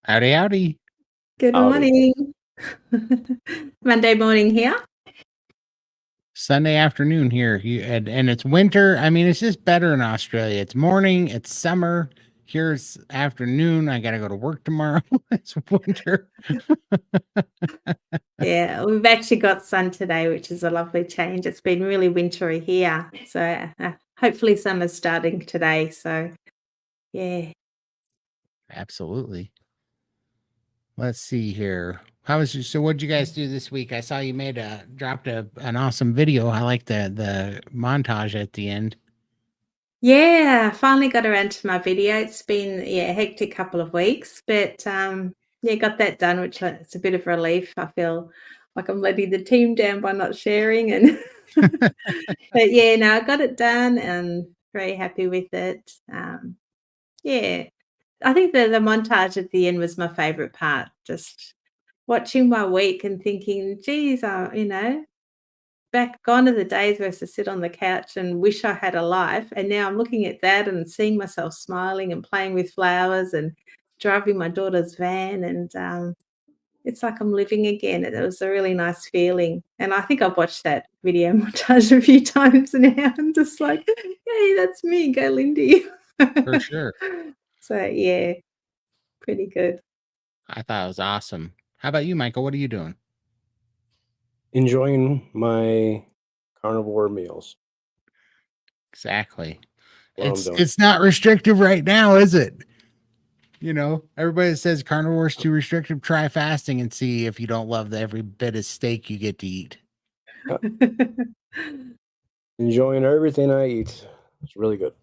Howdy, howdy. Good Howdy. morning. Monday morning here. Sunday afternoon here. And it's winter. I mean, it's just better in Australia. It's morning, it's summer. Here it's afternoon. I got to go to work tomorrow. It's winter. Yeah, we've actually got sun today, which is a lovely change. It's been really wintry here. So hopefully summer's starting today. So yeah. Absolutely. Let's see here. So what'd you guys do this week? I saw you dropped an awesome video. I like the montage at the end. Yeah, I finally got around to my video. It's been a hectic couple of weeks, but got that done, which it's a bit of relief. I feel like I'm letting the team down by not sharing and but yeah, no, I got it done and very happy with it. Yeah, I think the montage at the end was my favorite part. Just watching my week and thinking, geez, back gone are the days where I used to sit on the couch and wish I had a life. And now I'm looking at that and seeing myself smiling and playing with flowers and driving my daughter's van. And it's like I'm living again. It was a really nice feeling. And I think I've watched that video montage a few times now. I'm just like, hey, that's me. Go, Lindy. For sure. So, yeah, pretty good. I thought it was awesome. How about you, Michael? What are you doing? Enjoying my carnivore meals. Exactly. What I'm doing. It's not restrictive right now, is it? You know, everybody that says carnivore is too restrictive, try fasting and see if you don't love every bit of steak you get to eat. Enjoying everything I eat. It's really good.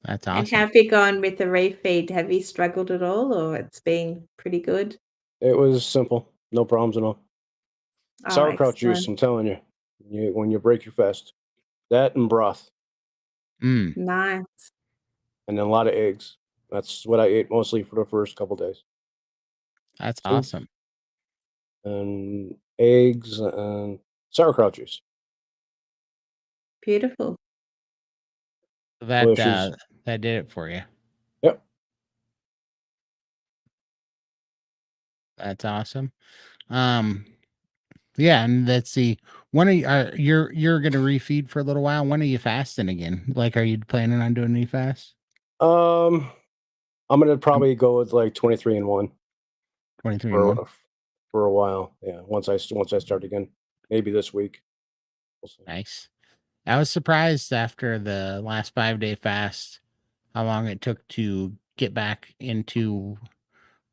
That's And awesome. how have you gone with the refeed? Have you struggled at all, or it's been pretty good? It was simple. No problems at all. Oh, Sauerkraut juice, excellent. I'm telling you. When you break your fast. That and broth. Mm, Nice. And then a lot of eggs. That's what I ate mostly for the first couple days. that's Soup awesome. and eggs and sauerkraut juice. Beautiful. That Delicious. that did it for you. Yep. That's awesome. Yeah, and let's see. When are you're gonna refeed for a little while? When are you fasting again? Like, are you planning on doing any fast? I'm gonna probably go with like 23 and 1 23 and 1. for a while. Yeah, once I start again, maybe this week. We'll see. Nice. I was surprised after the last 5-day fast how long it took to get back into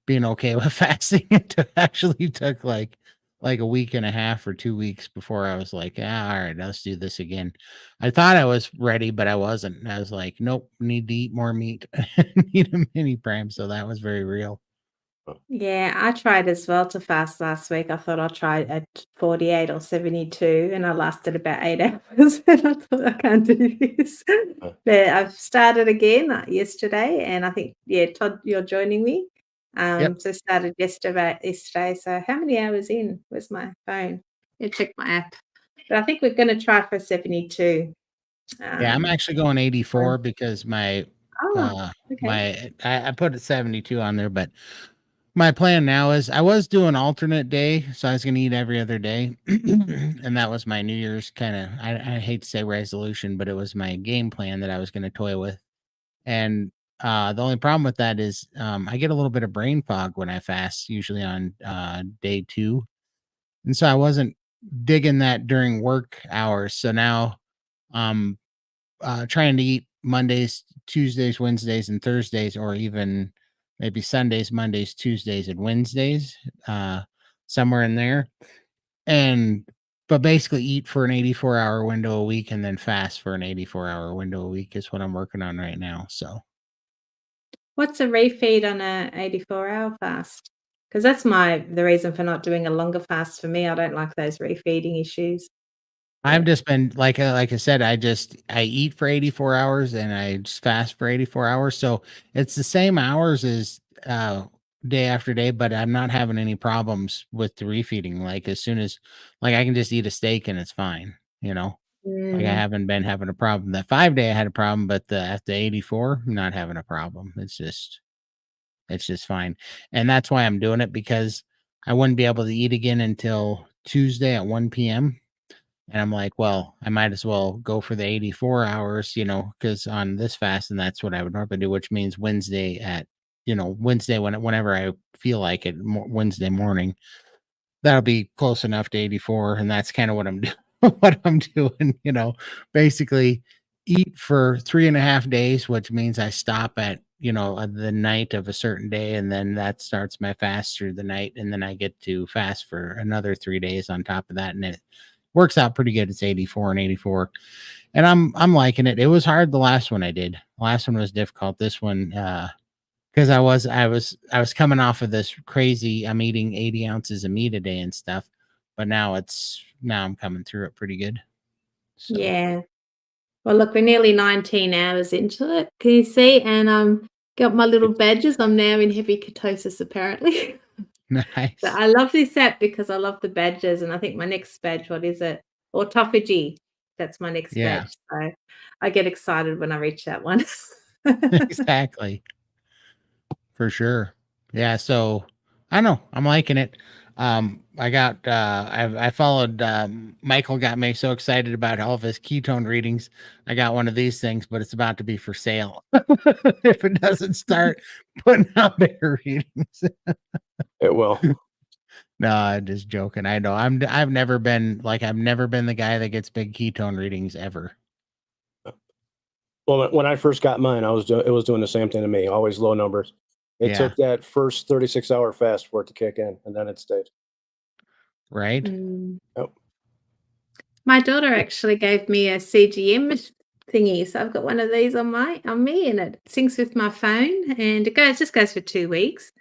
being okay with fasting. It actually took like a week and a half or 2 weeks before I was like, all right, let's do this again. I thought I was ready, but I wasn't. I was like, nope, need to eat more meat. Need a mini pram. So that was very real. Yeah, I tried as well to fast last week. I thought I'd try at 48 or 72, and I lasted about 8 hours. And I thought, I can't do this. Uh, But I've started again yesterday, and I think, Todd, you're joining me. Yep. So started yesterday. So how many hours in? Where's my phone? Check my app. But I think we're going to try for 72. Yeah, I'm actually going 84 because my Okay. I put it 72 on there, but my plan now is I was doing alternate day, so I was gonna eat every other day. And that was my New Year's kind of I hate to say resolution, but it was my game plan that I was gonna toy with. And the only problem with that is I get a little bit of brain fog when I fast, usually on day 2. And so I wasn't digging that during work hours. So now um trying to eat Mondays, Tuesdays, Wednesdays, and Thursdays, or even maybe Sundays, Mondays, Tuesdays, and Wednesdays, somewhere in there. And but basically eat for an 84-hour window a week and then fast for an 84-hour window a week is what I'm working on right now. So What's a refeed on a 84-hour fast? Because that's the reason for not doing a longer fast for me. I don't like those refeeding issues. I've just been like I said, I eat for 84 hours and I just fast for 84 hours. So it's the same hours as day after day, but I'm not having any problems with the refeeding. Like as soon as like I can just eat a steak and it's fine, you know. Like I Mm, haven't been having a problem. That 5-day I had a problem, but at the 84, I'm not having a problem. It's just It's just fine. And that's why I'm doing it, because I wouldn't be able to eat again until Tuesday at 1 p.m. And I'm like, well, I might as well go for the 84 hours, because on this fast, and that's what I would normally do, which means Wednesday at, Wednesday whenever I feel like it, Wednesday morning, that'll be close enough to 84. And that's kind of what I'm doing, what I'm doing, basically eat for 3.5 days, which means I stop at, the night of a certain day. And then that starts my fast through the night. And then I get to fast for another 3 days on top of that. And it works out pretty good. It's 84 and 84. And I'm liking it. It was hard the last one I did. The last one was difficult. This one, because I was coming off of this crazy, I'm eating 80 ounces of meat a day and stuff, but now I'm coming through it pretty good. So Yeah. Well, look, we're nearly 19 hours into it. Can you see? And got my little badges. I'm now in heavy ketosis, apparently. But nice. I love this app because I love the badges, and I think my next badge, what is it? Autophagy. That's my next Yeah, badge. So I get excited when I reach that one. exactly. For sure. Yeah, so I know I'm liking it. I got I followed Michael got me so excited about all of his ketone readings. I got one of these things, but it's about to be for sale if it doesn't start putting out better readings. It will. No, I'm just joking. I know I've never been the guy that gets big ketone readings ever. Well, when I first got mine, it was doing the same thing to me. Always low numbers. It Yeah, took that first 36-hour fast for it to kick in, and then it stayed. right? Mm. Yep. My daughter actually gave me a CGM thingy, so I've got one of these on me, and it syncs with my phone, and it just goes for 2 weeks.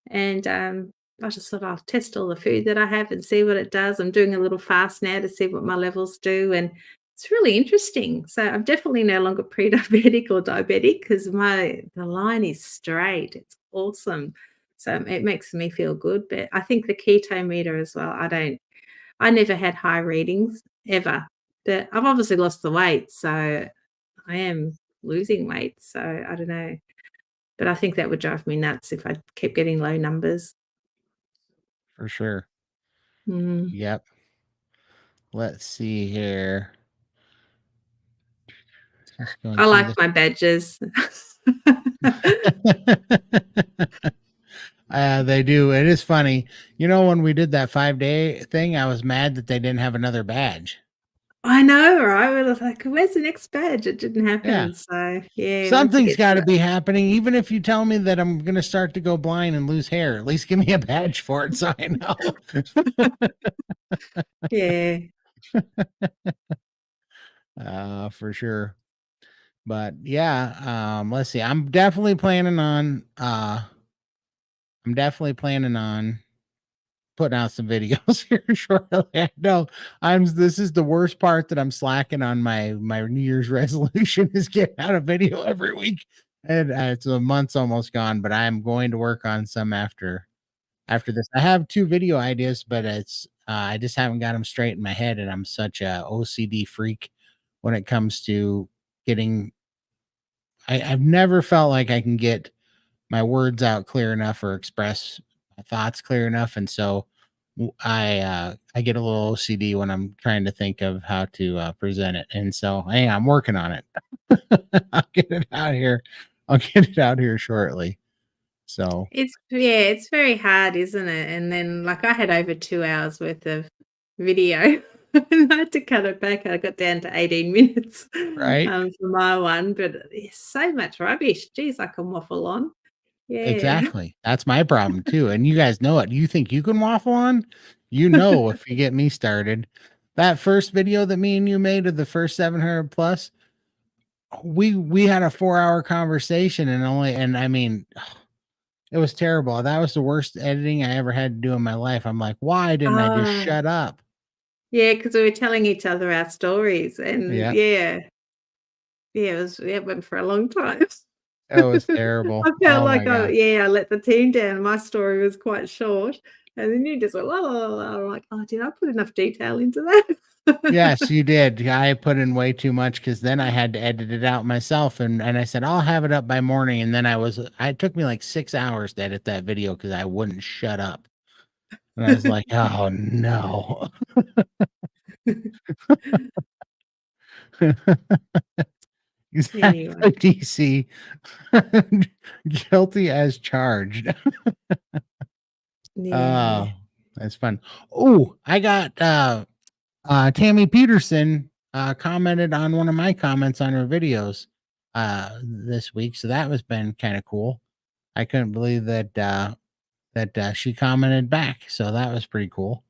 And I just thought I'll test all the food that I have and see what it does. I'm doing a little fast now to see what my levels do, and it's really interesting. So I'm definitely no longer pre-diabetic or diabetic because the line is straight. It's awesome. So it makes me feel good. But I think the keto meter as well. I never had high readings ever, but I've obviously lost the weight, so I am losing weight. So I don't know. But I think that would drive me nuts if I kept getting low numbers. For sure. Mm. Yep. Let's see here. Just going I through like this. my badges. They do. It is funny. When we did that 5-day thing, I was mad that they didn't have another badge. I know, right? I was like, "Where's the next badge?" It didn't Yeah. happen. So, yeah, once it Something's gets got to to that. be happening. Even if you tell me that I'm going to start to go blind and lose hair, at least give me a badge for it so I know. Yeah. For sure. But yeah, let's see. I'm definitely planning on putting out some videos here shortly. I know this is the worst part, that I'm slacking on my New Year's resolution is get out a video every week. And it's a month's almost gone, but I'm going to work on some after this. I have 2 video ideas, but I just haven't got them straight in my head, and I'm such a OCD freak when it comes to getting I've never felt like I can get my words out clear enough or express my thoughts clear enough, and so I get a little OCD when I'm trying to think of how to present it, and so hey, I'm working on it. I'll get it out here. I'll get it out here shortly. So It's very hard, isn't it? And then, like, I had over 2 hours worth of video, and I had to cut it back. I got down to 18 minutes, right. for my one, but there's so much rubbish. Geez, I can waffle on. Yeah. Exactly. That's my problem too. And you guys know it. You think you can waffle on? If you get me started. That first video that me and you made of the first 700 plus, we had a 4-hour conversation, and I mean, it was terrible. That was the worst editing I ever had to do in my life. I'm like, why didn't I just Ah, shut up? yeah, because we were telling each other our stories, and Yeah, it went for a long time. it was terrible. I felt Oh my like god. I let the team down. My story was quite short, and then you just went, "La, la, la, la." I'm like, "Oh, did I put enough detail into that?" Yes, you did. I put in way too much because then I had to edit it out myself, and I said I'll have it up by morning, and then it took me like 6 hours to edit that video because I wouldn't shut up, and I was like, oh no. Anyway, Exactly, DC. Guilty as charged. yeah. Oh, that's fun. Oh, I got Tammy Peterson commented on one of my comments on her videos this week, so that was been kind of cool. I couldn't believe that she commented back, so that was pretty cool.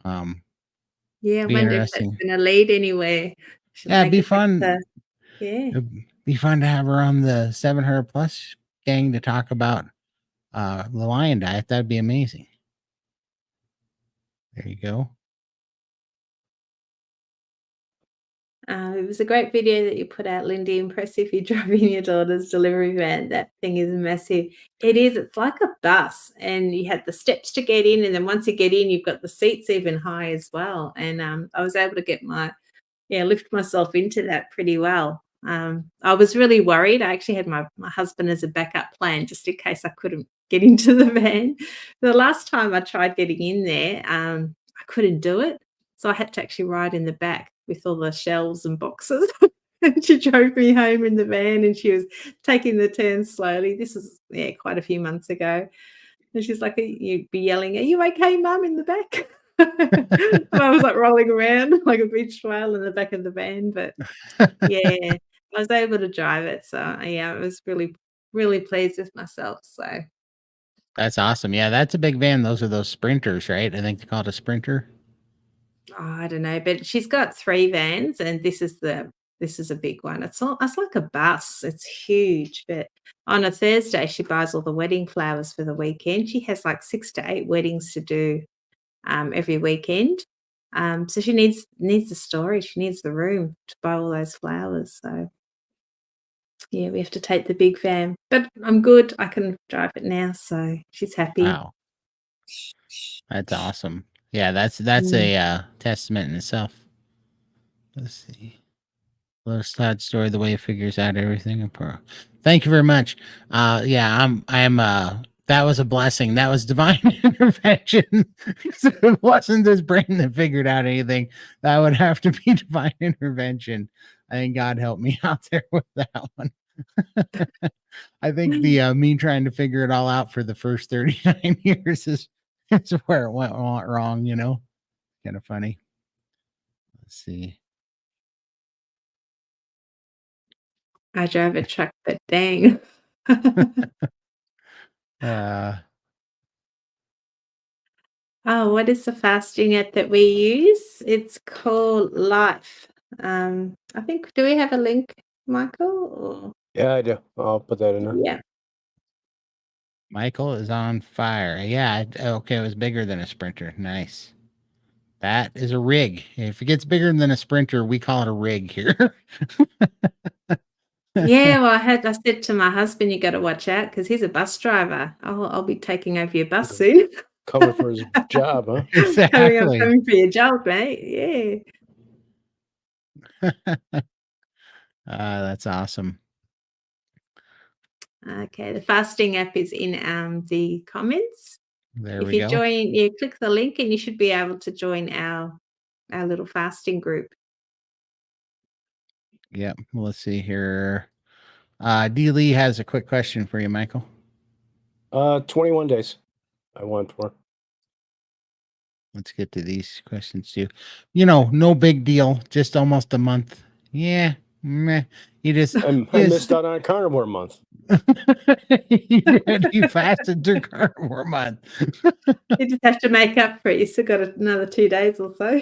Yeah, I Be wonder if that's interesting. gonna lead anywhere. Should Yeah, it'd make be it back fun. to yeah. It'd be fun to have her on the 700 plus gang to talk about the lion diet. That'd be amazing. There you go. It was a great video that you put out, Lindy. Impressive you driving your daughter's delivery van. That thing is massive. It is. It's like a bus, and you had the steps to get in, and then once you get in, you've got the seats even high as well. And I was able to get lift myself into that pretty well. I was really worried. I actually had my husband as a backup plan just in case I couldn't get into the van. The last time I tried getting in there, I couldn't do it. So I had to actually ride in the back with all the shelves and boxes. And she drove me home in the van and she was taking the turns slowly. This was, quite a few months ago. And she's like, you'd be yelling, "Are you okay, Mum?" in the back. And I was like rolling around like a beach whale in the back of the van. But yeah, I was able to drive it. So yeah, I was really, really pleased with myself. So That's awesome. Yeah, that's a big van. Those sprinters, right? I think they call it a sprinter. I don't know, but she's got 3 vans, and this is a big one. It's like a bus. It's huge, but on a Thursday, she buys all the wedding flowers for the weekend. She has, like, 6 to 8 weddings to do, every weekend. So she needs the storage. She needs the room to buy all those flowers, so, yeah, we have to take the big van, but I'm good. I can drive it now, so she's happy. Wow, that's awesome. Yeah, that's Mm. a testament in itself. Let's see. Love's Todd story, the way it figures out everything. Thank you very much. Yeah, I'm that was a blessing. That was divine intervention. If it wasn't this brain that figured out anything, that would have to be divine intervention. I think God helped me out there with that one. I think the me trying to figure it all out for the first 39 years is where it went wrong, Kind of funny. Let's see. I drive a truck, but dang. Uh Oh, what is the fasting app that we use? It's called Life. I think do we have a link, Michael? Or Yeah, I do. I'll put that in there. yeah. Michael is on fire. Yeah, okay, it was bigger than a sprinter. Nice. That is a rig. If it gets bigger than a sprinter, we call it a rig here. Yeah, well, I said to my husband, "You gotta watch out because he's a bus driver. I'll be taking over your bus soon." Coming for his job, huh? I'm Exactly. coming for your job, mate. That's awesome. Yeah. Okay, the fasting app is in, the comments. There If we you go. click the link and you should be able to join our little fasting group. Yep. Well, let's see here. D Lee has a quick question for you, Michael. 21 days I went for. Let's get to these questions too. No big deal. Just almost a month. Yeah. Meh. You just I missed out on a carnivore month. you fasted through carnivore month. You just have to make up for it. You still got another 2 days or so.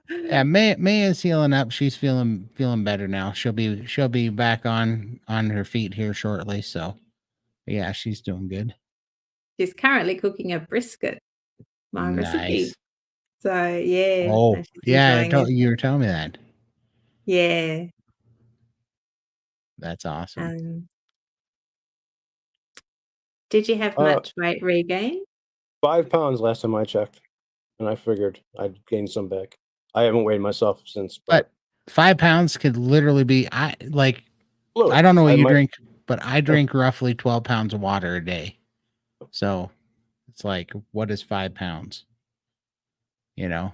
Yeah, May is healing up. She's feeling better now. She'll be back on her feet here shortly. So yeah, she's doing good. She's currently cooking a brisket, my recipe. Nice. So, yeah, Oh and she's yeah, enjoying it. you were telling me that. Yeah, That's awesome. did you have Uh, much weight regain? 5 pounds last time I checked, and I figured I'd gain some back. I haven't weighed myself since, But 5 pounds could literally be I fluid. don't know what I you might- drink, but I drink roughly 12 pounds of water a day. So it's like, what is 5 pounds? You know?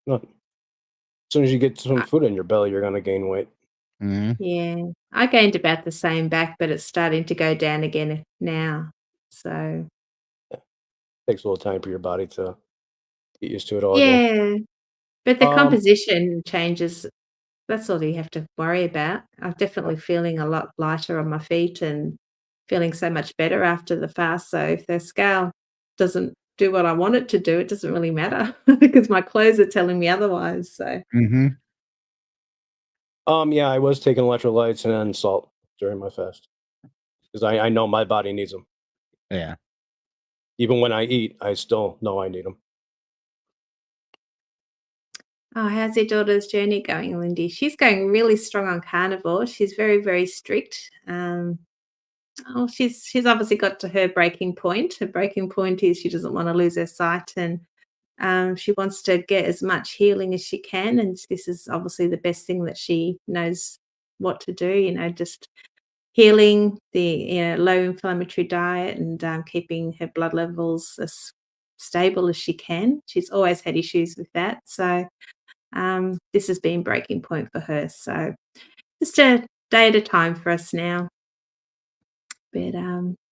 no. As soon as you get some food in your belly, you're gonna gain weight. Mhm. Yeah, I gained about the same back, but it's starting to go down again now. So, Takes a little time for your body to get used to it all again. yeah, but the Um, composition changes. That's all you have to worry about. I'm definitely feeling a lot lighter on my feet and feeling so much better after the fast. So if the scale doesn't do what I want it to do, it doesn't really matter because my clothes are telling me otherwise. So Mhm. yeah, I was taking electrolytes and then salt during my fast because I know my body needs them. Yeah. Even when I eat, I still know I need them. oh, how's your daughter's journey going, Lindy? She's going really strong on carnivore. She's very, very strict. Oh, she's obviously got to her breaking point. Her breaking point is she doesn't want to lose her sight, and she wants to get as much healing as she can. And this is obviously the best thing that she knows what to do. Just healing the low inflammatory diet and keeping her blood levels as stable as she can. She's always had issues with that, so this has been breaking point for her. So just a day at a time for us now. But,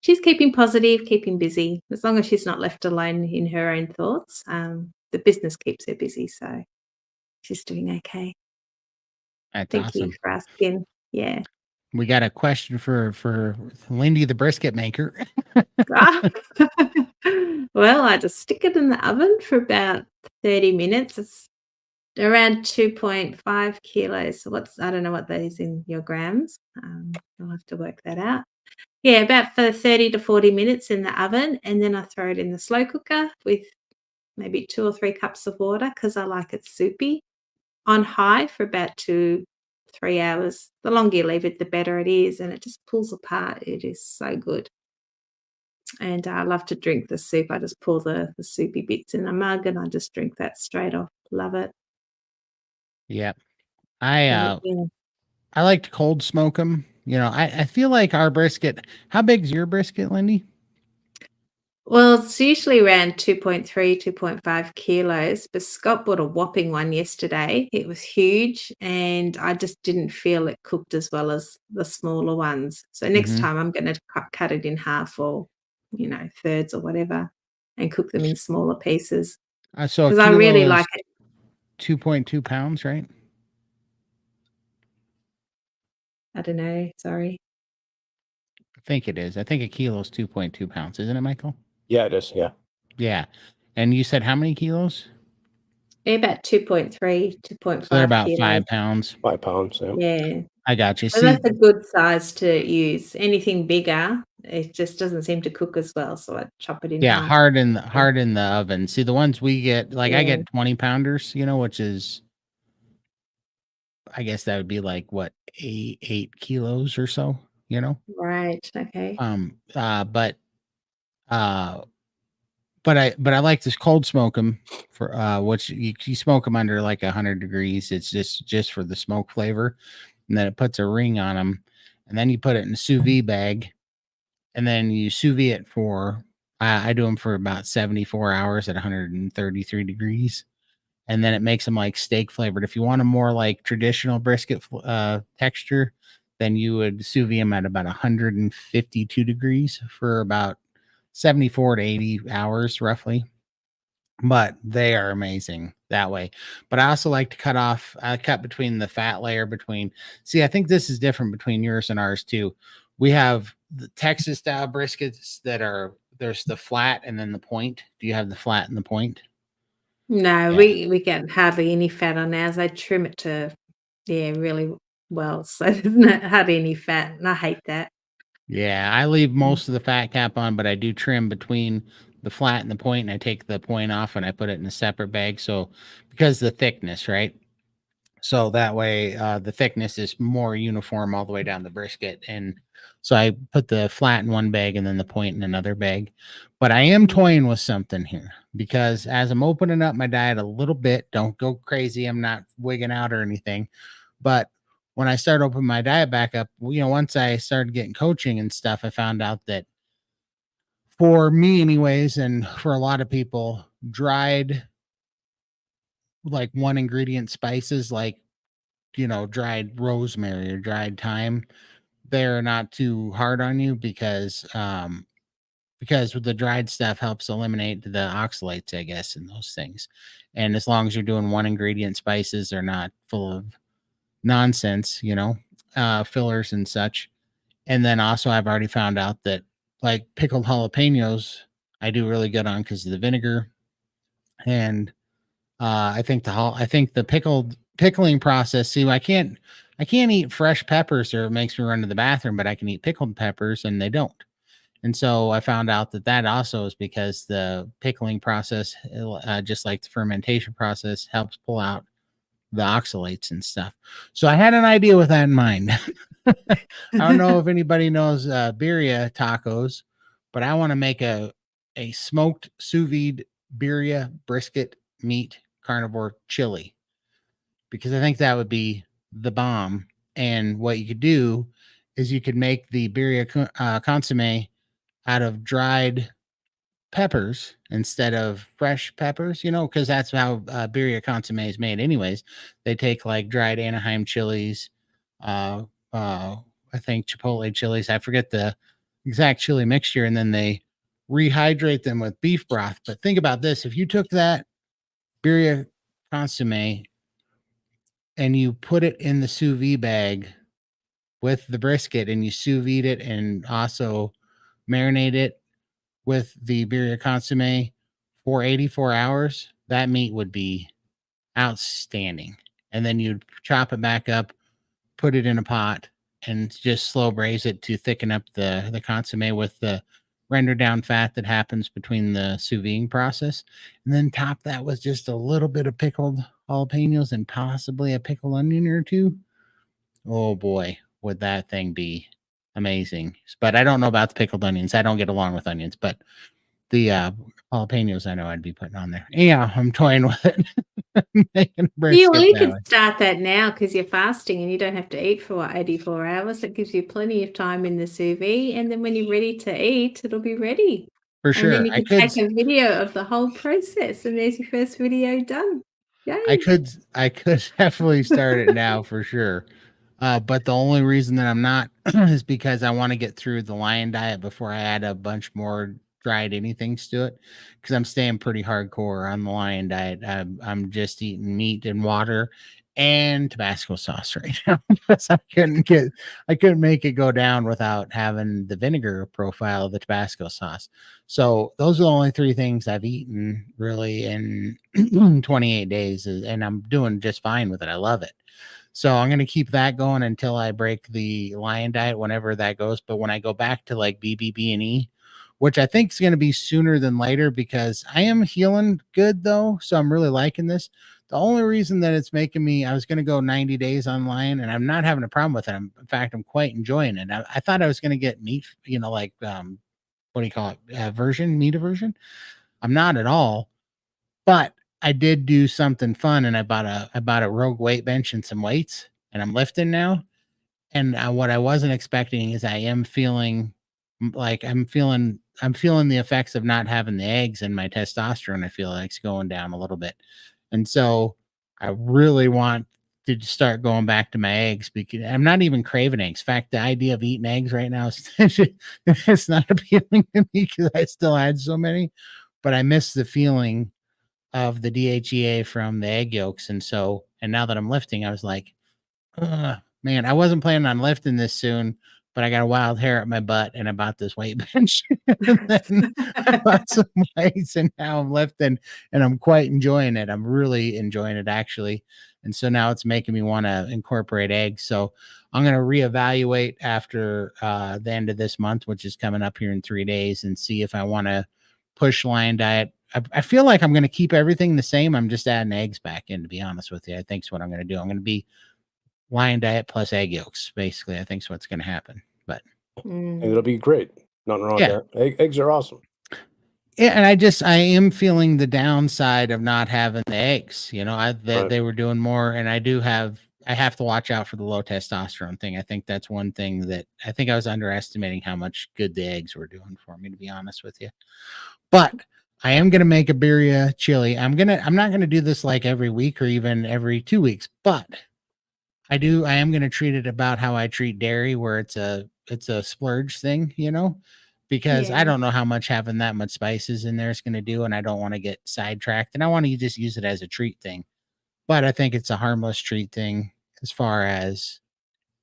she's keeping positive, keeping busy. As long as she's not left alone in her own thoughts, the business keeps her busy, so she's doing okay. That's Thank you awesome. for asking. Yeah. We got a question for Lindy the brisket maker. Ah. Well, I just stick it in the oven for about 30 minutes. It's around 2.5 kilos. So I don't know what that is in your grams. I'll have to work that out. Yeah, about for 30 to 40 minutes in the oven, and then I throw it in the slow cooker with maybe 2 or 3 cups of water because I like it soupy, on high for about 2, 3 hours. The longer you leave it, the better it is, and it just pulls apart. It is so good. And I love to drink the soup. I just pour the soupy bits in a mug, and I just drink that straight off. Love it. Yep. I But, yeah. I like to cold smoke them. I feel like our brisket. How big's your brisket, Lindy? Well, it's usually around 2.3, 2.5 kilos, but Scott bought a whopping one yesterday. It was huge, and I just didn't feel it cooked as well as the smaller ones. So next Mhm. time I'm going to cut it in half or, thirds or whatever and cook them in smaller pieces So a because I kilo really is like it. 2.2 pounds, right? I don't know. Sorry. I think it is. I think a kilo is 2.2 pounds, isn't it, Michael? Yeah, it is. Yeah, Yeah. And you said how many kilos? Yeah, about 2.3, So they're 2.5 about kilos. 5 pounds. 5 pounds. Yeah. Yeah. I got you. Well, See, that's a good size to use. Anything bigger, it just doesn't seem to cook as well, so I chop it in yeah, half. hard in the oven. See, the ones we get, like I Yeah, get 20 pounders, which is, I guess that would be like what, 8 kilos or so, you know? right, okay. Um, uh, but, uh, but I like to cold smoke them for, which you smoke them under like 100 degrees. It's just for the smoke flavor. And then it puts a ring on them. And then you put it in a sous vide bag. And then you sous vide it for, I do them for about 74 hours at 133 degrees. And then it makes them like steak flavored. If you want a more like traditional brisket texture, then you would sous vide them at about 152 degrees for about 74 to 80 hours roughly. But they are amazing that way. But I also like to cut between the fat layer between. See, I think this is different between yours and ours too. We have the Texas style briskets there's the flat and then the point. Do you have the flat and the point? No, Yeah. we get hardly any fat on ours. I trim it to, yeah, really well, so there's not hardly any fat, and I hate that. Yeah, I leave Mm. most of the fat cap on, but I do trim between the flat and the point, and I take the point off and I put it in a separate bag. So because the thickness, right? So that way the thickness is more uniform all the way down the brisket. And so I put the flat in one bag and then the point in another bag. But I am toying with something here because as I'm opening up my diet a little bit, don't go crazy. I'm not wigging out or anything. But when I started opening my diet back up, once I started getting coaching and stuff, I found out that for me anyways, and for a lot of people, dried like one ingredient spices like dried rosemary or dried thyme, they're not too hard on you because with the dried stuff helps eliminate the oxalates, I guess, in those things. And as long as you're doing one ingredient spices, they're not full of nonsense, fillers and such. And then also I've already found out that like pickled jalapenos, I do really good on because of the vinegar. And I think the pickling process. See, I can't eat fresh peppers or it makes me run to the bathroom, but I can eat pickled peppers and they don't. And so I found out that that also is because the pickling process, just like the fermentation process, helps pull out the oxalates and stuff. So I had an idea with that in mind. I don't know if anybody knows birria tacos, but I want to make a smoked sous vide birria brisket meat carnivore chili because I think that would be the bomb. And what you could do is you could make the birria consomme out of dried peppers instead of fresh peppers, because that's how birria consomme is made anyways. They take like dried Anaheim chilies, uh, I think chipotle chilies. I forget the exact chili mixture, and then they rehydrate them with beef broth. But think about this: if you took that birria consomme and you put it in the sous vide bag with the brisket, and you sous vide it and also marinate it with the birria consomme for 84 hours, that meat would be outstanding. And then you'd chop it back up, put it in a pot, and just slow braise it to thicken up the consomme with the rendered down fat that happens between the sous vide process. And then top that with just a little bit of pickled jalapenos and possibly a pickled onion or two. Oh boy, would that thing be amazing. But I don't know about the pickled onions. I don't get along with onions, but the jalapenos I know I'd be putting on there. Yeah, I'm toying with it. Making a Yeah, well, brisket you that can way. start that now because you're fasting and you don't have to eat for 84 hours. It gives you plenty of time in the sous vide, and then when you're ready to eat, it'll be ready. For And then sure. you can take a video of the whole process, and there's your first video done. I Yay. could I could definitely start it now for sure. But the only reason that I'm not is because I want to get through the lion diet before I add a bunch more dried anythings to it. Because I'm staying pretty hardcore on the lion diet. I'm just eating meat and water and Tabasco sauce right now because I couldn't make it go down without having the vinegar profile of the Tabasco sauce. So those are the only three things I've eaten really in 28 days, and I'm doing just fine with it. I love it. So I'm going to keep that going until I break the lion diet, whenever that goes. But when I go back to like BBB and E, which I think is going to be sooner than later because I am healing good though. So I'm really liking this. The only reason that it's making me, I was going to go 90 days on lion and I'm not having a problem with it. In fact, I'm quite enjoying it. I thought I was going to get meat, like, what do you call it? Meat aversion. I'm not at all, but I did do something fun and I bought a Rogue weight bench and some weights and I'm lifting now. And what I wasn't expecting is I am feeling like I'm feeling the effects of not having the eggs, and my testosterone I feel like it's going down a little bit. And so I really want to start going back to my eggs because I'm not even craving eggs. In fact, the idea of eating eggs right now is it's not appealing to me because I still had so many, but I miss the feeling of the DHEA from the egg yolks. And now that I'm lifting, I was like, man, I wasn't planning on lifting this soon, but I got a wild hair at my butt and I bought this weight bench. And then I bought some weights and now I'm lifting and I'm quite enjoying it. I'm really enjoying it actually. And so now it's making me want to incorporate eggs. So I'm going to reevaluate after the end of this month, which is coming up here in 3 days, and see if I want to push lion diet I feel like I'm going to keep everything the same. I'm just adding eggs back in, to be honest with you. I think is what I'm going to do. I'm going to be lion diet plus egg yolks, basically. I think is what's going to happen. But And it'll be great. Nothing wrong yeah. with that. Eggs are awesome. Yeah, and I am feeling the downside of not having the eggs. You know, they were doing more, and I have to watch out for the low testosterone thing. I think that's one thing that I think I was underestimating how much good the eggs were doing for me, to be honest with you. But I am gonna make a birria chili. I'm not gonna do this like every week or even every 2 weeks, but I am going to treat it about how I treat dairy, where it's a splurge thing, you know, because I Yeah. don't know how much having that much spices in there is going to do, and I don't want to get sidetracked, and I want to just use it as a treat thing. But I think it's a harmless treat thing as far as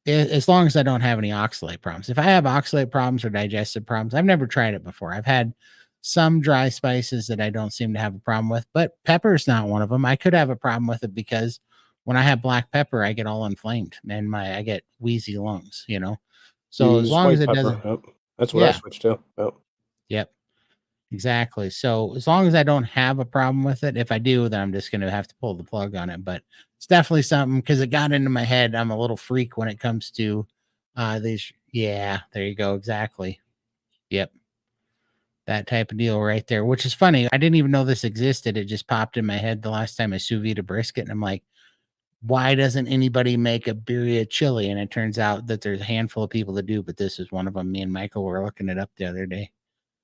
as long as I don't have any oxalate problems. If I have oxalate problems or digestive problems, I've never tried it before. I've had some dry spices that I don't seem to have a problem with, but pepper is not one of them. I could have a problem with it because when I have black pepper, I get all inflamed and I get wheezy lungs, you know. So as Use long as white it pepper. doesn't, Yep. That's what I yeah, switched to. Yep. yep, exactly. So as long as I don't have a problem with it, if I do, then I'm just going to have to pull the plug on it. But it's definitely something because it got into my head. I'm a little freak when it comes to these. Yeah, there you go. Exactly. Yep. That type of deal right there, which is funny. I didn't even know this existed. It just popped in my head the last time I sous vide a brisket. And I'm like, why doesn't anybody make a birria chili? And it turns out that there's a handful of people that do, but this is one of them. Me and Michael were looking it up the other day.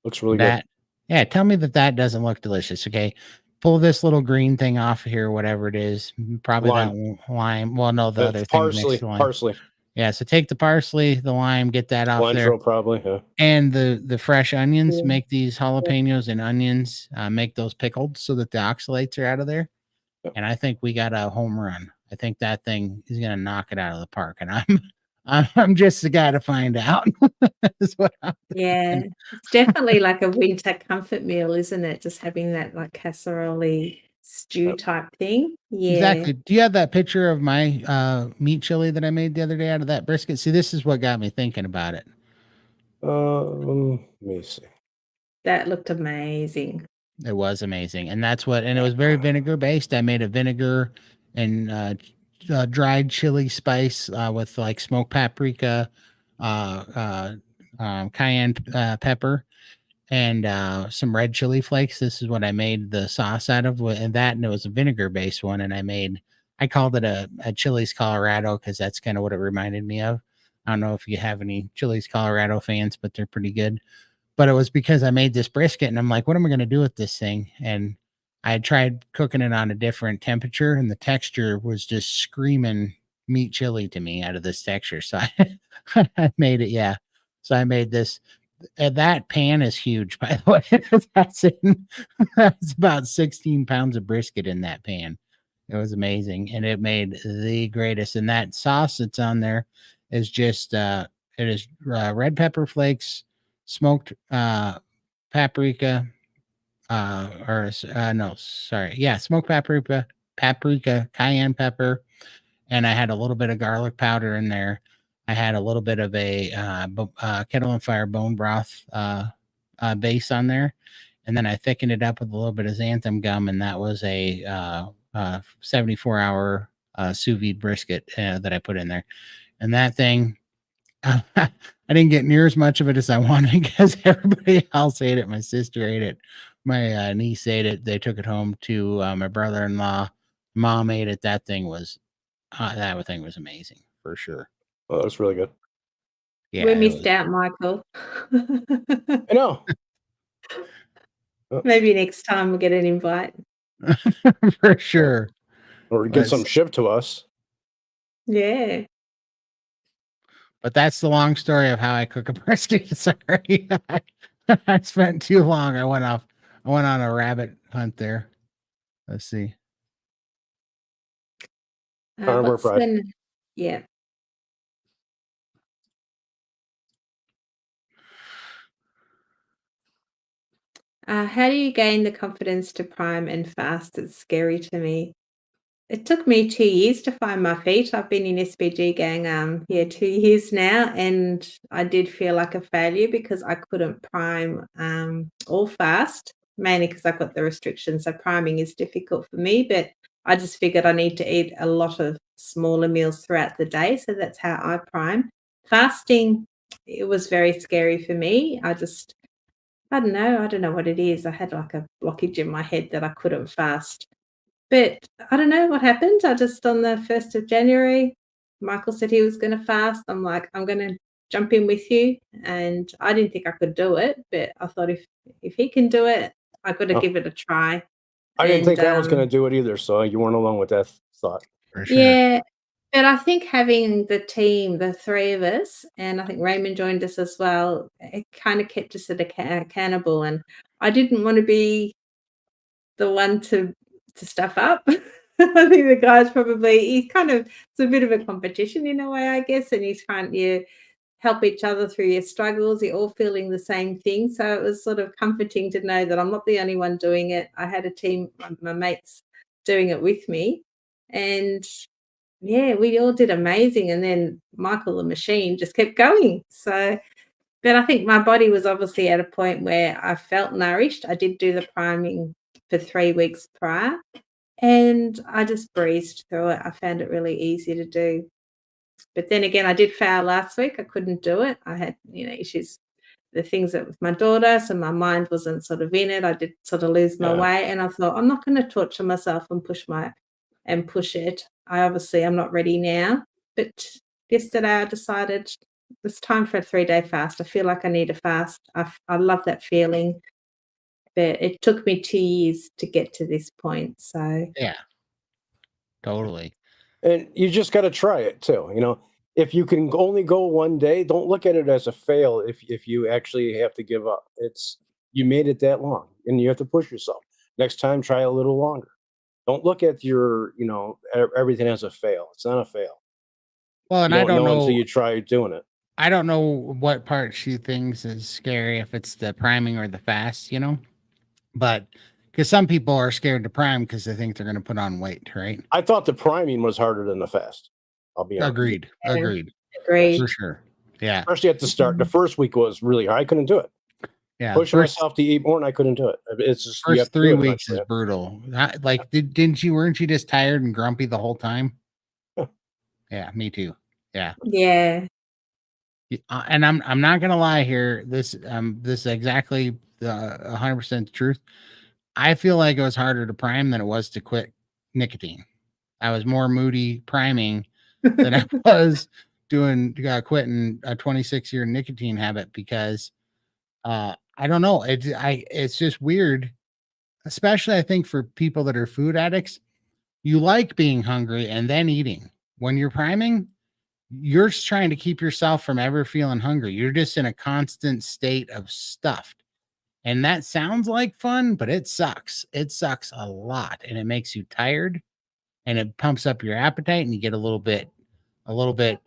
Looks really good. That, yeah, tell me that doesn't look delicious. Okay. Pull this little green thing off of here, whatever it is. Probably Lime. that lime. Well, no, the other That's thing next parsley. to lime. Parsley. Yeah. So take the parsley, the lime, get that off there. Cilantro, probably. Yeah. And the fresh onions, Yeah. make these jalapenos and onions, make those pickled so that the oxalates are out of there. Yep. And I think we got a home run. I think that thing is gonna knock it out of the park. And I'm just the guy to find out. Is what I'm Yeah. thinking. It's definitely like a winter comfort meal, isn't it? Just having that like casserole stew Yep. type thing. Yeah. Exactly. Do you have that picture of my meat chili that I made the other day out of that brisket? See, this is what got me thinking about it. Let me see. That looked amazing. It was amazing. And it was very vinegar based. I made a vinegar and dried chili spice with like smoked paprika, cayenne pepper, and some red chili flakes. This is what I made the sauce out of, and it was a vinegar based one. And I called it a Chili's Colorado because that's kind of what it reminded me of. I don't know if you have any Chili's Colorado fans, but they're pretty good. But it was because I made this brisket and I'm like, what am I going to do with this thing? And I had tried cooking it on a different temperature and the texture was just screaming meat chili to me out of this texture. So I made it. Yeah. So I made this. That pan is huge, by the way. That's about 16 pounds of brisket in that pan. It was amazing. And it made the greatest. And that sauce that's on there is just, it is red pepper flakes, smoked paprika, no, sorry. Yeah, smoked paprika, cayenne pepper. And I had a little bit of garlic powder in there. I had a little bit of a kettle and fire bone broth base on there. And then I thickened it up with a little bit of xanthan gum. And that was a 74-hour sous vide brisket that I put in there. And that thing, I didn't get near as much of it as I wanted because everybody else ate it. My sister ate it. My niece ate it. They took it home to my brother-in-law. Mom ate it. That thing was amazing for sure. Oh, that's really good. Yeah, We it missed was out, Michael. I know. Oh, Maybe next time we'll get an invite. for sure. or get But something shipped to us. Yeah. but that's the long story of how I cook a brisket. Sorry, I spent too long. I went on a rabbit hunt there. Let's see. Carnivore What's fried. the yeah. How do you gain the confidence to prime and fast? It's scary to me. It took me 2 years to find my feet. I've been in SPG gang, 2 years now, and I did feel like a failure because I couldn't prime or fast mainly because I've got the restrictions. So priming is difficult for me, but I just figured I need to eat a lot of smaller meals throughout the day. So that's how I prime. Fasting, it was very scary for me. I don't know. I don't know what it is. I had like a blockage in my head that I couldn't fast. But I don't know what happened. I just on the 1st of January, Michael said he was going to fast. I'm like, I'm going to jump in with you. And I didn't think I could do it, but I thought if he can do it, I've got to Oh, give it a try. I didn't And think I was going to do it either, so you weren't alone with that thought. For sure. yeah, but I think having the team, the three of us, and I think Raymond joined us as well, it kind of kept us accountable. And I didn't want to be the one to stuff up. I think the guys probably it's a bit of a competition in a way, I guess, and he's trying to help each other through your struggles. You're all feeling the same thing. So it was sort of comforting to know that I'm not the only one doing it. I had a team, my mates doing it with me. And yeah, we all did amazing. And then Michael, the machine, just kept going. So, but I think my body was obviously at a point where I felt nourished. I did do the priming for 3 weeks prior, and I just breezed through it. I found it really easy to do. But then again, I did fail last week. I couldn't do it. I had, issues, the things that with my daughter, so my mind wasn't sort of in it. I did sort of lose my Yeah. way, and I thought I'm not going to torture myself and push it. I'm not ready now. But yesterday I decided it's time for a 3-day fast. I feel like I need a fast. I love that feeling, but it took me 2 years to get to this point. So Yeah, totally. And you just got to try it too. If you can only go one day, don't look at it as a fail. If you actually have to give up, you made it that long, and you have to push yourself. Next time, try a little longer. Don't look at everything as a fail. It's not a fail. Well, and You I don't don't know until know. you try doing it. I don't know what part she thinks is scary, if it's the priming or the fast, but because some people are scared to prime because they think they're going to put on weight, right? I thought the priming was harder than the fast. I'll be honest. Agreed. yeah, Agreed. agreed. For sure. Yeah. Especially at the start. The first week was really hard. I couldn't do it. Yeah. Pushing myself to eat more, and I couldn't do it. It's just you have First to do 3 it weeks is eventually. brutal. Weren't you just tired and grumpy the whole time? Yeah. Yeah, me too. Yeah. Yeah. And I'm not gonna lie here. This is exactly the 100% truth. I feel like it was harder to prime than it was to quit nicotine. I was more moody priming than I was doing quitting a 26-year nicotine habit because I don't know. It's just weird, especially I think for people that are food addicts. You like being hungry and then eating. When you're priming, you're just trying to keep yourself from ever feeling hungry. You're just in a constant state of stuffed. And that sounds like fun, but it sucks. It sucks a lot and it makes you tired and it pumps up your appetite and you get a little bit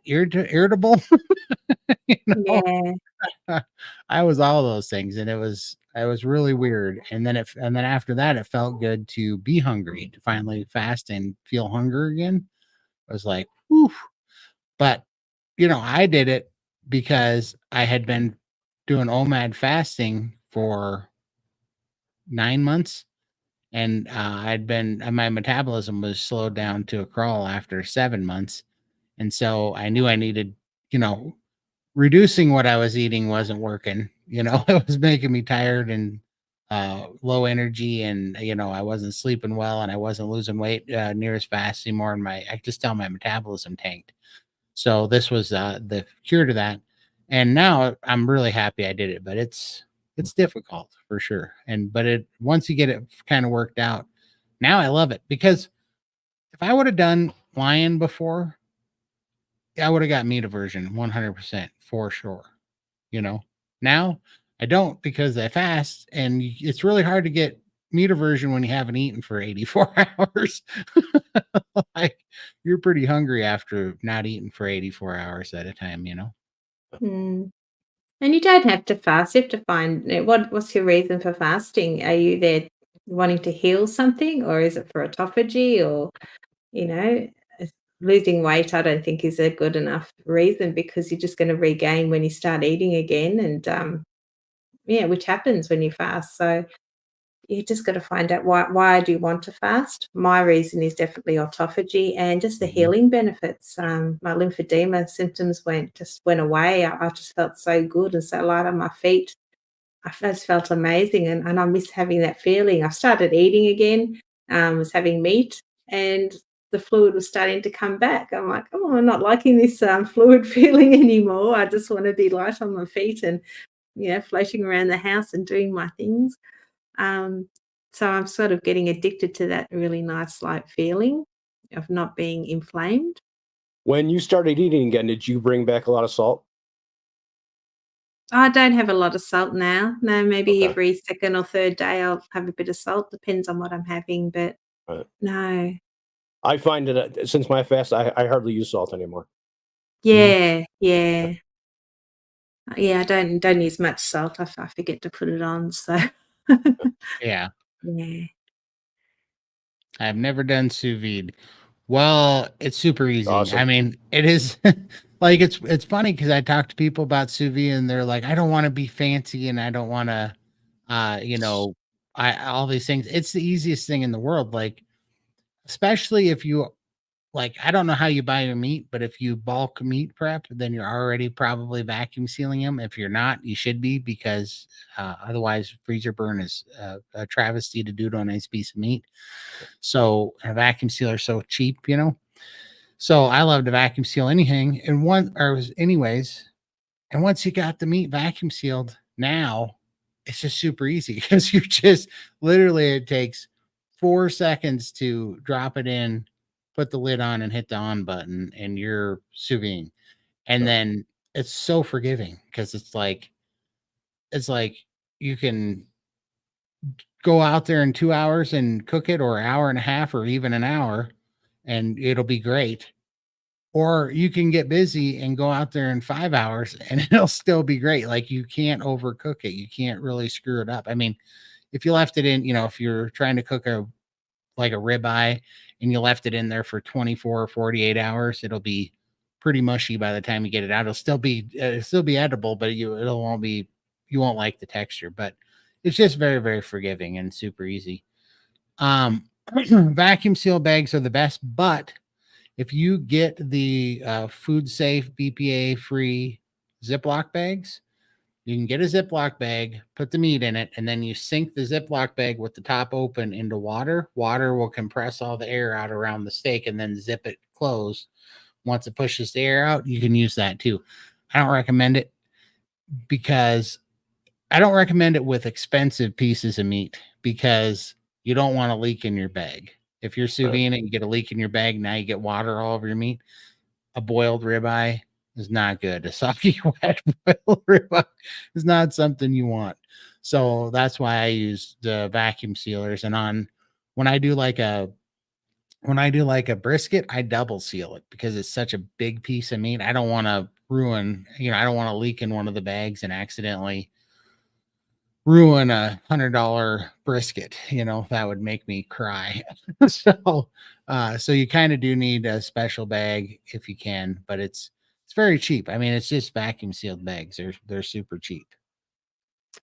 irritable. you know? Yeah. I was all those things and it was really weird. And then after that it felt good to be hungry, to finally fast and feel hunger again. I was like, whew. But I did it because I had been doing OMAD fasting for 9 months, and my metabolism was slowed down to a crawl after 7 months, and so I knew I needed, reducing what I was eating wasn't working. It was making me tired and low energy, and I wasn't sleeping well, and I wasn't losing weight near as fast anymore, and I could just tell my metabolism tanked. So this was the cure to that. And now I'm really happy I did it, but it's difficult for sure. But once you get it kind of worked out, now I love it because if I would have done lion before, I would have got meat aversion 100% for sure. Now I don't because I fast and it's really hard to get meat aversion when you haven't eaten for 84 hours. Like you're pretty hungry after not eating for 84 hours at a time. Mm. And you don't have to fast. You have to find what's your reason for fasting? Are you there wanting to heal something, or is it for autophagy, or you know, losing weight? I don't think is a good enough reason because you're just going to regain when you start eating again, and yeah, which happens when you fast. So you just got to find out why I do want to fast. My reason is definitely autophagy and just the healing benefits. My lymphedema symptoms went away. I just felt so good and so light on my feet. I just felt amazing, and I miss having that feeling. I started eating again, was having meat, and the fluid was starting to come back. I'm like, oh, I'm not liking this fluid feeling anymore. I just want to be light on my feet and floating around the house and doing my things. Um, so I'm sort of getting addicted to that really nice light feeling of not being inflamed. When you started eating again, did you bring back a lot of salt? I don't have a lot of salt now. No, maybe Okay. every second or third day I'll have a bit of salt. Depends on what I'm having, but Right. no. I find that since my fast, I hardly use salt anymore. Yeah, yeah. Yeah, I don't use much salt. I forget to put it on, so Yeah. yeah. I've never done sous vide. Well, it's super easy. I Awesome. mean, it is like it's funny because I talk to people about sous vide and they're like, I don't want to be fancy and I don't want to you know, I all these things. It's the easiest thing in the world. Like, especially if you like, I don't know how you buy your meat, but if you bulk meat prep, then you're already probably vacuum sealing them. If you're not, you should be because otherwise freezer burn is a travesty to do to a nice piece of meat. So a vacuum sealer is so cheap, you know. So I love to vacuum seal anything. And anyways, and once you got the meat vacuum sealed, now it's just super easy because you just literally it takes 4 seconds to drop it in, put the lid on, and hit the on button, and you're sous vide. And Right. then it's so forgiving because it's like you can go out there in 2 hours and cook it, or an hour and a half, or even an hour, and it'll be great. Or you can get busy and go out there in 5 hours and it'll still be great. Like you can't overcook it. You can't really screw it up. I mean, if you left it in, if you're trying to cook like a ribeye and you left it in there for 24 or 48 hours, it'll be pretty mushy by the time you get it out. It'll still be edible, but you won't like the texture, but it's just very, very forgiving and super easy. Vacuum seal bags are the best, but if you get the food safe, BPA free Ziploc bags, you can get a Ziploc bag, put the meat in it, and then you sink the Ziploc bag with the top open into water. Water will compress all the air out around the steak and then zip it closed. Once it pushes the air out, you can use that too. I don't recommend it because I don't recommend it with expensive pieces of meat because you don't want a leak in your bag. If you're sous Right. vide and you get a leak in your bag, now you get water all over your meat. A boiled ribeye is not good. A soggy wet boiled ribeye is not something you want. So that's why I use the vacuum sealers. And when I do like a brisket, I double seal it because it's such a big piece of meat. I don't want to I don't want to leak in one of the bags and accidentally ruin $100 brisket. That would make me cry. So you kind of do need a special bag if you can, but it's very cheap. I mean, it's just vacuum sealed bags. They're super cheap.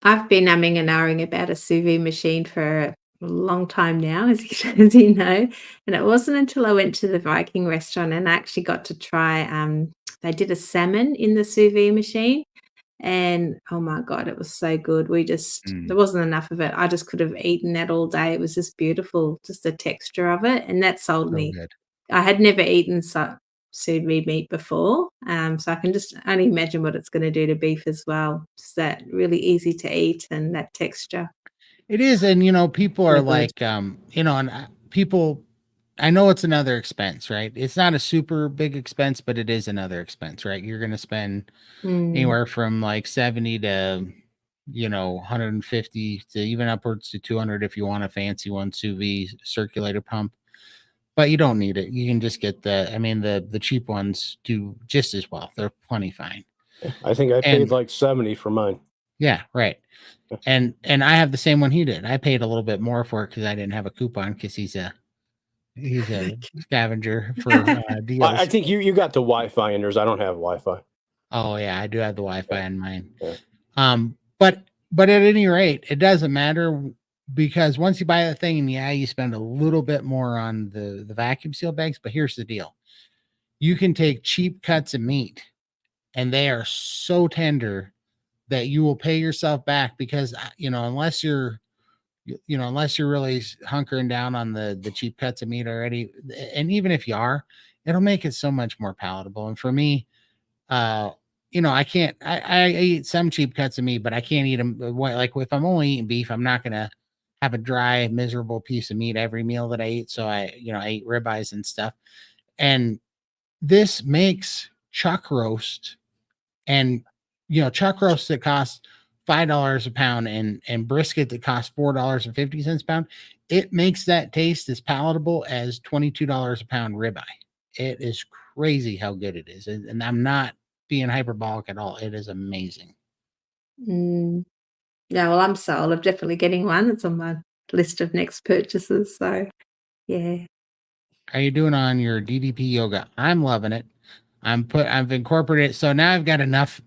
I've been umming and ahhing about a sous vide machine for a long time now, as as you know, and it wasn't until I went to the Viking restaurant and I actually got to try, they did a salmon in the sous vide machine, and oh my god, it was so good. There Mm, wasn't enough of it. I just could have eaten that all day. It was just beautiful, just the texture of it, and that sold so me. good. I had never eaten sous vide meat before, so I can just only imagine what it's gonna do to beef as well. Just that really easy to eat and that texture. It is, and people are So good. like, and people. I know it's another expense, right? It's not a super big expense, but it is another expense, right? You're going to spend Mm. anywhere from like 70 to 150 to even upwards to 200 if you want a fancy one, sous vide circulator pump. But you don't need it. You can just get the cheap ones do just as well. They're plenty fine. I think I paid And like 70 for mine. yeah, right. And I have the same one he did. I paid a little bit more for it because I didn't have a coupon because he's a scavenger for I deals. think you got the Wi-Fi in yours. I don't have Wi-Fi. Oh yeah, I do have the Yeah, Wi-Fi in mine. yeah. But at any rate, it doesn't matter because once you buy that thing, and yeah, you spend a little bit more on the vacuum seal bags, but here's the deal. You can take cheap cuts of meat and they are so tender that you will pay yourself back because unless you're unless you're really hunkering down on the cheap cuts of meat already, and even if you are, it'll make it so much more palatable. And for me, uh I can't I eat some cheap cuts of meat, but I can't eat them. Like if I'm only eating beef, I'm not gonna have a dry miserable piece of meat every meal that I eat. So I eat ribeyes and stuff. And this makes chuck roast, and chuck roast that costs $5 a pound, and brisket that costs $4.50 a pound. It makes that taste as palatable as $22 a pound ribeye. It is crazy how good it is, and I'm not being hyperbolic at all. It is amazing. Mm. Yeah, well, I'm sold. I'm definitely getting one. It's on my list of next purchases. So, yeah. How you doing on your DDP yoga? I'm loving it. I've incorporated, so now I've got enough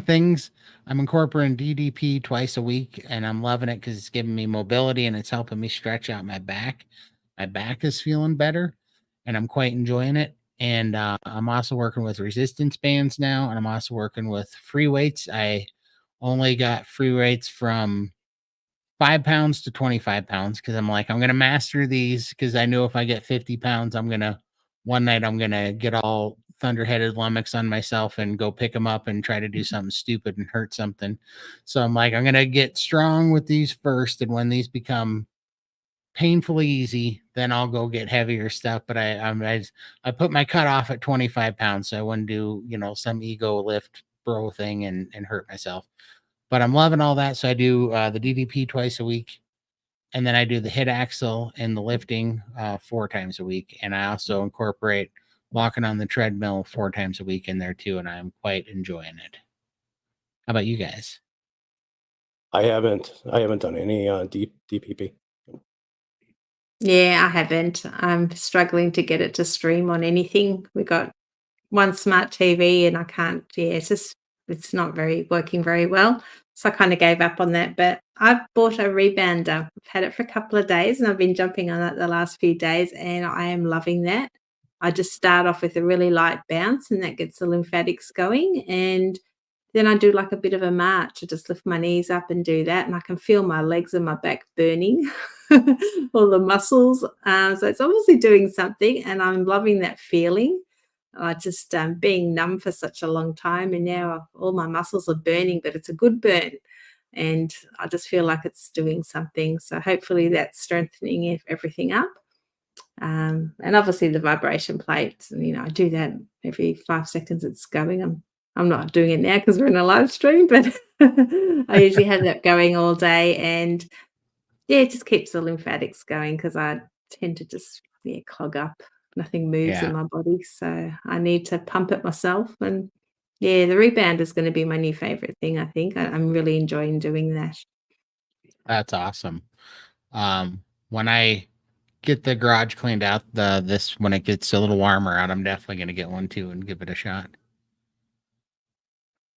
things. I'm incorporating DDP twice a week, and I'm loving it because it's giving me mobility and it's helping me stretch out my back. My back is feeling better, and I'm quite enjoying it. And I'm also working with resistance bands now, and I'm also working with free weights. I only got free weights from 5 pounds to 25 pounds because I'm like, I'm going to master these because I know if I get 50 pounds, one night I'm going to get all thunderheaded lummox on myself and go pick them up and try to do something stupid and hurt something. So I'm like, I'm going to get strong with these first. And when these become painfully easy, then I'll go get heavier stuff. But I put my cutoff at 25 pounds. So I wouldn't do, some ego lift bro thing and hurt myself. But I'm loving all that. So I do the DDP twice a week, and then I do the hit axle and the lifting 4 times a week. And I also incorporate walking on the treadmill 4 times a week in there too. And I'm quite enjoying it. How about you guys? I haven't done any DPP. Yeah, I haven't. I'm struggling to get it to stream on anything. We got one smart TV and I can't, yeah, it's not working very well. So I kind of gave up on that. But I've bought a rebounder. I've had it for a couple of days and I've been jumping on it the last few days and I am loving that. I just start off with a really light bounce and that gets the lymphatics going. And then I do like a bit of a march. I just lift my knees up and do that. And I can feel my legs and my back burning, all the muscles. So it's obviously doing something and I'm loving that feeling. I just being numb for such a long time, and now all my muscles are burning, but it's a good burn, and I just feel like it's doing something. So hopefully that's strengthening everything up. And obviously the vibration plates, and I do that every 5 seconds. It's going. I'm not doing it now because we're in a live stream, but I usually have that going all day, and yeah, it just keeps the lymphatics going because I tend to just clog up. Nothing moves in my body, so I need to pump it myself. And yeah, the rebound is going to be my new favorite thing. I think I'm really enjoying doing that. That's awesome. When I get the garage cleaned out, when it gets a little warmer out, I'm definitely going to get one too and give it a shot.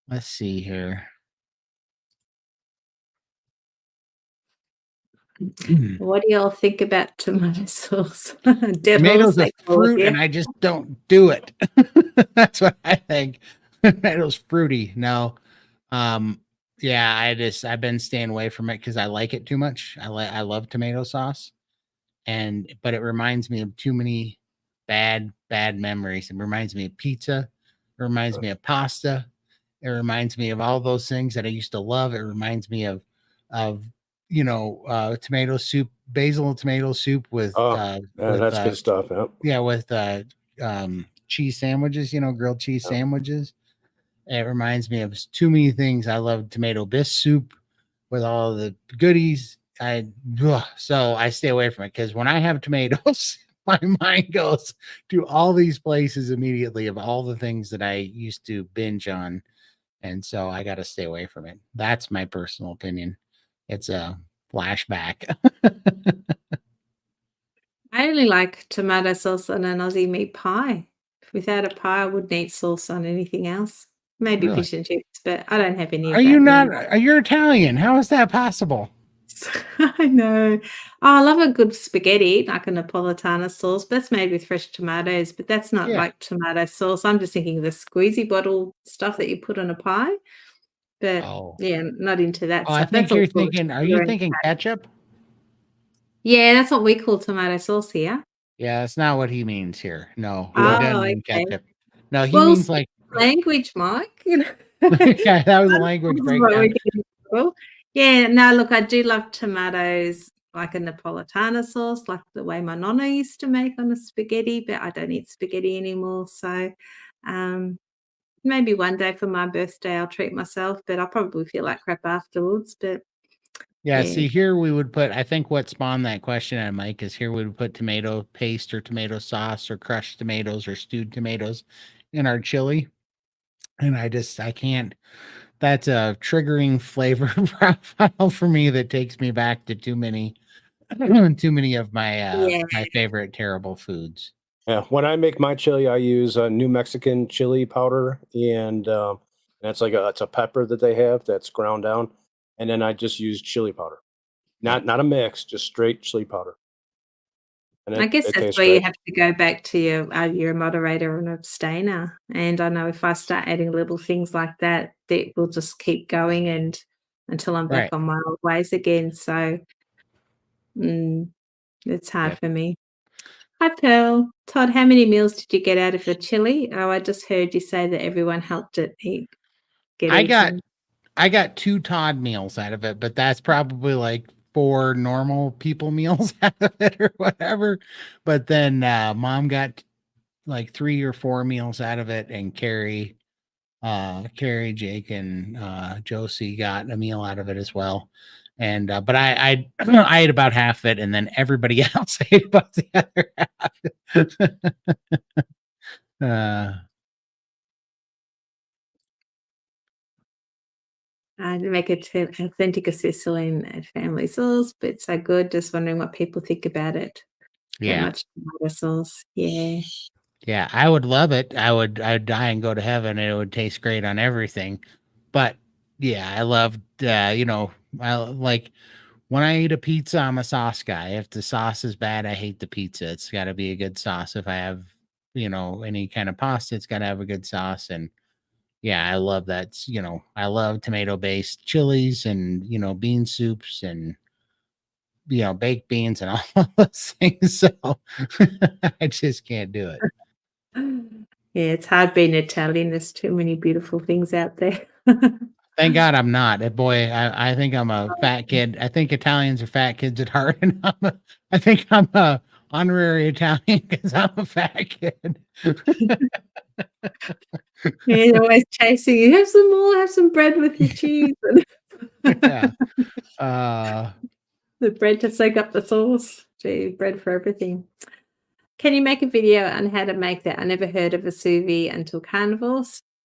Let's see here. What do y'all think about tomato sauce? Tomatoes are fruit, and I just don't do it. That's what I think. Tomatoes fruity. No. Yeah, I've been staying away from it because I like it too much. I love tomato sauce, but it reminds me of too many bad memories. It reminds me of pizza. It reminds me of pasta. It reminds me of all those things that I used to love. It reminds me of tomato soup, basil tomato soup with that's good stuff. Yeah, with cheese sandwiches, grilled cheese sandwiches. It reminds me of too many things. I love tomato bisque soup with all the goodies. So I stay away from it because when I have tomatoes, my mind goes to all these places immediately of all the things that I used to binge on. And so I got to stay away from it. That's my personal opinion. It's a flashback. I only like tomato sauce on an Aussie meat pie. Without a pie, I wouldn't eat sauce on anything else. Maybe Really? fish and chips, but I don't have any of Are that you anymore. not? You're Italian. How is that possible? I know. Oh, I love a good spaghetti, like a Napolitana sauce. That's made with fresh tomatoes, but that's not Yeah. like tomato sauce. I'm just thinking of the squeezy bottle stuff that you put on a pie. But Oh. yeah, not into that Oh, I stuff. That's think all you're full of thinking, are you sugar and thinking ketchup? yeah, that's what we call tomato sauce here. Yeah, that's not what he means here. No, he No. doesn't Oh, mean okay. ketchup. No, he Well, means speak like, language, Mike, you know. yeah, that was a This language is what we're breakdown. getting for. Yeah, no, look, I do love tomatoes, like a Napolitana sauce, like the way my nonna used to make on a spaghetti, but I don't eat spaghetti anymore. So, um, maybe one day for my birthday, I'll treat myself, but I'll probably feel like crap afterwards. But Yeah, yeah, see, here we would put, I think what spawned that question on Mike is here we would put tomato paste or tomato sauce or crushed tomatoes or stewed tomatoes in our chili. And I can't, that's a triggering flavor profile for me that takes me back to too many, too many of my, yeah, my favorite terrible foods. Yeah, when I make my chili, I use New Mexican chili powder, and that's like it's a pepper that they have that's ground down, and then I just use chili powder, Yeah. not a mix, just straight chili powder, and I guess it that's tastes where you great. have to go back to your you're a moderator and abstainer. And I know if I start adding little things like that, that will just keep going and until I'm back Right. on my old ways again. So mm, it's hard Yep. for me. Hi, Pearl. Todd, how many meals did you get out of the chili? Oh, I just heard you say that everyone helped it get I got eaten. I got 2 Todd meals out of it, but that's probably like 4 normal people meals out of it or whatever. But then mom got like 3 or 4 meals out of it, and Carrie, Jake, and Josie got a meal out of it as well. And but I I ate about half of it, and then everybody else ate about the other half. uh I make it to authentic Sicilian family sauce, but so good. Just wondering what people think about it. That yeah. much tomato sauce. Yeah. Yeah, I would love it. I'd die and go to heaven and it would taste great on everything. But yeah, I loved I like when I eat a pizza, I'm a sauce guy. If the sauce is bad, I hate the pizza. It's got to be a good sauce. If I have, any kind of pasta, it's got to have a good sauce. And yeah, I love that. I love tomato based chilies and, bean soups and, baked beans and all those things. So I just can't do it. Yeah, it's hard being Italian. There's too many beautiful things out there. Thank God I'm not. Boy, I think I'm a fat kid. I think Italians are fat kids at heart, and I think I'm a honorary Italian because I'm a fat kid. Yeah, they're always chasing you. Have some more, have some bread with your cheese and Yeah. Uh, the bread to soak up the sauce. Gee, bread for everything. Can you make a video on how to make that? I never heard of a sous vide until Carnivore.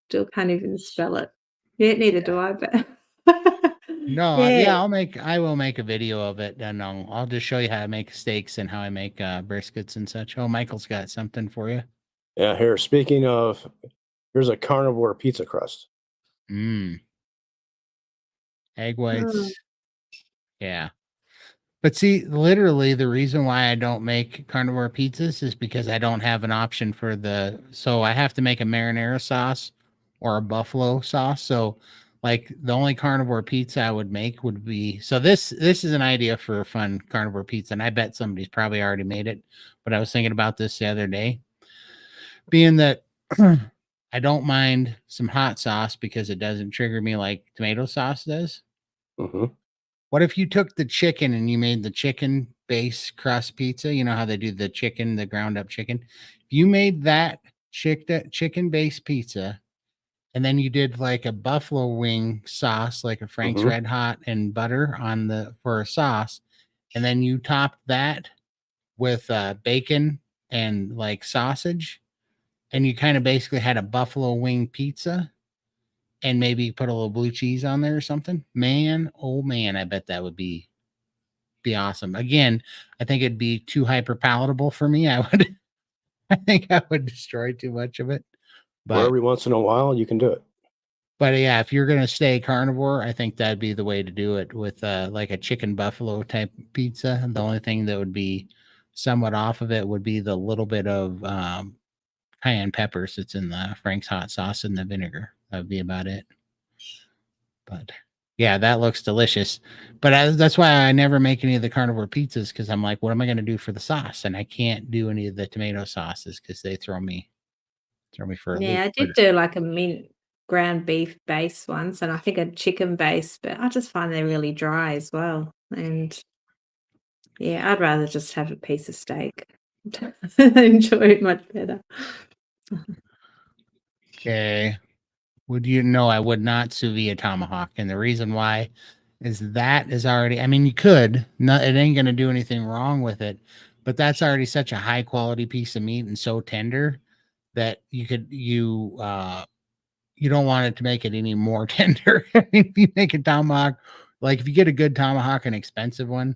Still can't even spell it. Yeah, neither do yeah. I, but No, yeah. yeah, I will make a video of it, and I'll just show you how to make steaks and how I make briskets and such. Oh, Michael's got something for you. Yeah, here. Speaking of, here's a carnivore pizza crust. Mm, egg Oh, whites. Yeah. But see, literally, the reason why I don't make carnivore pizzas is because I don't have an option for so I have to make a marinara sauce or a buffalo sauce. So, like, the only carnivore pizza I would make would be, so this is an idea for a fun carnivore pizza, and I bet somebody's probably already made it. But I was thinking about this the other day, being that I don't mind some hot sauce because it doesn't trigger me like tomato sauce does. Hmm. What if you took the chicken and you made the chicken base crust pizza? You know how they do the chicken, the ground up chicken. You made that chicken base pizza, and then you did like a buffalo wing sauce, like a Frank's Hmm. Red Hot and butter on the for a sauce, and then you topped that with bacon and like sausage, and you kind of basically had a buffalo wing pizza, and maybe put a little blue cheese on there or something. Man, oh man, I bet that would be awesome. Again, I think it'd be too hyper palatable for me. I think I would destroy too much of it. Or But every once in a while, you can do it. But yeah, if you're gonna stay carnivore, I think that'd be the way to do it with like a chicken buffalo type pizza. The only thing that would be somewhat off of it would be the little bit of cayenne peppers that's in the Frank's hot sauce and the vinegar. That would be about it. But yeah, that looks delicious. But that's why I never make any of the carnivore pizzas because I'm like, what am I going to do for the sauce? And I can't do any of the tomato sauces because they throw me for a loop. Yeah, I But did do like a mint ground beef base once, and I think a chicken base, but I just find they're really dry as well. And yeah, I'd rather just have a piece of steak. Enjoy it much better. okay, would you know I would not sous vide a tomahawk, and the reason why is that is already. I mean, you could. Not, it ain't going to do anything wrong with it, but that's already such a high quality piece of meat and so tender that you don't want it to make it any more tender. If you make a tomahawk, like if you get a good tomahawk, an expensive one,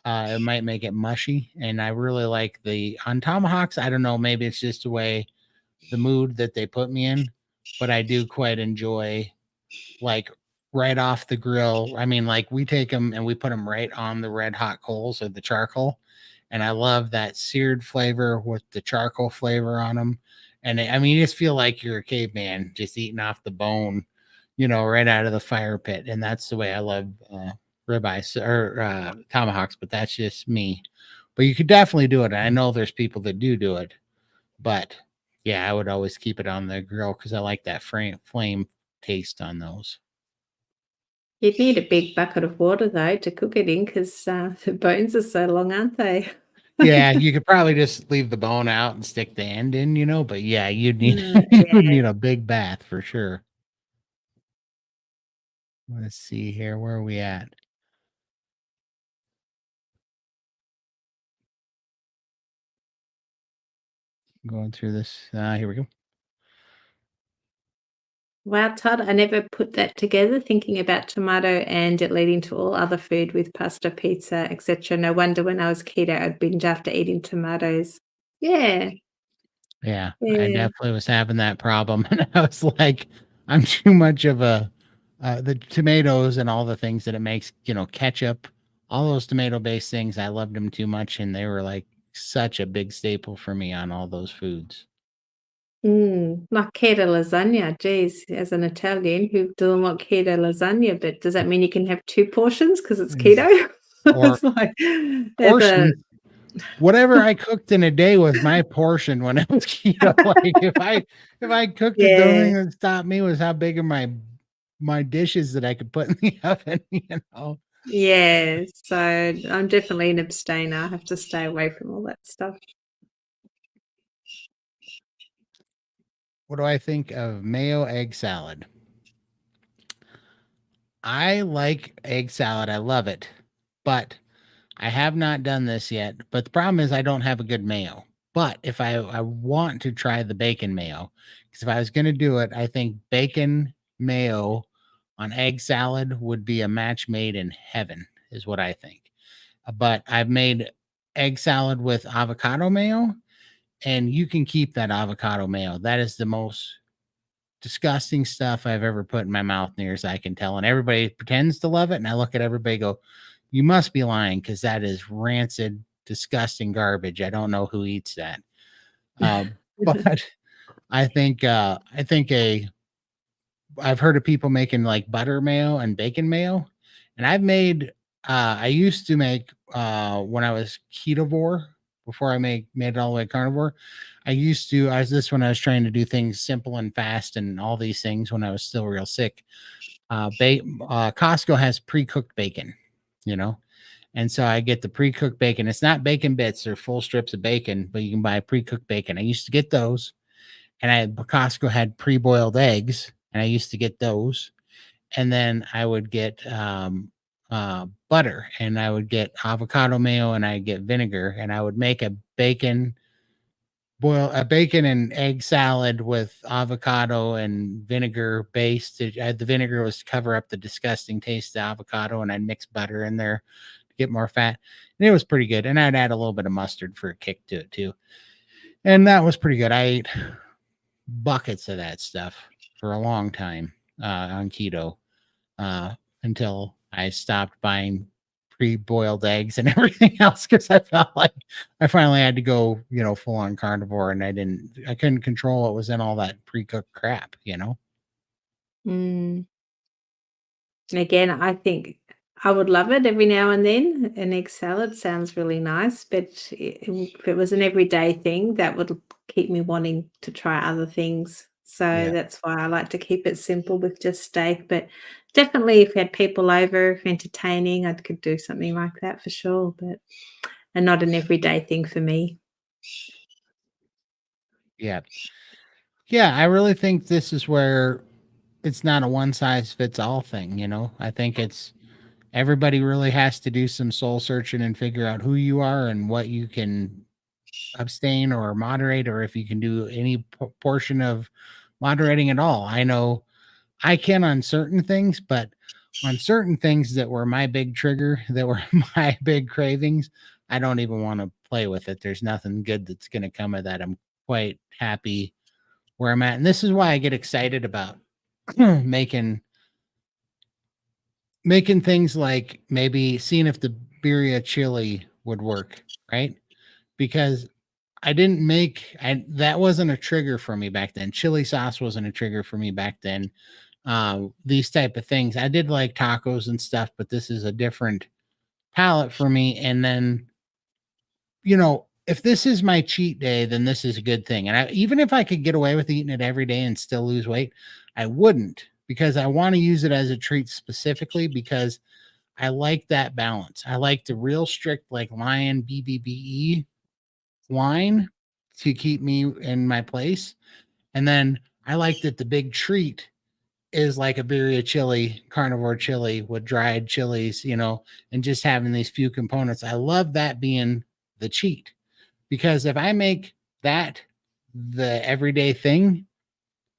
it might make it mushy. And I really like the on tomahawks. I don't know, maybe it's just the way the mood that they put me in, but I do quite enjoy like right off the grill. I mean, like we take them and we put them right on the red hot coals or the charcoal. And I love that seared flavor with the charcoal flavor on them. And I mean, you just feel like you're a caveman just eating off the bone, right out of the fire pit. And that's the way I love ribeyes or tomahawks, but that's just me. But you could definitely do it. I know there's people that do it, but yeah, I would always keep it on the grill because I like that flame taste on those. You'd need a big bucket of water though to cook it in because the bones are so long, aren't they? Yeah, you could probably just leave the bone out and stick the end in, but yeah, you'd need you would Yeah. need a big bath for sure. Let's see here. Where are we at? Going through this. Here we go. Wow, Todd, I never put that together, thinking about tomato and it leading to all other food with pasta, pizza, etc. No wonder when I was keto, I'd binge after eating tomatoes. Yeah, Yeah, I yeah. definitely was having that problem, and I was like, I'm too much of a the tomatoes and all the things that it makes, ketchup, all those tomato based things. I loved them too much, and they were like such a big staple for me on all those foods. Like keto lasagna. Geez, as an Italian, who doesn't want keto lasagna? But does that mean you can have 2 portions because it's Ex- keto? Or It's like there's a portions. Whatever I cooked in a day was my portion when it was keto. Like if I cooked it, the only yeah. thing that stopped me was how big are my dishes that I could put in the oven. Yeah, so I'm definitely an abstainer. I have to stay away from all that stuff. What do I think of mayo egg salad? I like egg salad. I love it. But I have not done this yet. But the problem is I don't have a good mayo. But if I want to try the bacon mayo, because if I was going to do it, I think bacon mayo on egg salad would be a match made in heaven, is what I think. But I've made egg salad with avocado mayo, and you can keep that avocado mayo. That is the most disgusting stuff I've ever put in my mouth near as I can tell. And everybody pretends to love it. And I look at everybody go, you must be lying because that is rancid, disgusting garbage. I don't know who eats that. Uh, but I think I've heard of people making like butter mayo and bacon mayo. And I used to make when I was ketovore before I made it all the way carnivore. I was this when I was trying to do things simple and fast and all these things when I was still real sick. Costco has pre-cooked bacon, you know, and so I get the pre-cooked bacon. It's not bacon bits; they're full strips of bacon, but you can buy pre-cooked bacon. I used to get those, and Costco had pre-boiled eggs, and I used to get those. And then I would get butter, and I would get avocado mayo, and I'd get vinegar, and I would make a bacon and egg salad with avocado and vinegar based. The vinegar was to cover up the disgusting taste of the avocado, and I'd mix butter in there to get more fat. And it was pretty good. And I'd add a little bit of mustard for a kick to it too. And that was pretty good. I ate buckets of that stuff for a long time. on keto until I stopped buying pre-boiled eggs and everything else because I felt like I finally had to go, full on carnivore, and I couldn't control what was in all that pre-cooked crap, Mm. Again, I think I would love it every now and then. An egg salad sounds really nice, but if it was an everyday thing, that would keep me wanting to try other things. So Yeah. that's why I like to keep it simple with just steak. But definitely, if we had people over, entertaining, I could do something like that for sure. But and not an everyday thing for me. Yeah. Yeah. I really think this is where it's not a one size fits all thing, I think everybody really has to do some soul searching and figure out who you are and what you can abstain or moderate, or if you can do any portion of moderating at all. I know I can on certain things, but on certain things that were my big trigger, that were my big cravings, I don't even want to play with it. There's nothing good that's going to come of that. I'm quite happy where I'm at. And this is why I get excited about making things like maybe seeing if the birria chili would work, right? Because I didn't make I that wasn't a trigger for me back then. Chili sauce wasn't a trigger for me back then. These type of things. I did like tacos and stuff, but this is a different palette for me. And then, if this is my cheat day, then this is a good thing. And even if I could get away with eating it every day and still lose weight, I wouldn't, because I want to use it as a treat specifically because I like that balance. I like the real strict, like Lion BBBE line to keep me in my place. And then I like that the big treat is like a birria chili, carnivore chili with dried chilies, and just having these few components. I love that being the cheat, because if I make that the everyday thing,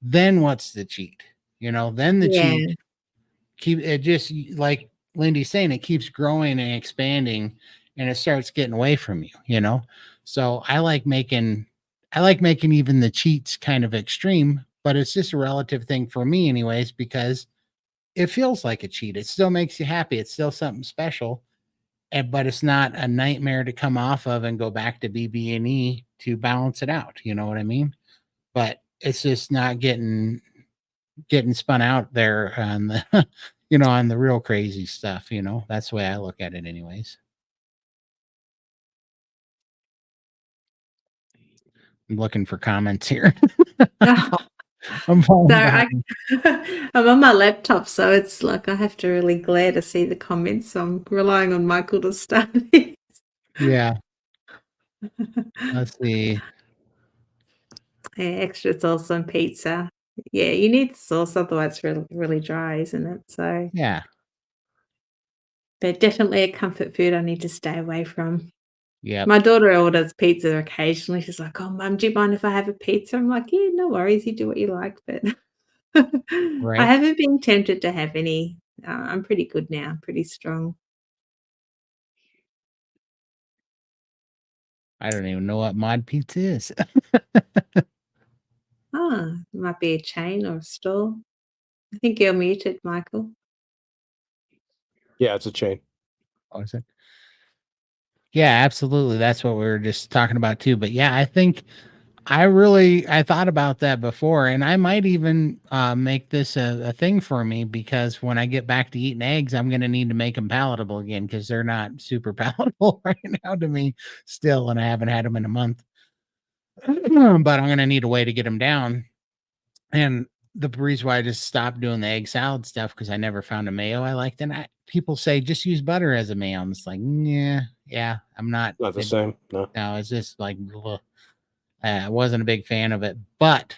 then what's the cheat? Then the Yeah, cheat keep it, just like Lindy's saying, it keeps growing and expanding, and it starts getting away from you. So I like making even the cheats kind of extreme, but it's just a relative thing for me anyways, because it feels like a cheat. It still makes you happy. It's still something special, but it's not a nightmare to come off of and go back to BB&E to balance it out. You know what I mean? But it's just not getting spun out there on the on the real crazy stuff. That's the way I look at it anyways. I'm looking for comments here. I'm so falling behind. I'm on my laptop, so it's like I have to really glare to see the comments. So I'm relying on Michael to start it. Yeah, let's see. Yeah, extra sauce on pizza. Yeah, you need sauce, otherwise it's really, really dry, isn't it? So, Yeah. but definitely a comfort food I need to stay away from. Yep. My daughter orders pizza occasionally. She's like, "Oh, mum, do you mind if I have a pizza?" I'm like, "Yeah, no worries. You do what you like." But I Right. haven't been tempted to have any. I'm pretty good now, pretty strong. I don't even know what mod pizza is. Ah, might be a chain or a store. I think you're muted, Michael. Yeah, it's a chain. Oh, is it? Yeah, absolutely. That's what we were just talking about too. But yeah, I thought about that before, and I might even make this a thing for me, because when I get back to eating eggs, I'm going to need to make them palatable again, because they're not super palatable right now to me still, and I haven't had them in a month. But I'm going to need a way to get them down. And the reason why I just stopped doing the egg salad stuff, because I never found a mayo I liked. And people say just use butter as a mayo. I'm just like, yeah, I'm not. Not the same. No. No, it's just like, ugh. I wasn't a big fan of it, but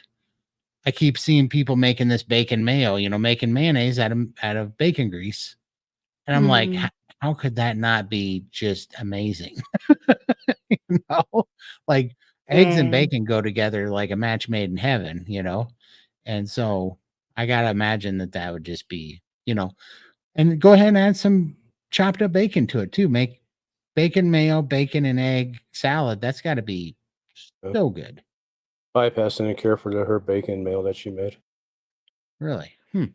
I keep seeing people making this bacon mayo, making mayonnaise out of bacon grease. And I'm like, Mm, how could that not be just amazing? you know, like eggs and yeah. bacon go together like a match made in heaven. And so I got to imagine that would just be, and go ahead and add some chopped up bacon to it too. Make bacon mayo, bacon and egg salad. That's got to be Yeah. so good. Bypassing the care for her bacon meal that she made. Really. Hmm.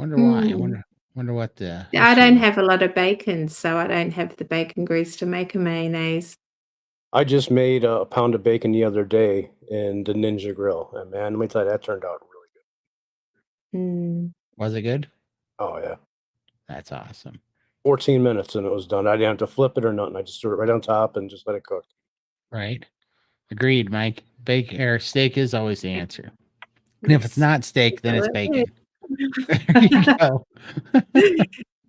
Wonder why. I Mm. wonder what the I issue don't is. have a lot of bacon, so I don't have the bacon grease to make a mayonnaise. I just made a pound of bacon the other day in the Ninja Grill, and man, let me tell you, that turned out really good. Mm. Was it good? Oh yeah, That's awesome. 14 minutes and it was done. I didn't have to flip it or nothing. I just threw it right on top and just let it cook. Right? Agreed, Mike. Bake or steak is always the answer. And if it's Yes. not steak, then it's Absolutely. bacon. There you go.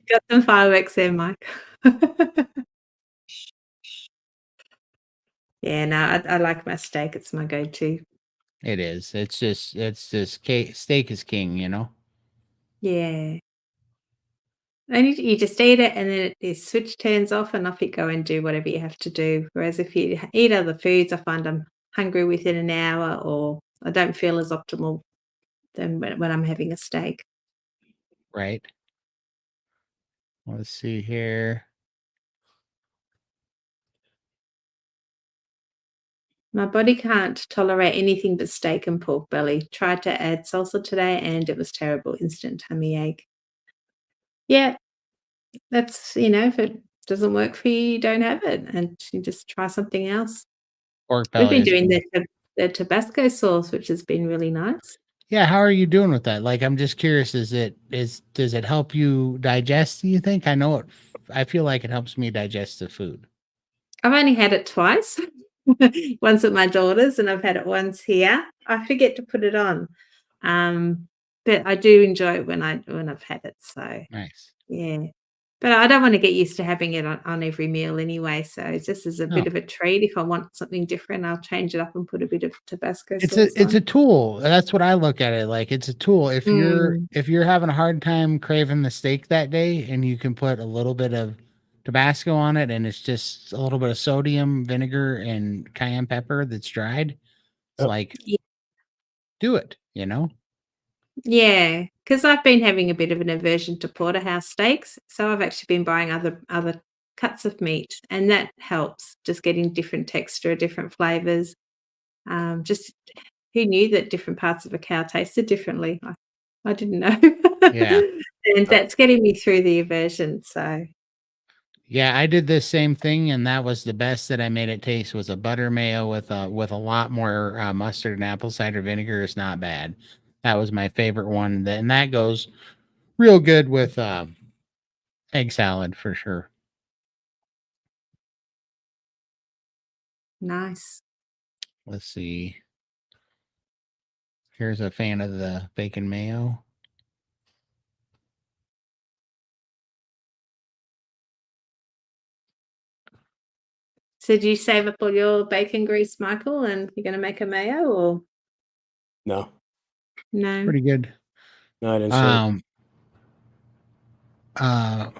Got some fireworks there, Mike. Yeah, no, I like my steak. It's my go-to. It is. It's just steak is king, you know? Yeah. And you just eat it and then the switch turns off and off you go and do whatever you have to do. Whereas if you eat other foods, I find I'm hungry within an hour or I don't feel as optimal than when I'm having a steak. Right. Let's see here. My body can't tolerate anything but steak and pork belly. Tried to add salsa today and it was terrible. Instant tummy ache. Yeah, that's, if it doesn't work for you, you don't have it and you just try something else. Pork We've belly been is doing good. the Tabasco sauce, which has been really nice. Yeah, how are you doing with that? Like, I'm just curious, does it help you digest, do you think? I feel like it helps me digest the food. I've only had it twice. Once at my daughter's and I've had it once here. I forget to put it on. But I do enjoy it when I've had it, so, Nice. yeah. But I don't wanna get used to having it on every meal anyway, so just as a No. bit of a treat, if I want something different, I'll change it up and put a bit of Tabasco It's sauce a on. tool. That's what I look at it like. It's a tool. Mm. If you're having a hard time craving the steak that day and you can put a little bit of Tabasco on it and it's just a little bit of sodium, vinegar, and cayenne pepper that's dried, it's Yep. like do it, you know? Yeah, because 'cause I've been having a bit of an aversion to porterhouse steaks, so I've actually been buying other cuts of meat, and that helps, just getting different texture, different flavors. Just who knew that different parts of a cow tasted differently? I didn't know. Yeah. And that's getting me through the aversion, so Yeah, I did this same thing, and that was the best that I made it taste was a butter mayo with a lot more mustard and apple cider vinegar. Is not bad. That was my favorite one, and that goes real good with egg salad for sure. nice. Let's see. Here's a fan of the bacon mayo. So do you save up all your bacon grease, Michael, and you're gonna make a mayo or No, no? Pretty good. no, I didn't say it. Um. Uh.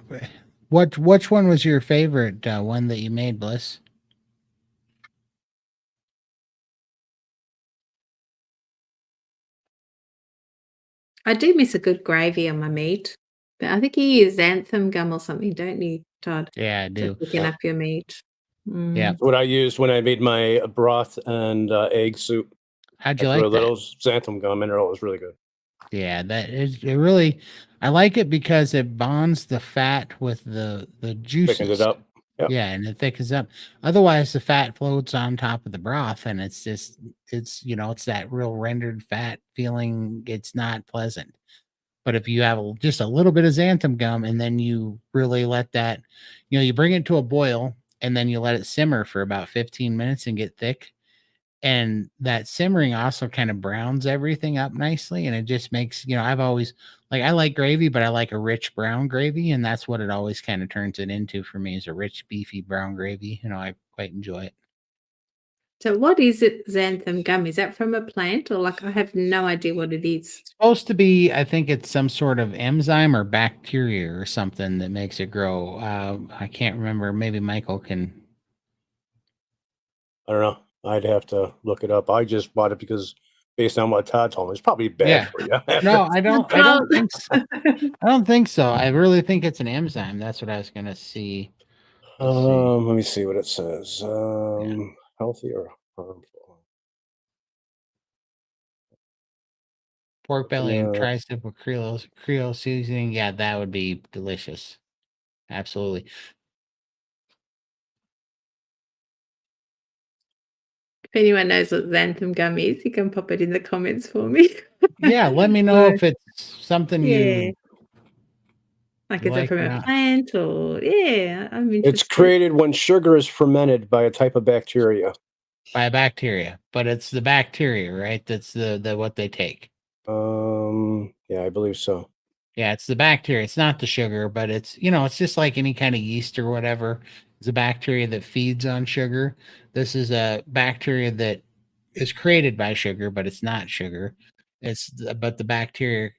Which one was your favorite one that you made, Bliss? I do miss a good gravy on my meat, but I think you use xanthan gum or something, don't you, Todd, Yeah, I to do. thicken up your meat? Yeah. Mm. That's what I used when I made my broth and egg soup. How'd I you threw a like that? little xanthan gum in there. It was really good. Yeah, that is it really I like it because it bonds the fat with the Thickened it juices. up. Yep. Yeah, and it thickens up. Otherwise, the fat floats on top of the broth and it's that real rendered fat feeling. It's not pleasant. But if you have just a little bit of xanthan gum and then you really let that, you bring it to a boil and then you let it simmer for about 15 minutes and get thick, and that simmering also kind of browns everything up nicely, and it just makes, I've always I like gravy, but I like a rich brown gravy, and that's what it always kind of turns it into for me, is a rich beefy brown gravy. I quite enjoy it. So what is it, xanthan gum? Is that from a plant or I have no idea what it is? It's supposed to be, I think it's some sort of enzyme or bacteria or something that makes it grow. I can't remember. Maybe Michael can. I don't know. I'd have to look it up. I just bought it because based on what Todd told me, it's probably bad Yeah. for you. After. No, I don't think so. I don't think so. I really think it's an enzyme. That's what I was gonna see. Let's see. Let me see what it says. Yeah. Healthy or harmful? pork belly and Yeah. tri-tip with Creole seasoning. Yeah, that would be delicious. Absolutely. If anyone knows what xanthan gum is, you can pop it in the comments for me. Yeah, let me know Or if it's something yeah, you like is it like from or a not. plant or yeah, I'm It's interested. created when sugar is fermented by a type of bacteria. By bacteria, but it's the bacteria, right? That's the what they take. Yeah, I believe so. Yeah, it's the bacteria. It's not the sugar, but it's it's just like any kind of yeast or whatever. It's a bacteria that feeds on sugar. This is a bacteria that is created by sugar, but it's not sugar. But the bacteria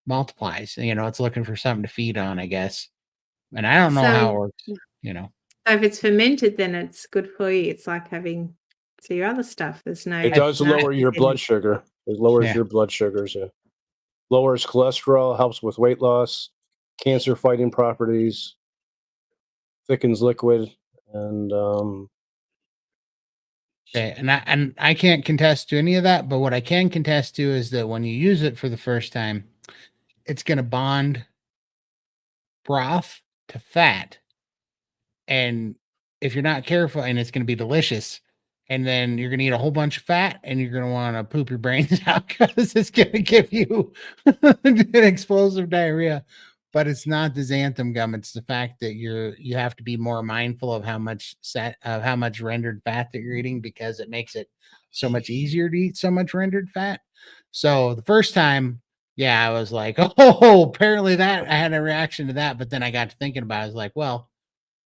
multiplies. It's looking for something to feed on, I guess. And I don't know how it So works. You know, so if it's fermented, then it's good for you. It's like having so your other stuff. There's It no does lower nasties your in blood it. sugar. It lowers yeah. your blood sugars. Yeah. Lowers cholesterol, helps with weight loss, cancer fighting properties, thickens liquid, and Okay, and I can't contest to any of that, but what I can contest to is that when you use it for the first time, it's going to bond broth to fat, and if you're not careful, and it's going to be delicious, and then you're going to eat a whole bunch of fat, and you're going to want to poop your brains out because it's going to give you an explosive diarrhea. But it's not the xanthan gum; it's the fact that you have to be more mindful of how much rendered fat that you're eating because it makes it so much easier to eat so much rendered fat. So the first time, yeah, I was like, oh, apparently that I had a reaction to that. But then I got to thinking about it. I was like, well,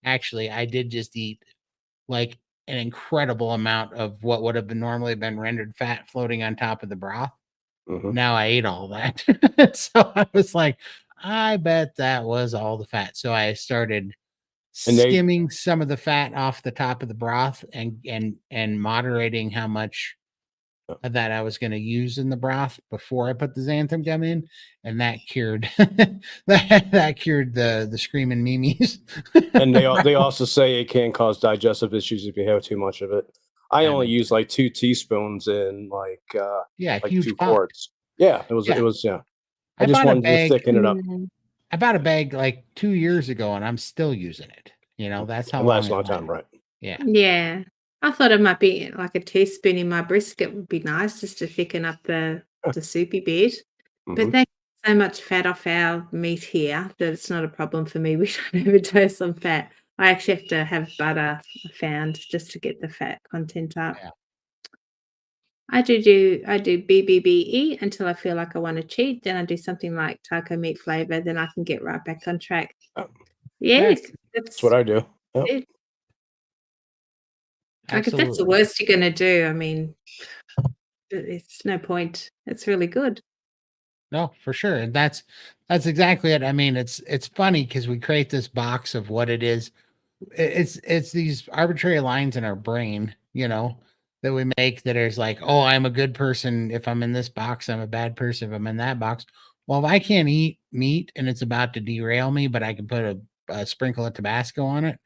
actually, I did just eat like an incredible amount of what would have been normally been rendered fat floating on top of the broth. mhm. Now I ate all that. So I was like, I bet that was all the fat. So I started And they skimming some of the fat off the top of the broth and moderating how much of that I was going to use in the broth before I put the xanthan gum in, and that cured that cured the screaming memes. they also say it can cause digestive issues if you have too much of it. I That only makes use like 2 teaspoons in yeah, like huge 2 pot. quarts. Yeah, Yeah, yeah. I I just bought a wanted to bag. thicken it up. Mm, I bought a bag like 2 years ago, and I'm still using it. That's how It long lasts a it long time, lasts. right? Yeah, yeah. I thought it might be like a teaspoon in my brisket would be nice just to thicken up the soupy bit. But Mhm. they get so much fat off our meat here that it's not a problem for me. We don't overdose on fat. I actually have to have butter, I found, just to get the fat content up. yeah, I do BBBE until I feel like I want to cheat. Then I do something like taco meat flavor. Then I can get right back on track. Yeah, yeah, Yes, that's what that's I do. Yep. it. Like if that's the absolutely. worst you're gonna do, I mean, it's no point. It's really good. No, for sure. And that's exactly it. I mean, it's funny because we create this box of what it is. It's these arbitrary lines in our brain, that we make that is like, oh, I'm a good person if I'm in this box, I'm a bad person if I'm in that box. Well, if I can't eat meat and it's about to derail me, but I can put a sprinkle of Tabasco on it,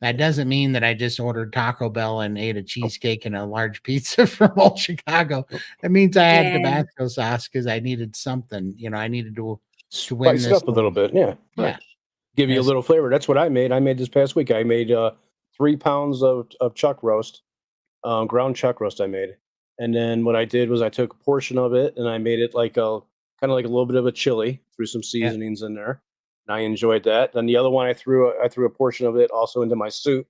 that doesn't mean that I just ordered Taco Bell and ate a cheesecake and a large pizza from old Chicago. It means I had Yeah. Tabasco sauce because I needed something. I needed to win Spice it this up a little little. bit. Yeah, right. Yeah. Give you a Yes. little flavor. That's what I made. I made this past week. I made 3 pounds of chuck roast, ground chuck roast. I made, and then what I did was I took a portion of it and I made it like a kind of like a little bit of a chili. Threw some Yeah. seasonings in there, and I enjoyed that. Then the other one I threw a portion of it also into my soup,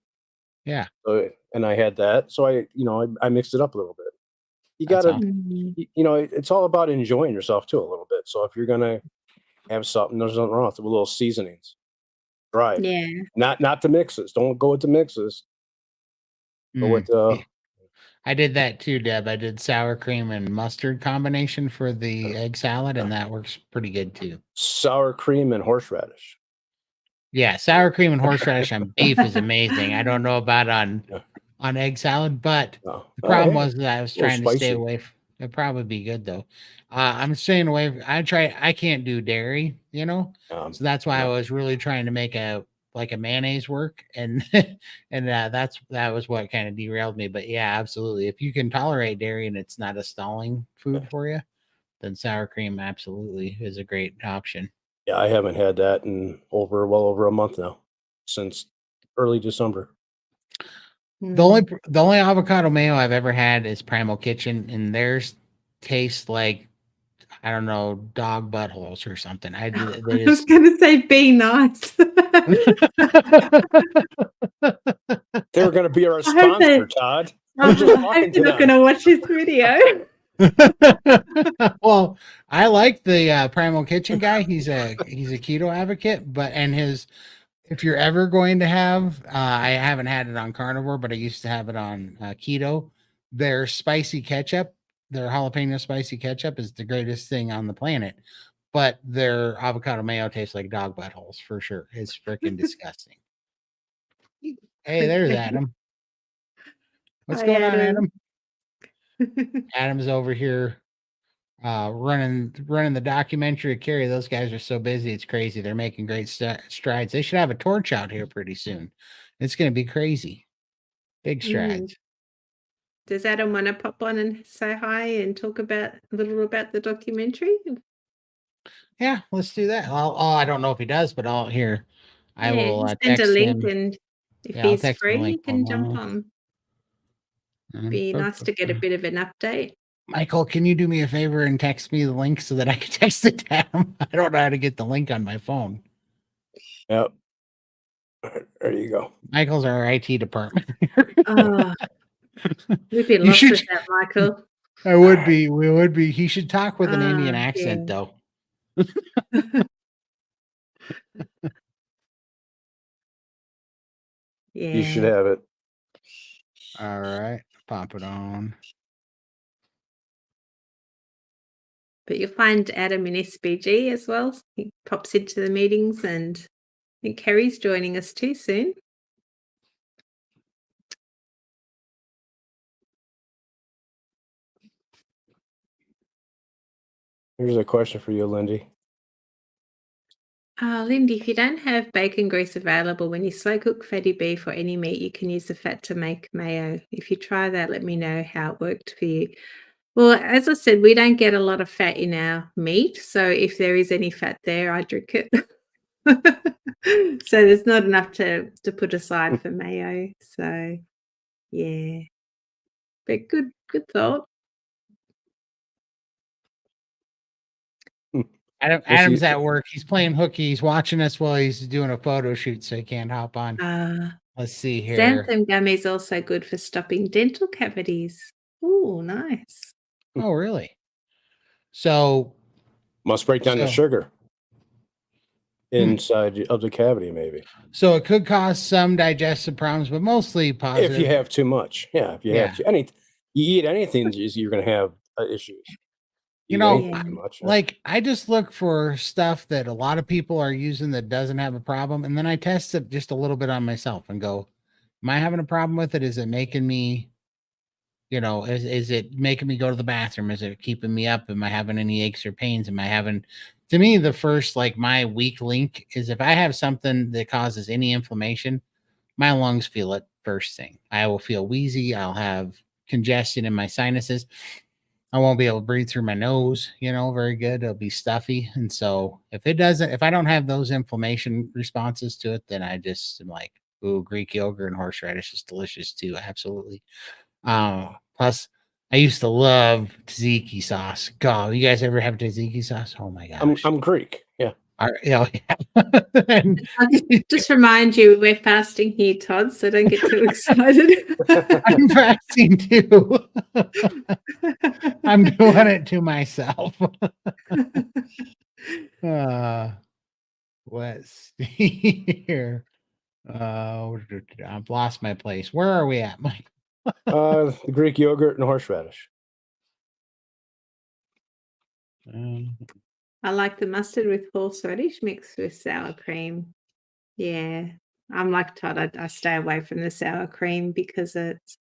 Yeah. and I had that. So I mixed it up a little bit. You That's gotta awesome. Mhm. it's all about enjoying yourself too a little bit. So if you're gonna have something, there's nothing wrong with it with little seasonings. Dried. Yeah. Not the mixes. Don't go with the mixes. Go with Yeah. I did that too, Deb. I did sour cream and mustard combination for the egg salad, uh, and that works pretty good too. sour cream and horseradish. Yeah, sour cream and horseradish on beef is amazing. I don't know about Yeah. on egg salad, but No. the Oh, problem yeah. was that I was A little trying to stay spicy. away. It'd probably be good though. I'm staying away. I can't do dairy, so that's why I No. was really trying to make a mayonnaise work, and and that was what kind of derailed me. But yeah, absolutely. If you can tolerate dairy and it's not a stalling food for you, then sour cream absolutely is a great option. Yeah, I haven't had that in well over a month now, since early December. The only avocado mayo I've ever had is Primal Kitchen, and theirs tastes like, I don't know, dog buttholes or something. I was going to say, be nice. They were going to be our I hope sponsor, Todd. I hope you're not going to watch this video. Well, I like the Primal Kitchen guy. He's a keto advocate, if you're ever going to have, I haven't had it on Carnivore, but I used to have it on keto. Their spicy ketchup, their jalapeno spicy ketchup, is the greatest thing on the planet. But their avocado mayo tastes like dog buttholes for sure. It's freaking disgusting. Hey, there's Adam. What's going on, Adam? Adam's over here running the documentary of Carrie. Those guys are so busy, it's crazy. They're making great strides. They should have a torch out here pretty soon. It's going to be crazy. Big strides. Does Adam want to pop on and say hi and talk a little about the documentary? Yeah, let's do that. I don't know if he does, but I will send text a link, him. and if I'll he's text free, him he can jump on. Be nice to get a bit of an update. Michael, can you do me a favor and text me the link so that I can text it to him? I don't know how to get the link on my phone. Yep. There you go. Michael's our IT department. We'd be lost without Michael. I would be. We would be. He should talk with an Indian accent, though. Yeah. You should have it. All right. Pop it on. But you'll find Adam in SBG as well. He pops into the meetings, and I think Kerry's joining us too soon. Here's a question for you, Lindy. Lindy, if you don't have bacon grease available, when you slow cook fatty beef or any meat, you can use the fat to make mayo. If you try that, let me know how it worked for you. Well, as I said, we don't get a lot of fat in our meat. So if there is any fat there, I drink it. So there's not enough to put aside for mayo. So, yeah. But good thought. Adam's at work. He's playing hooky. He's watching us while he's doing a photo shoot, so he can't hop on. Let's see here. Xanthan gummy is also good for stopping dental cavities. Oh, nice. Oh, really? So must break down the sugar inside of the cavity, maybe. So it could cause some digestive problems, but mostly positive. If you have too much, if you have you eat anything, you're going to have issues. You know, like I just look for stuff that a lot of people are using that doesn't have a problem, and then I test it just a little bit on myself and go, am I having a problem with it? Is it making me, is it making me go to the bathroom? Is it keeping me up? Am I having any aches or pains? To me, the first, my weak link is if I have something that causes any inflammation, my lungs feel it first thing. I will feel wheezy. I'll have congestion in my sinuses. I won't be able to breathe through my nose, very good. It'll be stuffy. And so if I don't have those inflammation responses to it, then I just am like, ooh, Greek yogurt and horseradish is delicious too. Absolutely. Plus I used to love tzatziki sauce. God, you guys ever have tzatziki sauce? Oh my gosh. I'm Greek. Yeah. Just remind you, we're fasting here, Todd, so don't get too excited. I'm fasting too. I'm doing it to myself. Let's see here. I've lost my place. Where are we at, Mike? The Greek yogurt and horseradish. I like the mustard with horseradish mixed with sour cream. Yeah, I'm like Todd. I stay away from the sour cream because it's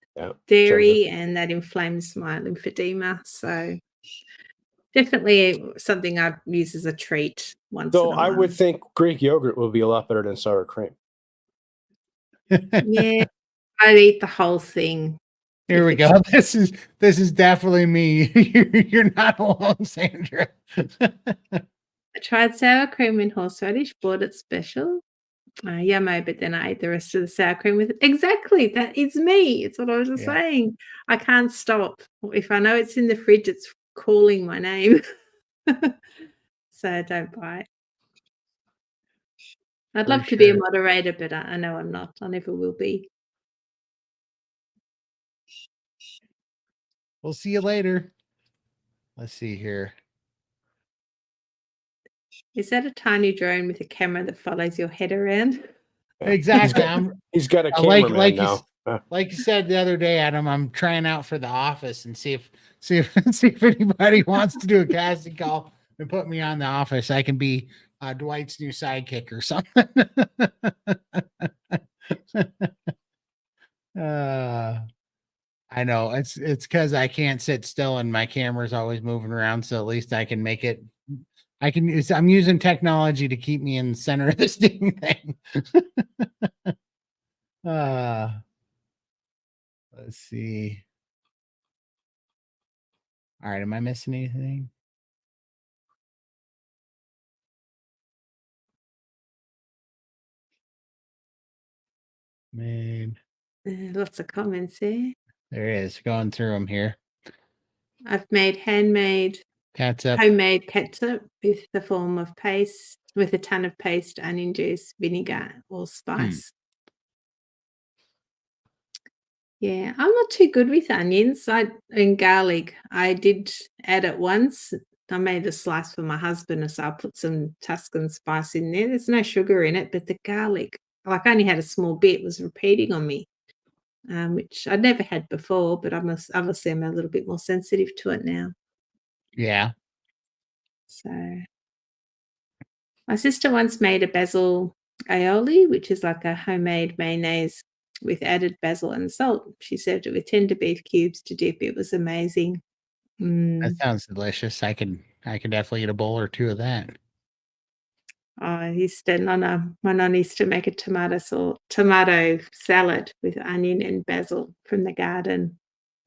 dairy and that inflames my lymphedema. So definitely something I use as a treat once in a while. I would think Greek yogurt would be a lot better than sour cream. Yeah, I'd eat the whole thing. Here if we it's go. This is definitely me. You're not alone, Sandra. I tried sour cream in horseradish, bought it special. Yummo, but then I ate the rest of the sour cream with it. Exactly, that is me. It's what I was just Yeah, saying. I can't stop. If I know it's in the fridge, it's calling my name. So I don't buy it. I'd for love to be a sure. moderator, but I know I'm not. I never will be. We'll see you later. Let's see here. Is that a tiny drone with a camera that follows your head around? Yeah. Exactly. He's got a Like cameraman now. like you said the other day, Adam. I'm trying out for The Office and see if see if anybody wants to do a casting call and put me on The Office. I can be Dwight's new sidekick or something. uh, I know it's because I can't sit still and my camera's always moving around. So at least I can make it. I can use. I'm using technology to keep me in the center of this dang thing. uh, let's see. All right, am I missing anything? Made. Lots of comments there. There is going through them here. I've made homemade Catsup. ketchup with the form of paste, with a ton of paste, onion juice, vinegar, or spice. Yeah, I'm not too good with onions and garlic. I did add it once. I made a slice for my husband, so I put some Tuscan spice in there. There's no sugar in it, but the garlic, like I only had a small bit, was repeating on me, which I'd never had before, but obviously I'm a little bit more sensitive to it now. Yeah. So my sister once made a basil aioli, which is like a homemade mayonnaise with added basil and salt. She served it with tender beef cubes to dip. It was amazing. That sounds delicious. I can definitely eat a bowl or two of that. I used to my nonna used to make a tomato salad with onion and basil from the garden.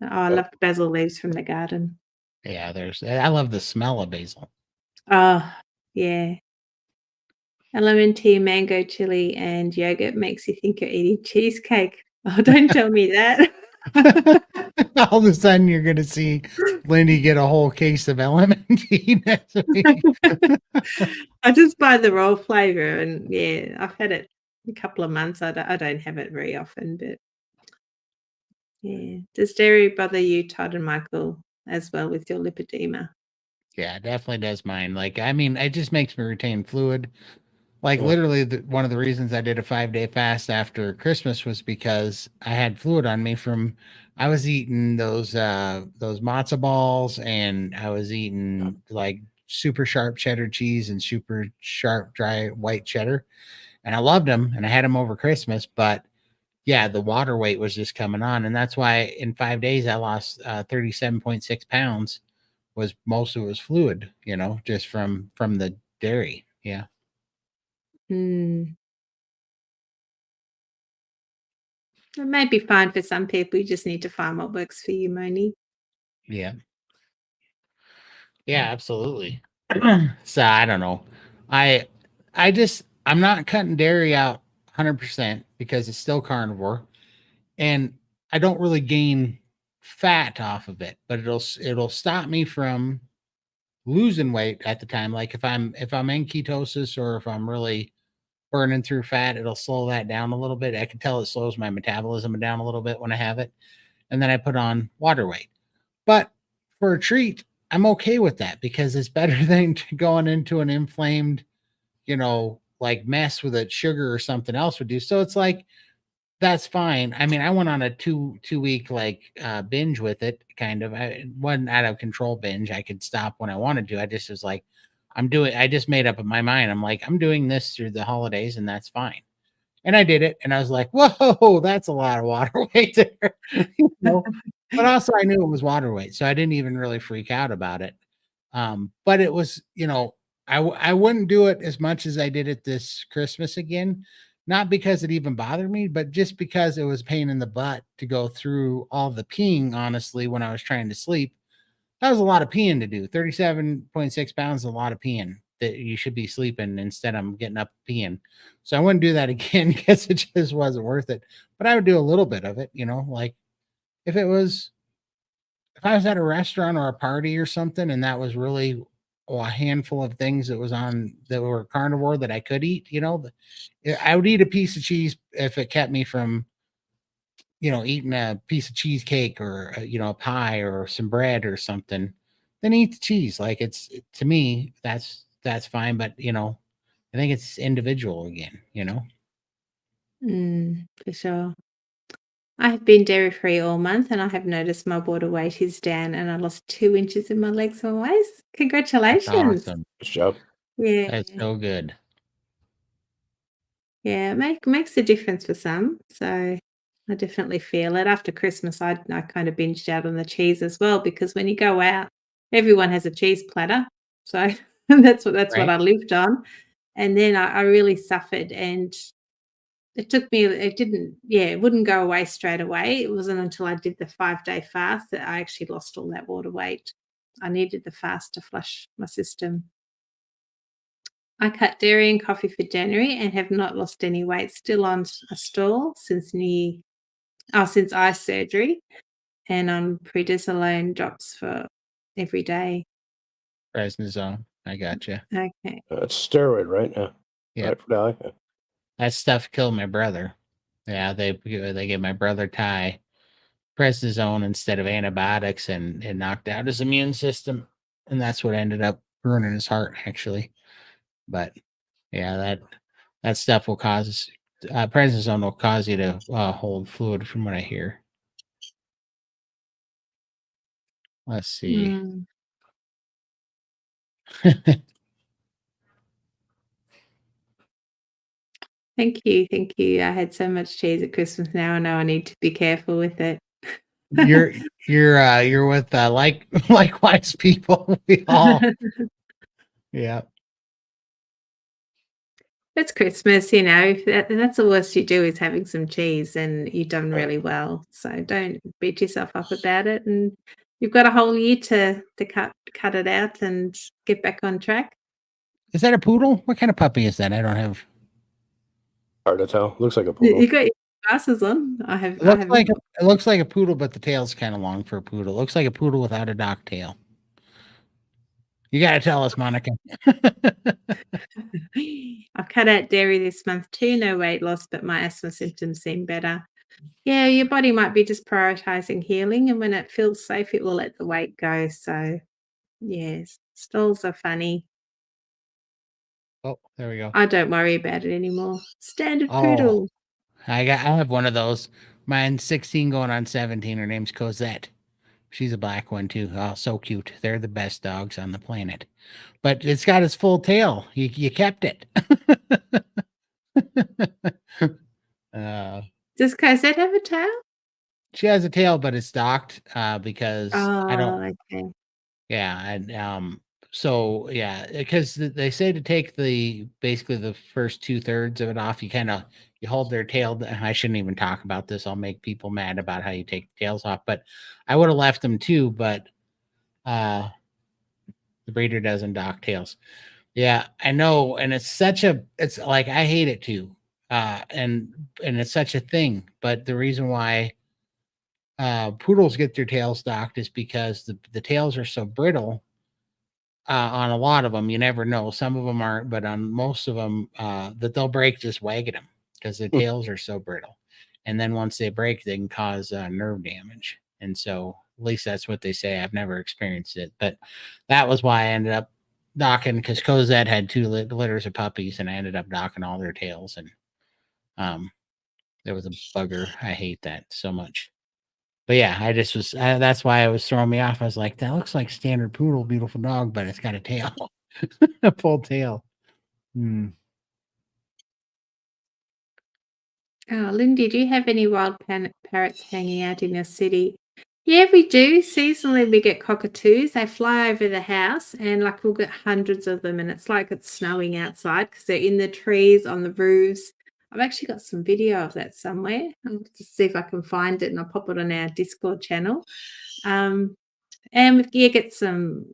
Oh, I Yep. loved basil leaves from the garden. Yeah, I love the smell of basil. Oh, yeah. A lemon tea, mango chili, and yogurt makes you think you're eating cheesecake. Oh, don't tell me that. All of a sudden you're gonna see Lindy get a whole case of lemon tea next week. I just buy the raw flavor, and yeah, I've had it a couple of months. I don't have it very often, but yeah. Does dairy bother you, Todd and Michael, as well with your lipedema? Yeah, it definitely does mine. Like, I mean, it just makes me retain fluid. Like Yeah. literally, one of the reasons I did a 5-day fast after Christmas was because I had fluid on me from I was eating those matzo balls and I was eating like super sharp cheddar cheese and super sharp dry white cheddar, and I loved them and I had them over Christmas, but yeah, the water weight was just coming on, and that's why in 5 days I lost 37.6 pounds. Was most of it was fluid, just from the dairy. Yeah. Mm. It may be fine for some people. You just need to find what works for you, Moni. Yeah. Yeah, absolutely. So I don't know. I I'm not cutting dairy out 100% because it's still carnivore, and I don't really gain fat off of it, but it'll stop me from losing weight at the time. Like if I'm in ketosis or if I'm really burning through fat, it'll slow that down a little bit. I can tell it slows my metabolism down a little bit when I have it. And then I put on water weight. But for a treat, I'm okay with that because it's better than going into an inflamed, like mess with a sugar or something else would do. So it's like that's fine. I mean, I went on a two week like binge with it, kind of. I wasn't out of control binge. I could stop when I wanted to. I just was like, I just made up in my mind. I'm like, I'm doing this through the holidays, and that's fine. And I did it, and I was like, whoa, that's a lot of water weight there. But also I knew it was water weight, so I didn't even really freak out about it. But it was, I wouldn't do it as much as I did it this Christmas again not because it even bothered me, but just because it was a pain in the butt to go through all the peeing, honestly, when I was trying to sleep. That was a lot of peeing to do. 37.6 pounds is a lot of peeing that you should be sleeping instead of getting up peeing. So I wouldn't do that again because it just wasn't worth it. But I would do a little bit of it, like if I was at a restaurant or a party or something and that was really a handful of things that was on that were carnivore that I could eat, I would eat a piece of cheese if it kept me from eating a piece of cheesecake or a pie or some bread or something, then eat the cheese. Like to me, that's fine. But I think it's individual again. For sure. I have been dairy-free all month, and I have noticed my water weight is down, and I lost 2 inches in my legs and waist. That's Congratulations. awesome. Good job. Yeah. That's so good. Yeah, makes a difference for some. So I definitely feel it. After Christmas, I kind of binged out on the cheese as well because when you go out, everyone has a cheese platter. So that's what Right. I lived on. And then I really suffered, and it wouldn't go away straight away. It wasn't until I did the 5-day fast that I actually lost all that water weight. I needed the fast to flush my system. I cut dairy and coffee for January and have not lost any weight. Still on a stall since eye surgery, and on prednisolone drops for every day. Prednisone. I gotcha. Okay. It's steroid, right? Yeah. Yeah. Right for the eye. Yeah. That stuff killed my brother. Yeah, they gave my brother Ty prednisone instead of antibiotics, and it knocked out his immune system, and that's what ended up ruining his heart, actually. But yeah, that stuff will cause prednisone will cause you to hold fluid, from what I hear. Let's see. Mm. Thank you, thank you. I had so much cheese at Christmas now, I know I need to be careful with it. You're with likewise people. We all yeah. It's Christmas, if that's the worst you do is having some cheese, and you've done really well. So don't beat yourself up about it, and you've got a whole year to cut it out and get back on track. Is that a poodle? What kind of puppy is that? I don't have. Hard to tell. Looks like a You poodle. got your glasses on. It I looks haven't like got it looks like a poodle, but the tail's kind of long for a poodle. It looks like a poodle without a dock tail. You got to tell us, Monica. I've cut out dairy this month too, no weight loss, but my asthma symptoms seem better. Yeah, your body might be just prioritizing healing, and when it feels safe, it will let the weight go. So, yes, stalls are funny. Oh, there we go. I don't worry about it anymore. Standard Oh, poodle. I have one of those. Mine's 16 going on 17. Her name's Cosette. She's a black one too. Oh, so cute. They're the best dogs on the planet. But it's got its full tail. You kept it. uh, Does Cosette have a tail? she has a tail, but it's docked because I don't. Oh, okay. Yeah, and so yeah, because they say to take basically the first 2/3 of it off. You hold their tail. I shouldn't even talk about this. I'll make people mad about how you take the tails off. But I would have left them too. But uh, the breeder doesn't dock tails. Yeah, I know, and it's like I hate it too. And it's such a thing. But the reason why poodles get their tails docked is because the tails are so brittle. On a lot of them, you never know. Some of them aren't, but on most of them, that they'll break just wagging them because their tails are so brittle. And then once they break, they can cause nerve damage. And so, at least that's what they say. I've never experienced it, but that was why I ended up docking, because Cosette had two litters of puppies, and I ended up docking all their tails. And there was a bugger. I hate that so much. But yeah, I just was. That's why it was throwing me off. I was like, that looks like standard poodle, beautiful dog, but it's got a tail, a full tail. Hmm. Oh, Lindy, do you have any wild parrots hanging out in your city? Yeah, we do. Seasonally, we get cockatoos. They fly over the house, and like we'll get hundreds of them, and it's like it's snowing outside because they're in the trees, on the roofs. I've actually got some video of that somewhere. I'll just see if I can find it and I'll pop it on our Discord channel. And get some,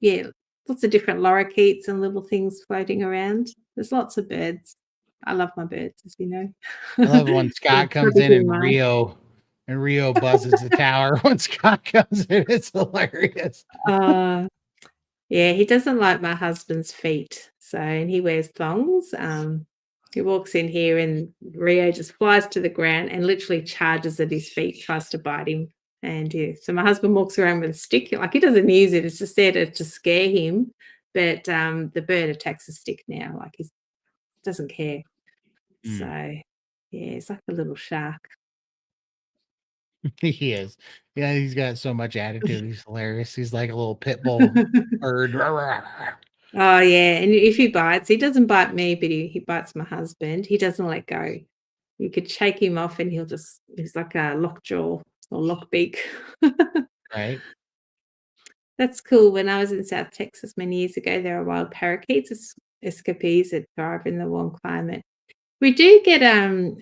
lots of different lorikeets and little things floating around. There's lots of birds. I love my birds, as you know. I love it when Scott comes in and Mine. Rio buzzes the tower when Scott comes in. It's hilarious. Yeah, he doesn't like my husband's feet. So, and he wears thongs. He walks in here and Rio just flies to the ground and literally charges at his feet, tries to bite him. And so my husband walks around with a stick. Like, he doesn't use it. It's just there to scare him. But the bird attacks the stick now. Like, he doesn't care. So, yeah, it's like a little shark. He is. Yeah, he's got so much attitude. He's hilarious. He's like a little pit bull bird. Oh, yeah, and if he bites, he doesn't bite me, but he bites my husband. He doesn't let go. You could shake him off and he's like a lockjaw or lockbeak. Right. That's cool. When I was in South Texas many years ago, there are wild parakeets, escapees that thrive in the warm climate. We do get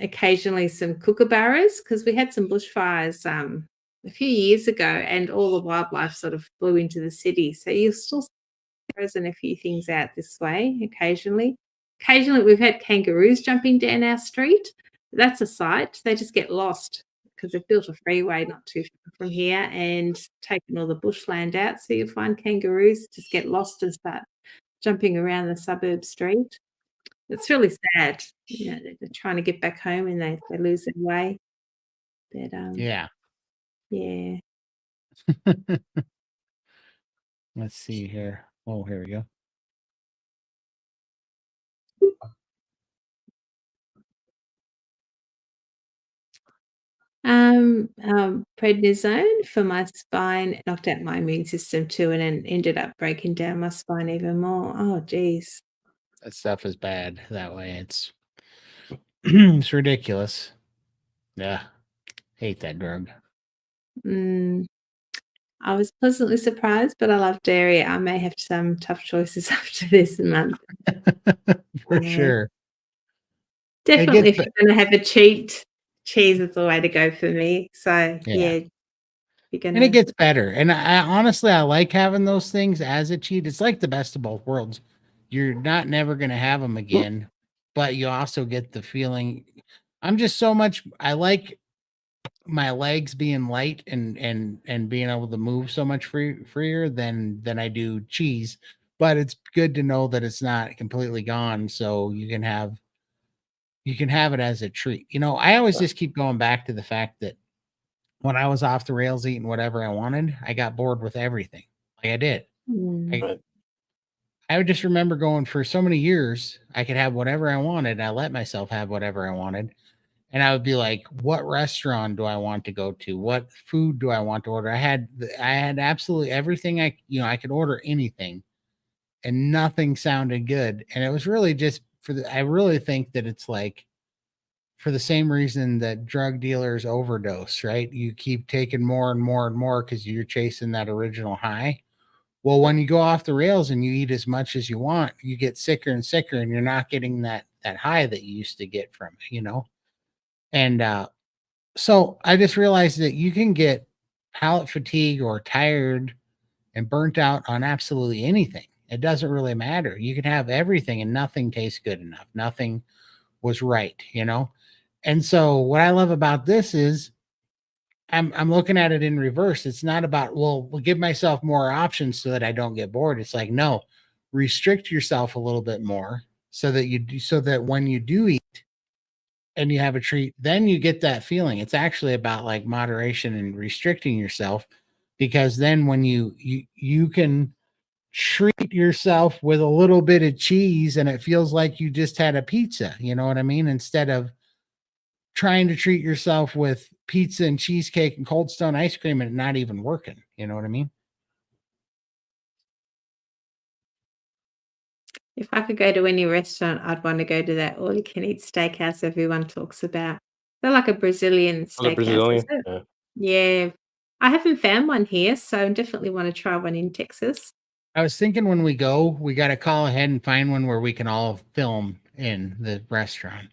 occasionally some kookaburras because we had some bushfires a few years ago and all the wildlife sort of flew into the city. So you'll still and a few things out this way occasionally. Occasionally, we've had kangaroos jumping down our street. That's a sight. They just get lost because they've built a freeway not too far from here and taken all the bushland out. So you'll find kangaroos just get lost and start jumping around the suburb street. It's really sad. You know, they're trying to get back home and they lose their way. But Yeah. yeah. Let's see here. Oh, here we go. Prednisone for my spine knocked out my immune system too, and then ended up breaking down my spine even more. Oh, geez. That stuff is bad that way. It's it's ridiculous. Yeah. Hate that drug. I was pleasantly surprised, but I love dairy. I may have some tough choices after this month. For Yeah. sure. Definitely, if you're going to have a cheat, cheese is the way to go for me. So, yeah. And it gets better. And I honestly, I like having those things as a cheat. It's like the best of both worlds. You're not never going to have them again, but you also get the feeling. I like my legs being light and being able to move so much freer than I do cheese. But it's good to know that it's not completely gone, so you can have it as a treat. You know, I always just keep going back to the fact that when I was off the rails eating whatever I wanted, I got bored with everything. Like I did. I would just remember going for so many years, I could have whatever I wanted. I let myself have whatever I wanted. And I would be like, what restaurant do I want to go to? What food do I want to order? I had absolutely everything I could order anything and nothing sounded good. And it was really just I really think that it's like for the same reason that drug dealers overdose, right? You keep taking more and more and more because you're chasing that original high. Well, when you go off the rails and you eat as much as you want, you get sicker and sicker and you're not getting that high that you used to get from it, you know? And so I just realized that you can get palate fatigue or tired and burnt out on absolutely anything. It doesn't really matter. You can have everything and nothing tastes good enough. Nothing was right, you know? And so what I love about this is I'm looking at it in reverse. It's not about, well, give myself more options so that I don't get bored. It's like, no, restrict yourself a little bit more so that when you do eat and you have a treat, then you get that feeling. It's actually about like moderation and restricting yourself, because then when you can treat yourself with a little bit of cheese and it feels like you just had a pizza, you know what I mean? Instead of trying to treat yourself with pizza and cheesecake and Cold Stone ice cream and not even working. You know what I mean? If I could go to any restaurant, I'd want to go to that all-you-can-eat steakhouse everyone talks about. They're like a Brazilian steakhouse. Brazilian? Yeah. I haven't found one here, so I definitely want to try one in Texas. I was thinking when we go, we got to call ahead and find one where we can all film in the restaurant.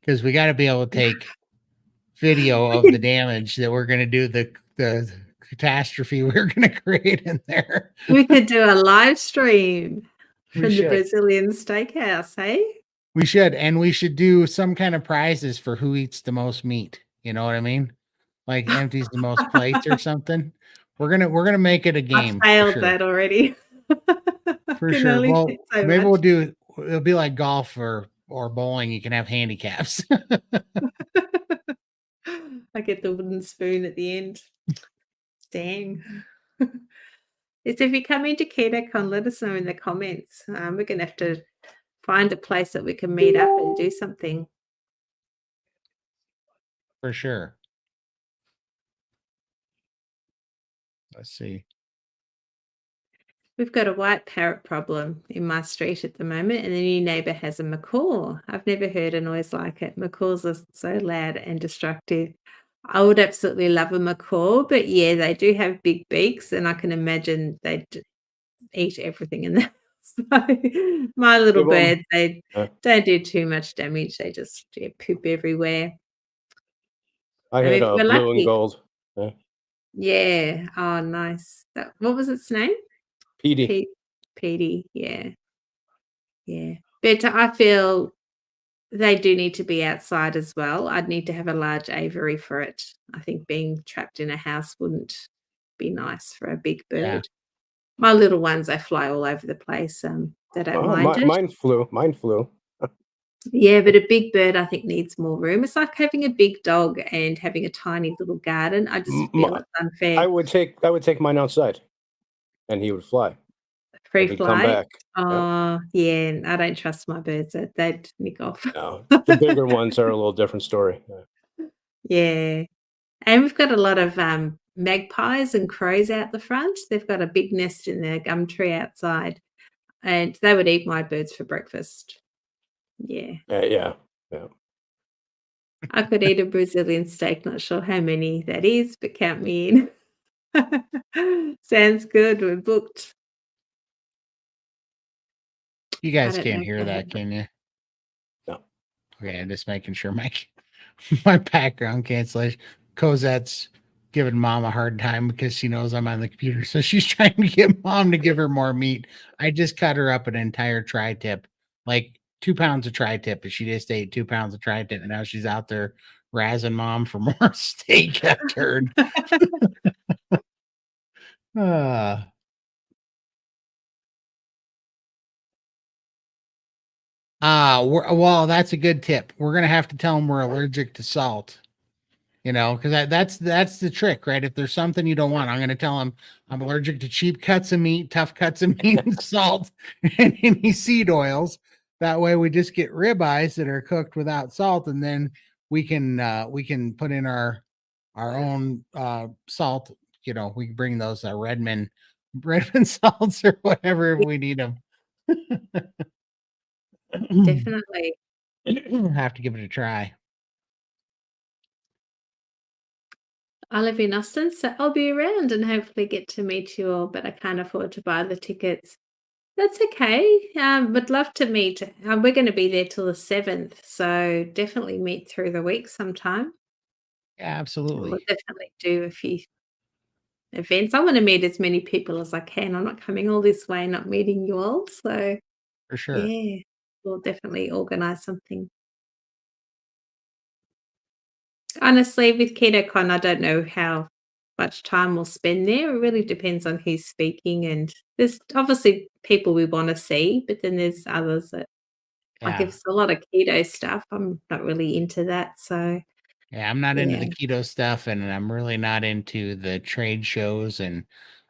because we got to be able to take video of the damage that we're going to do, the catastrophe we're going to create in there. We could do a live stream We from the should. Brazilian steakhouse, hey? We should, and we should do some kind of prizes for who eats the most meat. You know what I mean? Like empties the most plates or something. We're gonna make it a game. I failed for sure. that already. For Can sure. only Well, fit so maybe we'll much. do. It'll be like golf or bowling. You can have handicaps. I get the wooden spoon at the end. Dang. It's if you come into KetoCon, let us know in the comments. We're gonna have to find a place that we can meet up and do something. For sure. Let's see. We've got a white parrot problem in my street at the moment, and the new neighbour has a macaw. I've never heard a noise like it. Macaws are so loud and destructive. I would absolutely love a macaw, but yeah, they do have big beaks, and I can imagine they'd eat everything in the house. So, my little Give 'em- birds, they don't do too much damage. They just poop everywhere. I I had mean, a we're blue and lucky. gold. Yeah. Yeah. Oh, nice. What was its name? Petey. Petey. Yeah. Yeah. But I feel they do need to be outside as well. I'd need to have a large aviary for it. I think being trapped in a house wouldn't be nice for a big Yeah. bird. My little ones, they fly all over the place. They don't Oh, mind it. mine flew. Mine flew. Yeah, but a big bird, I think, needs more room. It's like having a big dog and having a tiny little garden. I just feel it's unfair. I would take mine outside, and he would fly. Free and he'd come flight. back. Yep. Oh, yeah. I don't trust my birds. They'd nick off. No, the bigger ones are a little different story. Yeah. Yeah. And we've got a lot of magpies and crows out the front. They've got a big nest in their gum tree outside, and they would eat my birds for breakfast. Yeah. Yeah. I could eat a Brazilian steak. Not sure how many that is, but count me in. Sounds good. We're booked. You guys don't can't know if hear I that, have can you? No. Okay, I'm just making sure my background cancellation. Cosette's giving mom a hard time because she knows I'm on the computer. So she's trying to get mom to give her more meat. I just cut her up an entire tri-tip, like 2 pounds of tri-tip, and she just ate 2 pounds of tri-tip. And now she's out there razzing mom for more steak. That turd. Well, that's a good tip. We're gonna have to tell them we're allergic to salt. You know, because that's the trick, right? If there's something you don't want, I'm going to tell them I'm allergic to cheap cuts of meat, tough cuts of meat, and salt, and any seed oils. That way, we just get ribeyes that are cooked without salt, and then we can put in our own salt. You know, we can bring those Redmond salts or whatever if we need them. Definitely. Have to give it a try. I live in Austin, so I'll be around and hopefully get to meet you all, but I can't afford to buy the tickets. That's okay. Would love to meet. We're going to be there till the 7th, so definitely meet through the week sometime. Yeah, We'll absolutely. definitely do a few events. I want to meet as many people as I can. I'm not coming all this way, not meeting you all. So, For sure. yeah, we'll definitely organize something. Honestly, with KetoCon, I don't know how much time we'll spend there. It really depends on who's speaking, and there's obviously people we want to see, but then there's others that like if Yeah. it's a lot of keto stuff, I'm not really into that. So Yeah, I'm not into yeah, the keto stuff, and I'm really not into the trade shows, and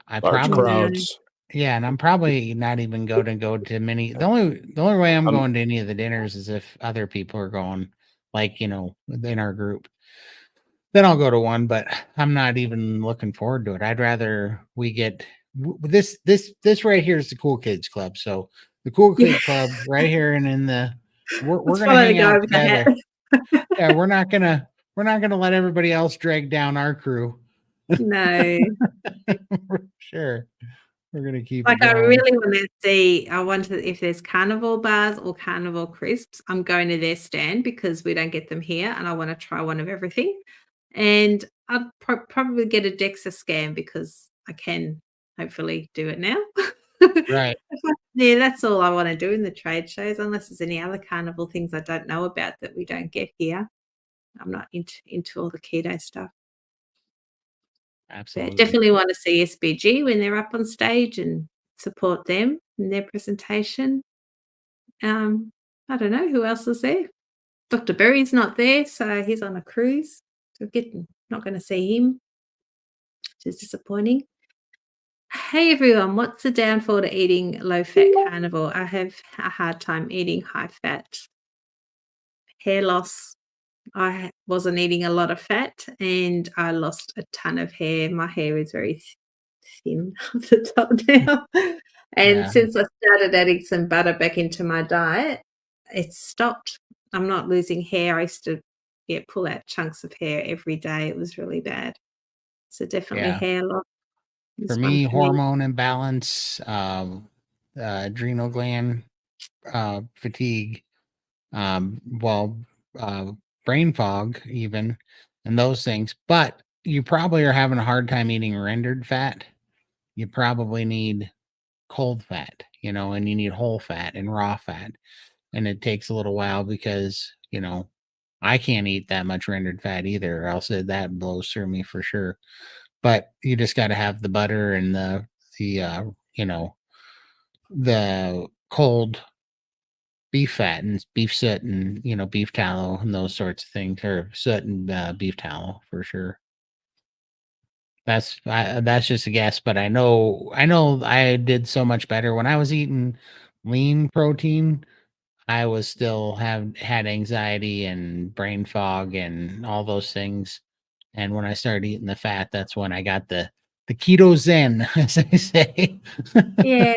I Large probably no, crowds. yeah, and I'm probably not even going to go to many. The only way I'm going to any of the dinners is if other people are going, like, you know, within our group. Then I'll go to one, but I'm not even looking forward to it. I'd rather we get this right here is the Cool Kids Club. So the Cool yeah. Kids Club right here, and in the we're Let's gonna follow the hang guy out with the hat. together. Yeah, we're not gonna let everybody else drag down our crew. No, For sure. We're gonna keep it Like, I going. really want to see. I wonder if there's carnivore bars or carnivore crisps. I'm going to their stand because we don't get them here, and I want to try one of everything. And I'd probably get a DEXA scan because I can hopefully do it now. Right. Yeah, that's all I want to do in the trade shows, unless there's any other carnival things I don't know about that we don't get here. I'm not into all the keto stuff. But Absolutely. definitely want to see SBG when they're up on stage and support them in their presentation. I don't know who else is there. Dr. Berry's not there, so he's on a cruise. So not going to see him, which is disappointing. Hey everyone, what's the downfall to eating low-fat carnivore? I have a hard time eating high-fat. Hair loss. I wasn't eating a lot of fat and I lost a ton of hair. My hair is very thin off the top now. And Yeah. since I started adding some butter back into my diet, it's stopped. I'm not losing hair. I used to pull out chunks of hair every day. It was really bad. So definitely Yeah. hair loss For is one me, for me. hormone imbalance, adrenal gland fatigue, well, brain fog, even, and those things. But you probably are having a hard time eating rendered fat. You probably need cold fat, and you need whole fat and raw fat. And it takes a little while because, I can't eat that much rendered fat either, or else that blows through me for sure. But you just got to have the butter and the the cold beef fat and beef soot and beef tallow and those sorts of things, or soot and beef tallow for sure. That's just a guess, but I know I did so much better when I was eating lean protein. I was still had anxiety and brain fog and all those things. And when I started eating the fat, that's when I got the keto zen, as I say. Yeah,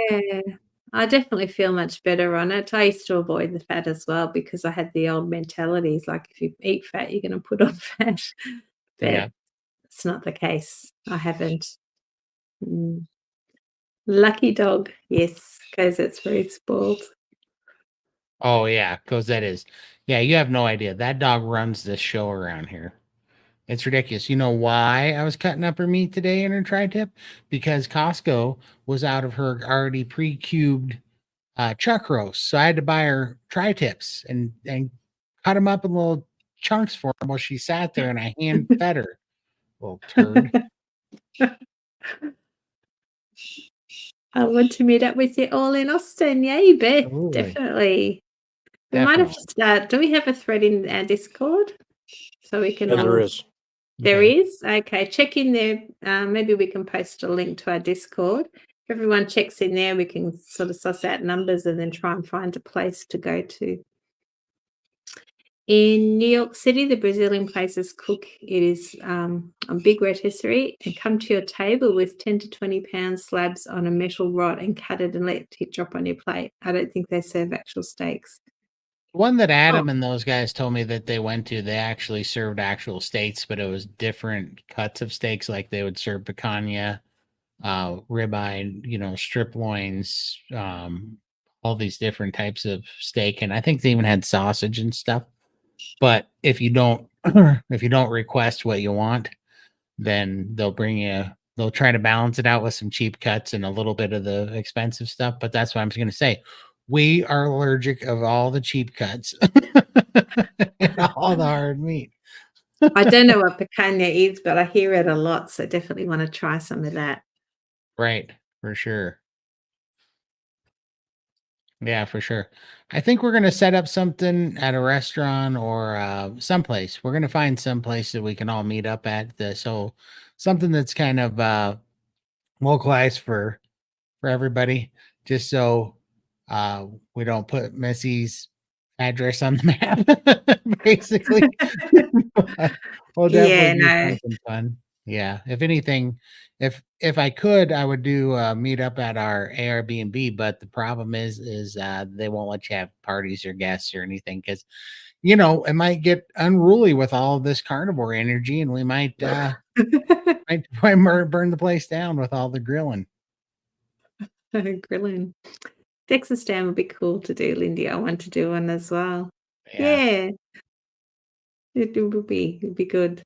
I definitely feel much better on it. I used to avoid the fat as well because I had the old mentalities like if you eat fat, you're going to put on fat. Yeah. But it's not the case. I haven't. Mm. Lucky dog. Yes, because it's very spoiled. Oh yeah, because that is. Yeah, you have no idea. That dog runs this show around here. It's ridiculous. You know why I was cutting up her meat today in her tri-tip? Because Costco was out of her already pre-cubed chuck roast. So I had to buy her tri-tips and cut them up in little chunks for her while she sat there and I hand fed her. Little turd. I want to meet up with you all in Austin. Yay, Beth. Absolutely. Definitely. We might have to start. Do we have a thread in our Discord? So we can Yeah, there all. is. There Okay. is? Okay, check in there. Maybe we can post a link to our Discord. If everyone checks in there, we can sort of suss out numbers and then try and find a place to go to. In New York City, the Brazilian places cook. It is a big rotisserie and come to your table with 10 to 20 pound slabs on a metal rod and cut it and let it drop on your plate. I don't think they serve actual steaks. One that Oh, Adam and those guys told me that they went to, they actually served actual steaks, but it was different cuts of steaks. Like they would serve picanha, ribeye, strip loins, all these different types of steak, and I think they even had sausage and stuff. But if you don't, if you don't request what you want, then they'll try to balance it out with some cheap cuts and a little bit of the expensive stuff. But that's what I'm going to say. We are allergic of all the cheap cuts and all the hard meat. I don't know what picanha is, but I hear it a lot, so definitely want to try some of that. Right, for sure. Yeah, for sure. I think we're going to set up something at a restaurant or someplace. We're going to find some place that we can all meet up at. So something that's kind of localized for everybody, just so we don't put Missy's address on the map. Basically, we'll Yeah, definitely do no. something fun. Yeah, if anything, if I could, I would do a meet up at our Airbnb. But the problem is they won't let you have parties or guests or anything because it might get unruly with all of this carnivore energy, and we might burn the place down with all the grilling. Grilling. Texas stand would be cool to do, Lindy. I want to do one as well. Yeah. Yeah, it'd be good.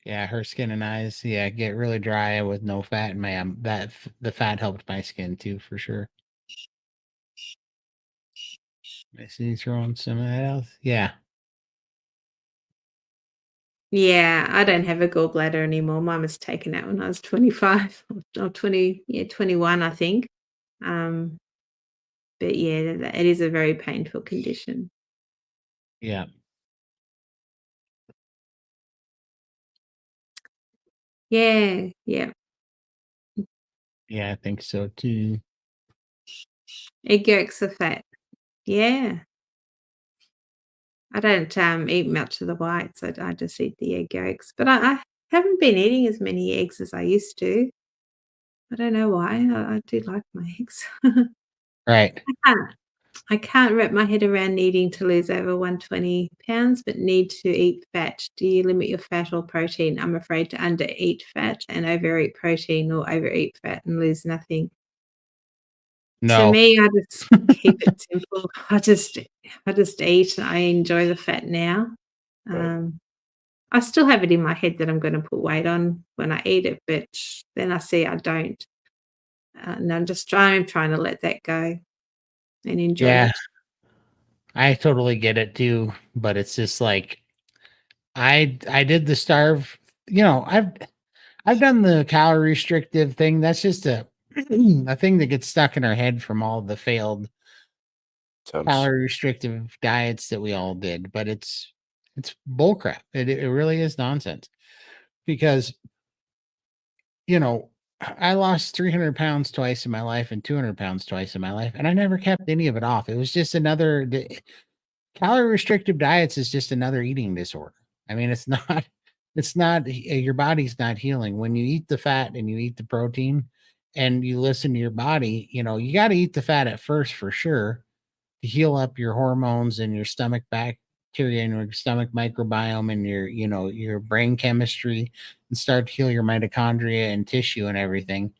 Yeah, her skin and eyes, yeah, get really dry with no fat in my the fat helped my skin too for sure. I see you throwing some of that out. Yeah. Yeah, I don't have a gallbladder anymore. Mine was taken out when I was 25 or 20, yeah, 21, I think. Um, but yeah, it is a very painful condition. Yeah. Yeah, yeah. Yeah, I think so too. Egg yolks are fat. Yeah. I don't eat much of the whites. I just eat the egg yolks. But I haven't been eating as many eggs as I used to. I don't know why. I do like my eggs. Right. can't I can't wrap my head around needing to lose over 120 pounds, but need to eat fat. Do you limit your fat or protein? I'm afraid to undereat fat and overeat protein or overeat fat and lose nothing. To No. me, I just keep it simple. I just eat. I enjoy the fat now. Right. I still have it in my head that I'm gonna put weight on when I eat it, but then I see I don't. And I'm trying to let that go and enjoy Yeah, it. I totally get it too, but it's just like I did the starve, I've done the calorie restrictive thing. That's just a a thing that gets stuck in our head from all the failed Attempts. calorie restrictive diets that we all did, but it's bullcrap. It really is nonsense because I lost 300 pounds twice in my life and 200 pounds twice in my life, and I never kept any of it off. It was just calorie restrictive diets is just another eating disorder. I mean, it's not your body's not healing. When you eat the fat and you eat the protein and you listen to your body, you got to eat the fat at first for sure to heal up your hormones and your stomach bacteria and your stomach microbiome and your brain chemistry and start to heal your mitochondria and tissue and everything.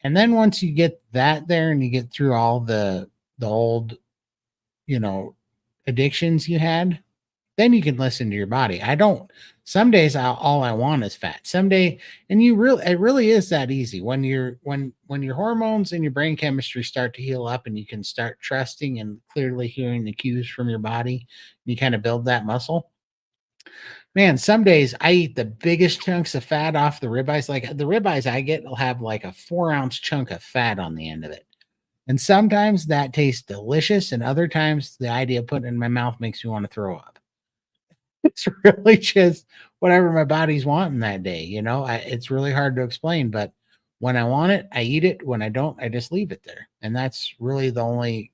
And then once you get that there and you get through all the old, you know, addictions you had, then you can listen to your body. I don't. Some days all I want is fat. Someday, and it really is that easy when when your hormones and your brain chemistry start to heal up, and you can start trusting and clearly hearing the cues from your body. You kind of build that muscle. Man, some days I eat the biggest chunks of fat off the ribeyes. Like the ribeyes I get will have like a 4 ounce chunk of fat on the end of it. And sometimes that tastes delicious, and other times the idea of putting it in my mouth makes me want to throw up. It's really just whatever my body's wanting that day. It's really hard to explain, but when I want it, I eat it. When I don't, I just leave it there. And that's really the only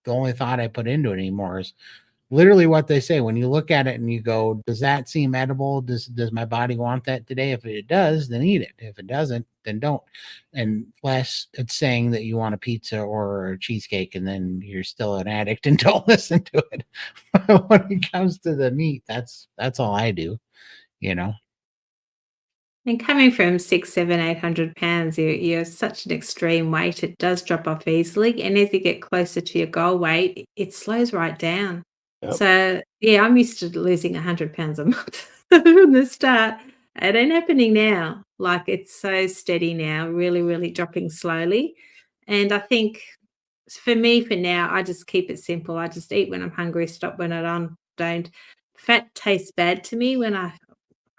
thought I put into it anymore is literally what they say. When you look at it and you go, does that seem edible? Does my body want that today? If it does, then eat it. If it doesn't, then don't. Unless it's saying that you want a pizza or a cheesecake and then you're still an addict and don't listen to it. When it comes to the meat, that's all I do, you know. And coming from 6, 7, 800 pounds, you're such an extreme weight, it does drop off easily. And as you get closer to your goal weight, it slows right down. Yep. So, yeah, I'm used to losing 100 pounds a month from the start. It ain't happening now. Like, it's so steady now, really, really dropping slowly. And I think for me, for now, I just keep it simple. I just eat when I'm hungry, stop when I don't. Fat tastes bad to me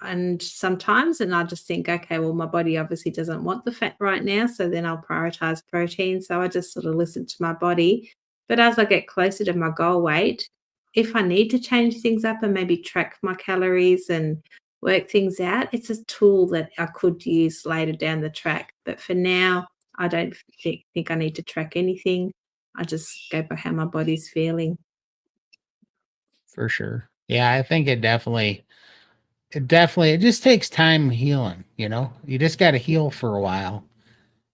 and sometimes, and I just think, okay, well, my body obviously doesn't want the fat right now, so then I'll prioritize protein. So I just sort of listen to my body. But as I get closer to my goal weight, if I need to change things up and maybe track my calories and work things out, it's a tool that I could use later down the track. But for now, I don't think I need to track anything. I just go by how my body's feeling. For sure. Yeah, I think it just takes time healing. You just got to heal for a while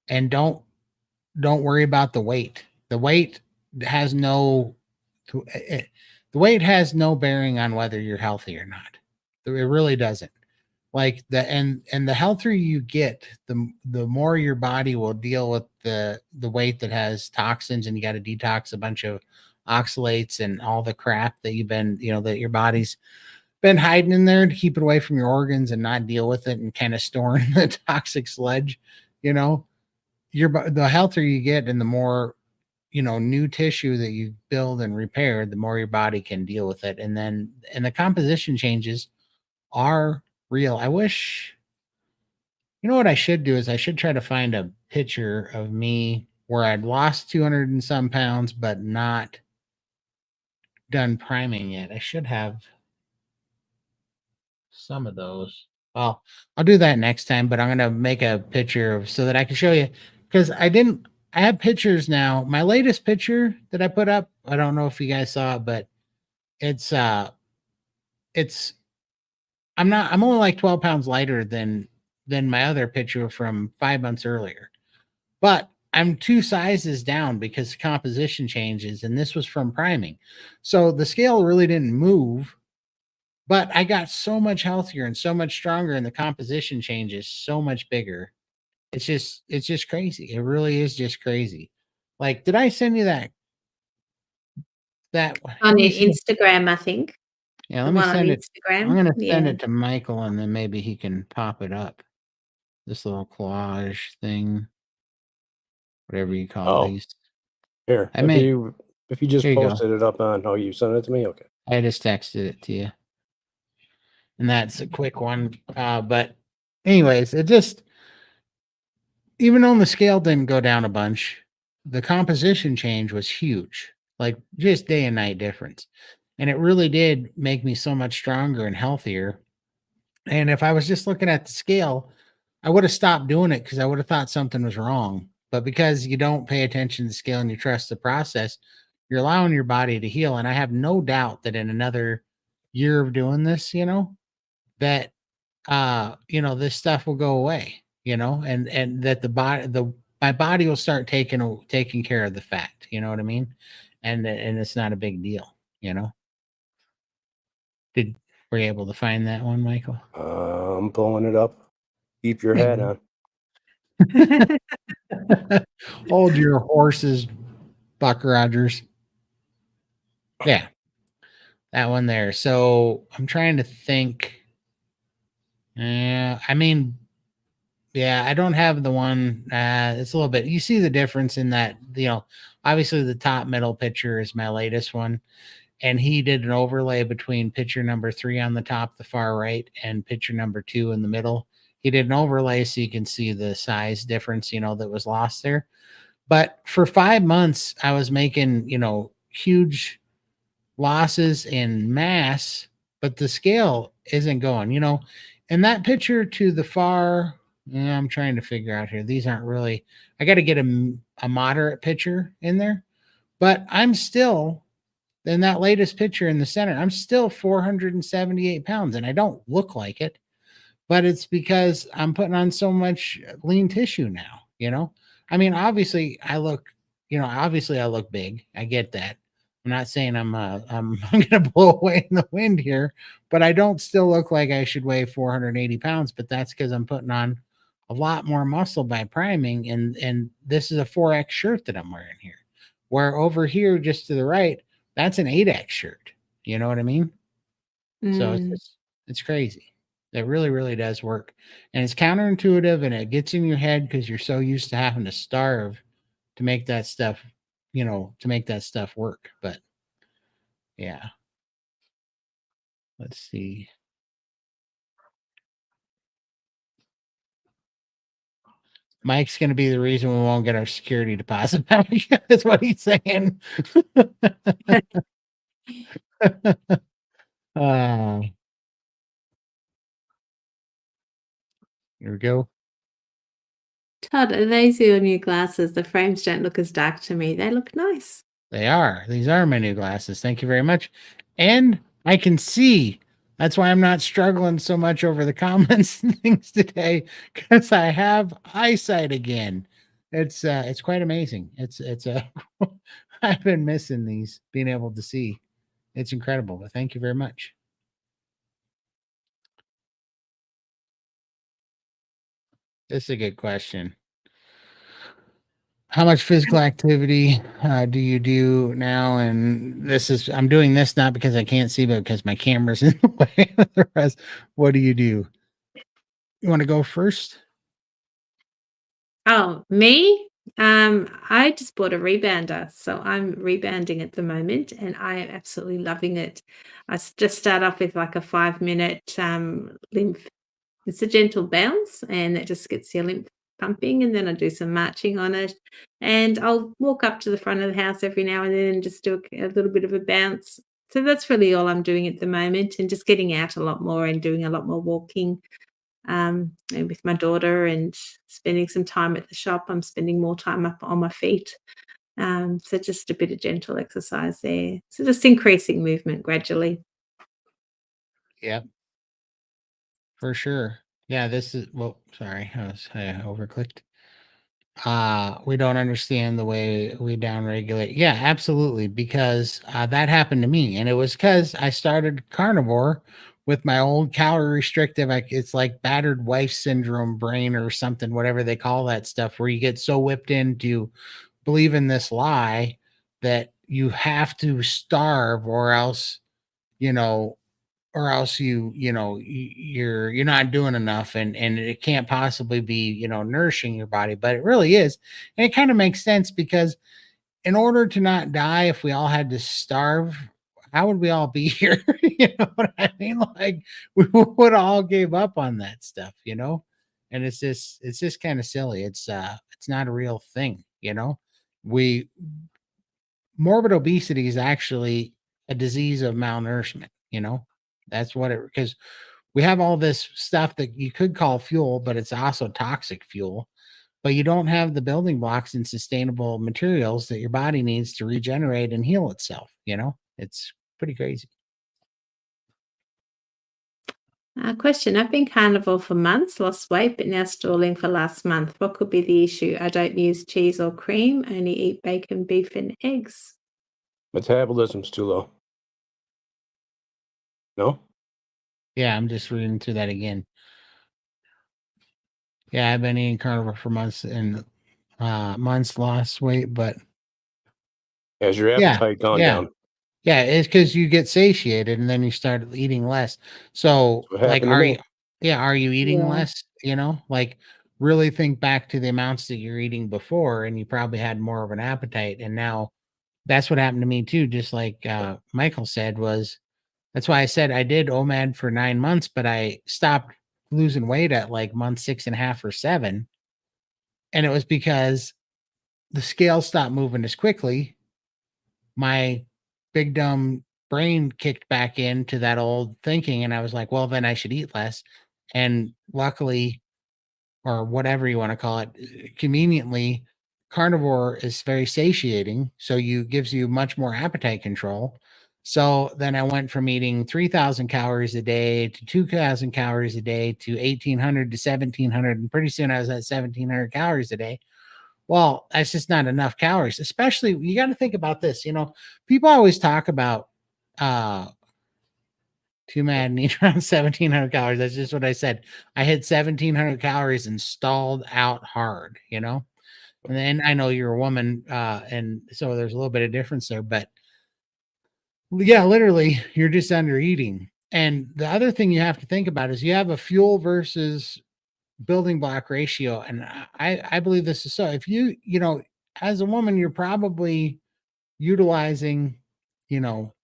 and don't worry about the weight. The weight has no the weight has no bearing on whether you're healthy or not. It really doesn't. like the healthier you get, the more your body will deal with the weight that has toxins, and you got to detox a bunch of oxalates and all the crap that you've been, that your body's been hiding in there to keep it away from your organs and not deal with it and kind of storing the toxic sludge. you know the healthier you get and the more new tissue that you build and repair, the more your body can deal with it. And the composition changes are real. I wish, what I should do is I should try to find a picture of me where I'd lost 200 and some pounds but not done priming yet. I should have some of those. Well, I'll do that next time, but I'm gonna make a picture so that I can show you, because I have pictures now. My latest picture that I put up, I don't know if you guys saw it, but it's it's I'm only like 12 pounds lighter than my other picture from 5 months earlier. But I'm 2 sizes down because composition changes, and this was from priming. So the scale really didn't move, but I got so much healthier and so much stronger, and the composition changes so much bigger. It's just crazy. It really is just crazy. Like, did I send you that On let me your see. Instagram, I think. Yeah, The let me one on send it. I'm Instagram. gonna send Yeah. it to Michael, and then maybe he can pop it up. This little collage thing, whatever you call Oh, these. here. I If may you just Here you go. posted it up on, you sent it to me, okay. I just texted it to you. And that's a quick one. But anyways, it just, even though the scale didn't go down a bunch, the composition change was huge, like just day and night difference. And it really did make me so much stronger and healthier. And if I was just looking at the scale, I would have stopped doing it because I would have thought something was wrong. But because you don't pay attention to the scale and you trust the process, you're allowing your body to heal. And I have no doubt that in another year of doing this, that this stuff will go away, and that my body will start taking care of the fact, you know what I mean? And it's not a big deal, you know. Did Were you able to find that one, Michael? I'm pulling it up. Keep your There hat you on. go. Hold your horses, Buck Rogers. Yeah, that one there. So I'm trying to think. I mean, yeah, I don't have the one. It's a little bit. You see the difference in that. Obviously the top middle picture is my latest one, and he did an overlay between picture number 3 on the top, the far right, and picture number 2 in the middle. He did an overlay so you can see the size difference, that was lost there. But for 5 months, I was making, huge losses in mass, but the scale isn't going, and that picture to the far, I'm trying to figure out here. These aren't really, I got to get a moderate picture in there, but I'm still in that latest picture in the center. I'm still 478 pounds, and I don't look like it, but it's because I'm putting on so much lean tissue now, I mean, obviously I look big. I get that. I'm not saying I'm I'm gonna blow away in the wind here, but I don't still look like I should weigh 480 pounds. But that's because I'm putting on a lot more muscle by priming, and this is a 4X shirt that I'm wearing here. Where over here, just to the right, that's an 8X shirt. You know what I mean? So Mm. it's crazy. It really, really does work. And it's counterintuitive, and it gets in your head because you're so used to having to starve to make that stuff, to make that stuff work. But yeah, let's see. Mike's going to be the reason we won't get our security deposit back. That's what he's saying. uh, Here we go. Todd, are those your new glasses? The frames don't look as dark to me. They look nice. They are. These are my new glasses. Thank you very much. And I can see. That's why I'm not struggling so much over the comments and things today, because I have eyesight again. It's quite amazing. I've been missing these, being able to see. It's incredible. But thank you very much. That's a good question. How much physical activity do you do now? And I'm doing this not because I can't see, but because my camera's in the way of the rest. What do? You want to go first? Oh, me? I just bought a rebounder, so I'm rebounding at the moment, and I am absolutely loving it. Just start off with like a 5 minute lymph. It's a gentle bounce, and it just gets your lymph pumping, and then I do some marching on it, and I'll walk up to the front of the house every now and then and just do a little bit of a bounce. So that's really all I'm doing at the moment, and just getting out a lot more and doing a lot more walking and with my daughter and spending some time at the shop. I'm spending more time up on my feet. So just a bit of gentle exercise there. So just increasing movement gradually. Yeah, for sure. Yeah, this is sorry, I overclicked. We don't understand the way we downregulate. Yeah, absolutely, because that happened to me, and it was because I started carnivore with my old calorie restrictive. It's like battered wife syndrome brain or something, whatever they call that stuff, where you get so whipped into believing this lie that you have to starve, or else you know you're not doing enough, and it can't possibly be nourishing your body, but it really is. And it kind of makes sense, because in order to not die, if we all had to starve, how would we all be here? You know what I mean? Like, we would all gave up on that stuff. And it's just kind of silly. It's not a real thing. We Morbid obesity is actually a disease of malnourishment. That's what it, because we have all this stuff that you could call fuel, but it's also toxic fuel. But you don't have the building blocks and sustainable materials that your body needs to regenerate and heal itself. It's pretty crazy. Question. I've been carnivore for months, lost weight, but now stalling for last month. What could be the issue? I don't use cheese or cream, only eat bacon, beef, and eggs. Metabolism's too low. No? Yeah, I'm just reading through that again. Yeah, I've been eating carnivore for months, and months lost weight, but Has your yeah, appetite gone yeah. down? Yeah, it's because you get satiated and then you start eating less. So, What like, happened to me? are you eating Yeah. less? Like, really think back to the amounts that you're eating before, and you probably had more of an appetite. And now that's what happened to me too. Just like Michael said, that's why I said I did OMAD for 9 months, but I stopped losing weight at like month 6.5 or 7. And it was because the scale stopped moving as quickly. My big dumb brain kicked back into that old thinking, and I was like, well, then I should eat less. And luckily, or whatever you want to call it, conveniently, carnivore is very satiating, so you gives you much more appetite control. So then I went from eating 3,000 calories a day to 2,000 calories a day to 1,800 to 1,700, and pretty soon I was at 1,700 calories a day. Well, that's just not enough calories. Especially, you got to think about this. People always talk about too mad and eat around 1,700 calories. That's just what I said. I hit 1,700 calories and stalled out hard. And then I know you're a woman, and so there's a little bit of difference there. But yeah, literally, you're just under eating. And the other thing you have to think about is you have a fuel versus building block ratio, and I believe this is so. If as a woman, you're probably utilizing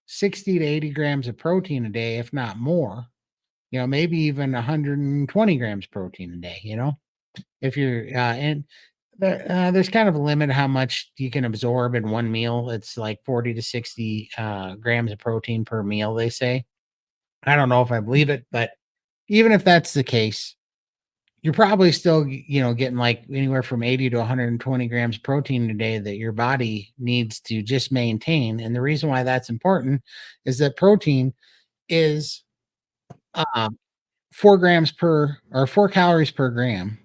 60 to 80 grams of protein a day, if not more. Maybe even 120 grams protein a day. If you're and there's kind of a limit how much you can absorb in one meal. It's like 40 to 60 grams of protein per meal, they say. I don't know if I believe it, but even if that's the case, you're probably still, getting like anywhere from 80 to 120 grams protein a day that your body needs to just maintain. And the reason why that's important is that protein is 4 calories per gram.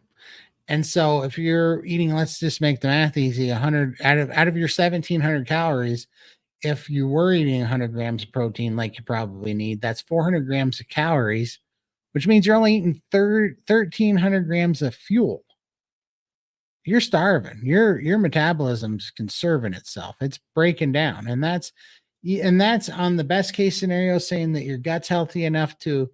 And so if you're eating, let's just make the math easy, 100 out of your 1,700 calories, if you were eating 100 grams of protein like you probably need, that's 400 grams of calories, which means you're only eating 1,300 grams of fuel. you're starving. Your metabolism's conserving itself. It's breaking down. And that's on the best case scenario, saying that your gut's healthy enough to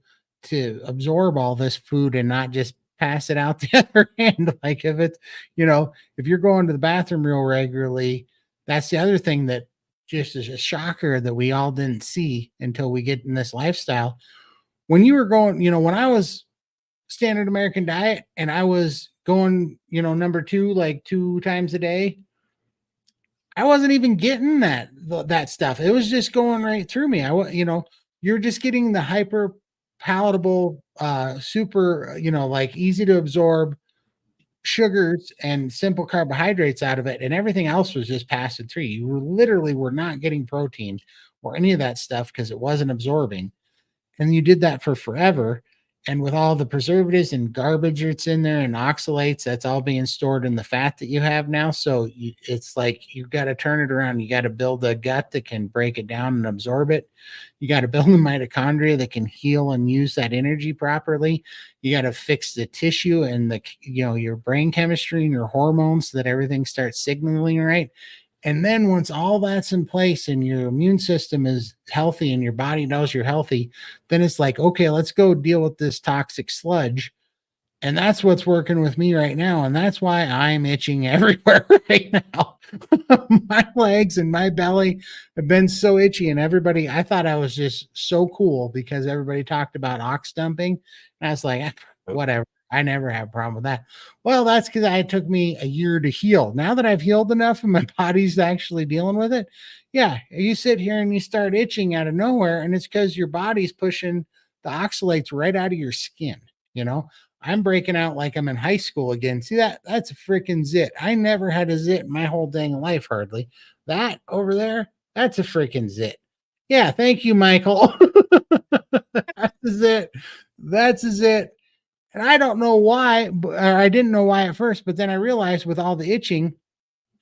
absorb all this food and not just pass it out the other end. Like if it's, if you're going to the bathroom real regularly, that's the other thing that just is a shocker that we all didn't see until we get in this lifestyle. When you were going, when I was standard American diet and I was going, number 2, like 2 times a day, I wasn't even getting that stuff. It was just going right through me. You're just getting the hyper palatable, super, like easy to absorb sugars and simple carbohydrates out of it, and everything else was just passing through. You were not getting protein or any of that stuff because it wasn't absorbing. And you did that for forever. And with all the preservatives and garbage that's in there and oxalates, that's all being stored in the fat that you have now. So it's like you've got to turn it around. You got to build a gut that can break it down and absorb it. You got to build the mitochondria that can heal and use that energy properly. You got to fix the tissue and your brain chemistry and your hormones so that everything starts signaling right. And then once all that's in place and your immune system is healthy and your body knows you're healthy, then it's like, okay, let's go deal with this toxic sludge. And that's what's working with me right now. And that's why I'm itching everywhere right now. My legs and my belly have been so itchy. And I thought I was just so cool because everybody talked about ox dumping. And I was like, whatever. I never have a problem with that. Well, that's because it took me a year to heal. Now that I've healed enough and my body's actually dealing with it, yeah, you sit here and you start itching out of nowhere, and it's because your body's pushing the oxalates right out of your skin. I'm breaking out like I'm in high school again. See that's a freaking zit. I never had a zit in my whole dang life, hardly. That over there, that's a freaking zit. Yeah, thank you, Michael. That's a zit. That's a zit. And I don't know why, or I didn't know why at first, but then I realized with all the itching,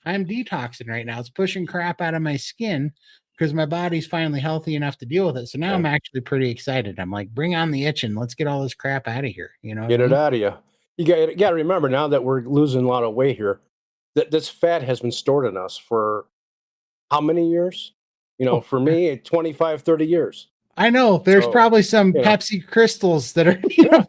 I'm detoxing right now. It's pushing crap out of my skin because my body's finally healthy enough to deal with it. So now I'm actually pretty excited. I'm like, bring on the itching. Let's get all this crap out of here. Get it out of you. You got to remember now that we're losing a lot of weight here, that this fat has been stored in us for how many years? For me, 25, 30 years. I know there's probably some Pepsi crystals that are, remember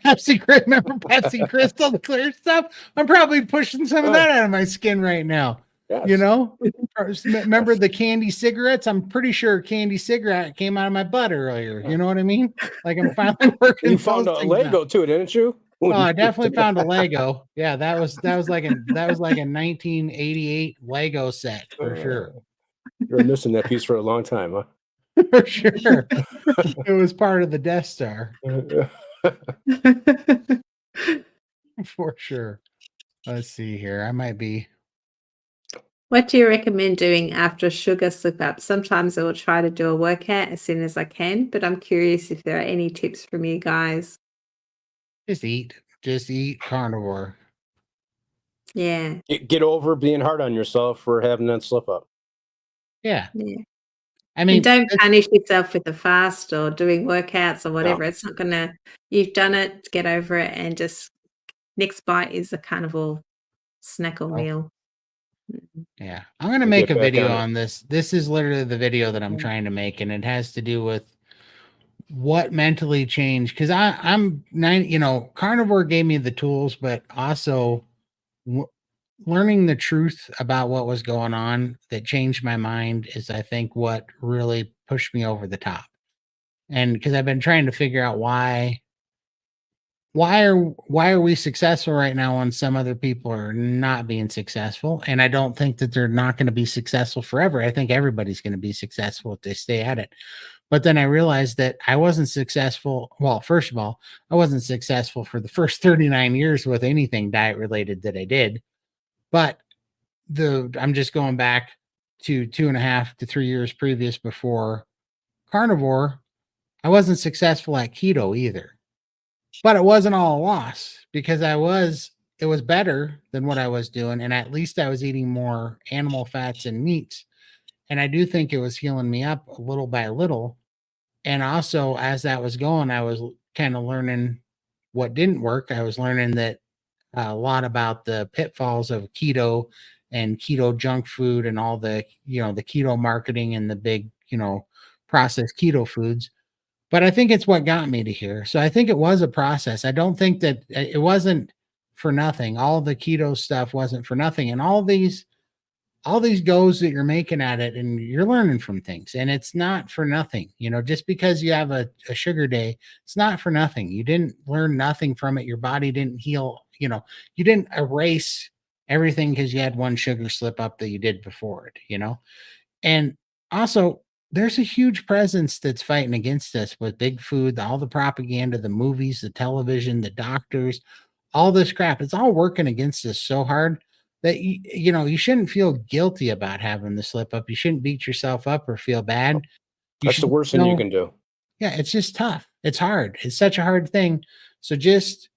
Pepsi Crystal, the clear stuff? I'm probably pushing some of that out of my skin right now. Yes. Remember the candy cigarettes? I'm pretty sure candy cigarette came out of my butt earlier. You know what I mean? Like I'm finally working. You found a Lego out. Too, didn't you? Oh, I definitely found a Lego. Yeah, that was like a 1988 Lego set for sure. You're missing that piece for a long time, huh? For sure. It was part of the Death Star. For sure. Let's see here. I might be. What do you recommend doing after a sugar slip up? Sometimes I will try to do a workout as soon as I can, but I'm curious if there are any tips from you guys. Just eat carnivore. Yeah. Get over being hard on yourself for having that slip up. Yeah. I mean, don't punish yourself with a fast or doing workouts or whatever. No. It's not gonna. You've done it. Get over it, and just next bite is a carnivore snack or meal. Yeah, I'm gonna make a video on this. This is literally the video that I'm trying to make, and it has to do with what mentally changed. Because I'm 9. Carnivore gave me the tools, but also learning the truth about what was going on that changed my mind is, I think, what really pushed me over the top. And because I've been trying to figure out why are we successful right now when some other people are not being successful? And I don't think that they're not going to be successful forever. I think everybody's going to be successful if they stay at it. But then I realized that I wasn't successful. Well, first of all, I wasn't successful for the first 39 years with anything diet related that I did. But I'm just going back to 2.5 to 3 years previous before carnivore. I wasn't successful at keto either, but it wasn't all a loss because it was better than what I was doing. And at least I was eating more animal fats and meats. And I do think it was healing me up a little by little. And also as that was going, I was kind of learning what didn't work. I was learning that a lot about the pitfalls of keto and keto junk food and all the, the keto marketing and the big, processed keto foods. But I think it's what got me to here. So I think it was a process. I don't think that it wasn't for nothing. All the keto stuff wasn't for nothing. And all these goes that you're making at it, and you're learning from things, and it's not for nothing. Just because you have a sugar day, it's not for nothing. You didn't learn nothing from it. Your body didn't heal. You didn't erase everything because you had one sugar slip up that you did before it. And also, there's a huge presence that's fighting against us with big food, all the propaganda, the movies, the television, the doctors, all this crap. It's all working against us so hard that you shouldn't feel guilty about having the slip up. You shouldn't beat yourself up or feel bad. You That's the should worst thing you can do. yeah, it's just tough. It's hard. It's such a hard thing. So just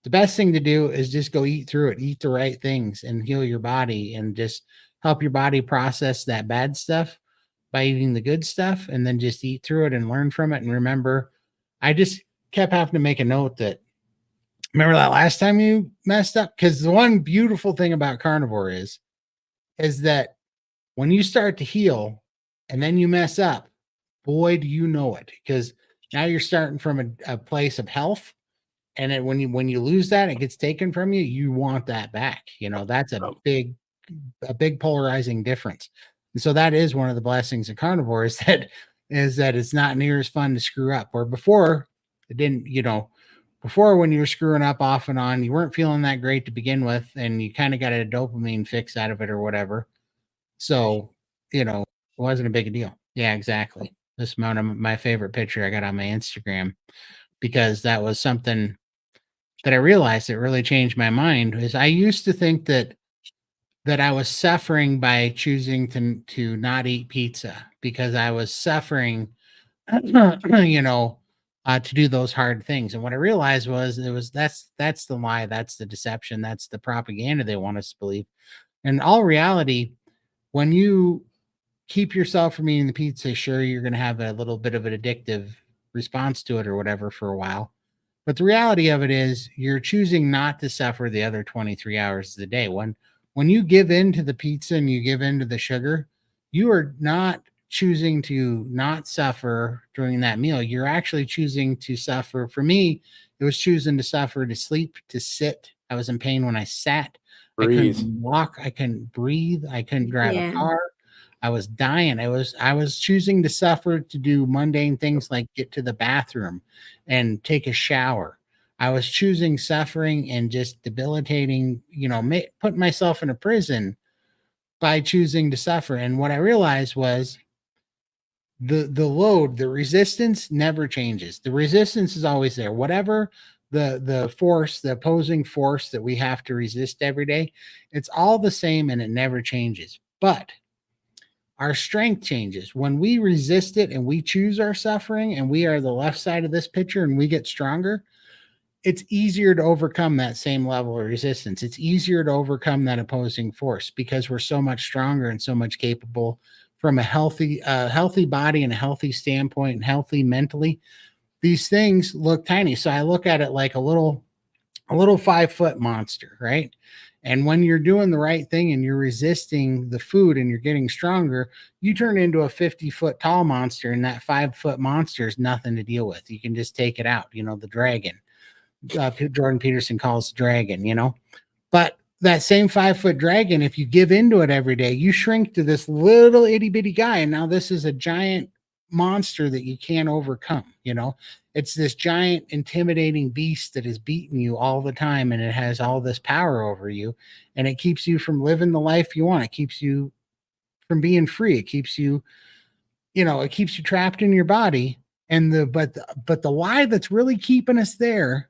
the best thing to do is just go eat through it, eat the right things and heal your body and just help your body process that bad stuff by eating the good stuff, and then just eat through it and learn from it. And remember, I just kept having to make a note that remember that last time you messed up? Because the one beautiful thing about carnivore is that when you start to heal and then you mess up, boy, do you know it. Because now you're starting from a place of health. And then when you lose that, it gets taken from you, you want that back. That's a big polarizing difference. And so that is one of the blessings of carnivore is that it's not near as fun to screw up. Or before it didn't, before when you were screwing up off and on, you weren't feeling that great to begin with, and you kind of got a dopamine fix out of it or whatever. So, it wasn't a big deal. Yeah, exactly. This amount of my favorite picture I got on my Instagram, because that was something that I realized that really changed my mind. Is I used to think that I was suffering by choosing to not eat pizza because I was suffering, to do those hard things. And what I realized was that's the lie, that's the deception, that's the propaganda they want us to believe. In all reality, when you keep yourself from eating the pizza, sure, you're going to have a little bit of an addictive response to it or whatever for a while. But the reality of it is you're choosing not to suffer the other 23 hours of the day. When you give in to the pizza and you give in to the sugar, you are not choosing to not suffer during that meal. You're actually choosing to suffer. For me, it was choosing to suffer, to sleep, to sit. I was in pain when I sat. Breathe. I couldn't walk. I couldn't breathe. I couldn't drive a Yeah. car. I was dying. I was choosing to suffer to do mundane things like get to the bathroom and take a shower. I was choosing suffering and just debilitating, putting myself in a prison by choosing to suffer. And what I realized was the load, the resistance never changes. The resistance is always there. Whatever the force, the opposing force that we have to resist every day, it's all the same and it never changes. But our strength changes when we resist it and we choose our suffering and we are the left side of this picture and we get stronger. It's easier to overcome that same level of resistance. It's easier to overcome that opposing force because we're so much stronger and so much capable from a healthy body and a healthy standpoint and healthy mentally. These things look tiny. So I look at it like a little 5-foot monster, right? And when you're doing the right thing and you're resisting the food and you're getting stronger, you turn into a 50-foot tall monster, and that 5-foot monster is nothing to deal with. You can just take it out, the dragon. Jordan Peterson calls the dragon. But that same 5-foot dragon, if you give into it every day, you shrink to this little itty bitty guy. And now this is a giant monster that you can't overcome. It's this giant intimidating beast that is beating you all the time, and it has all this power over you, and it keeps you from living the life you want. It keeps you from being free. It keeps you trapped in your body. And but the lie that's really keeping us there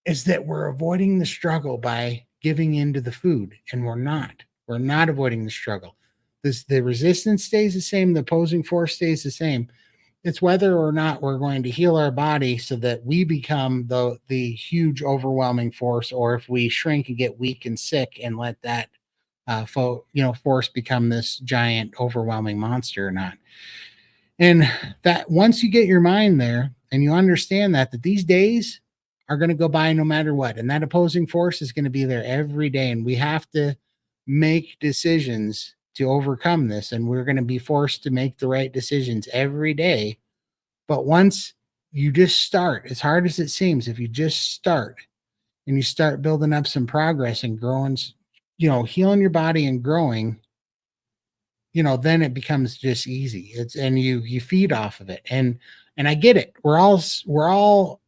is that we're avoiding the struggle by giving into the food, and we're not avoiding the struggle. The resistance stays the same, the opposing force stays the same. It's whether or not we're going to heal our body so that we become the huge overwhelming force, or if we shrink and get weak and sick and let that force become this giant overwhelming monster or not. And that once you get your mind there and you understand that these days are going to go by no matter what. And that opposing force is going to be there every day. And we have to make decisions to overcome this. And we're going to be forced to make the right decisions every day. But once you just start, as hard as it seems, if you just start and you start building up some progress and growing, healing your body and growing, then it becomes just easy. And you feed off of it. And I get it. We're all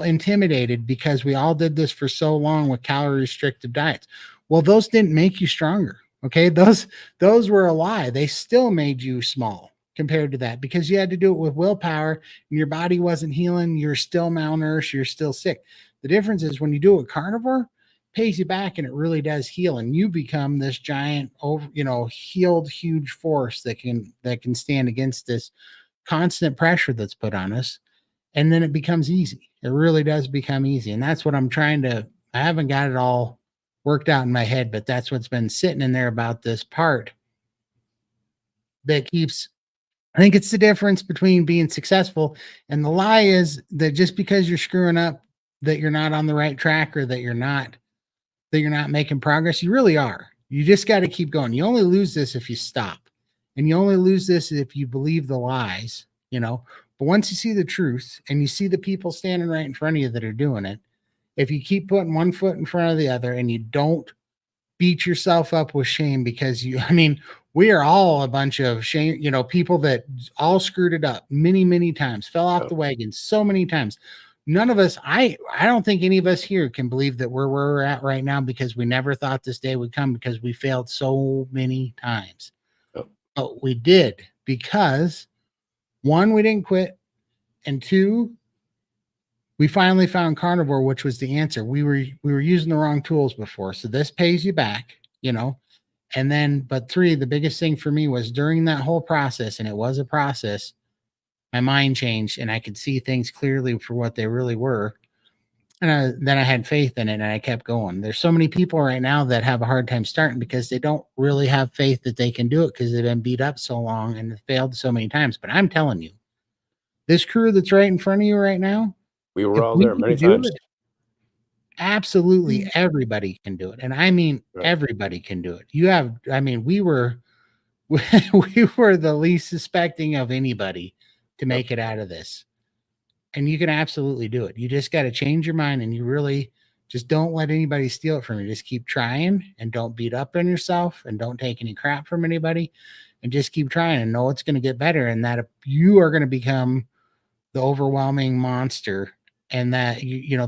intimidated because we all did this for so long with calorie restrictive diets. Well, those didn't make you stronger. Okay. Those were a lie. They still made you small compared to that because you had to do it with willpower and your body wasn't healing. You're still malnourished. You're still sick. The difference is when you do it with carnivore, pays you back and it really does heal, and you become this giant healed huge force that can stand against this constant pressure that's put on us. And then it becomes easy. It really does become easy. And that's what I haven't got it all worked out in my head, but that's what's been sitting in there about this part that keeps, I think it's the difference between being successful and the lie is that just because you're screwing up, that you're not on the right track or that you're not making progress. You really are. You just got to keep going. You only lose this if you stop. And you only lose this if you believe the lies, But once you see the truth and you see the people standing right in front of you that are doing it, if you keep putting one foot in front of the other and you don't beat yourself up with shame because we are all a bunch of shame, people that all screwed it up many, many times, fell off the wagon so many times. None of us, I don't think any of us here can believe that where we're at right now because we never thought this day would come because we failed so many times. But we did because one, we didn't quit. And two, we finally found carnivore, which was the answer. We were using the wrong tools before. So this pays you back, And then, but three, the biggest thing for me was during that whole process, and it was a process, my mind changed and I could see things clearly for what they really were. And then I had faith in it and I kept going. There's so many people right now that have a hard time starting because they don't really have faith that they can do it because they've been beat up so long and failed so many times. But I'm telling you, this crew that's right in front of you right now, we were all there many times. Absolutely everybody can do it. And I mean, everybody can do it. We were the least suspecting of anybody to make it out of this. And you can absolutely do it. You just got to change your mind and you really just don't let anybody steal it from you. Just keep trying and don't beat up on yourself and don't take any crap from anybody and just keep trying and know it's going to get better and that you are going to become the overwhelming monster and that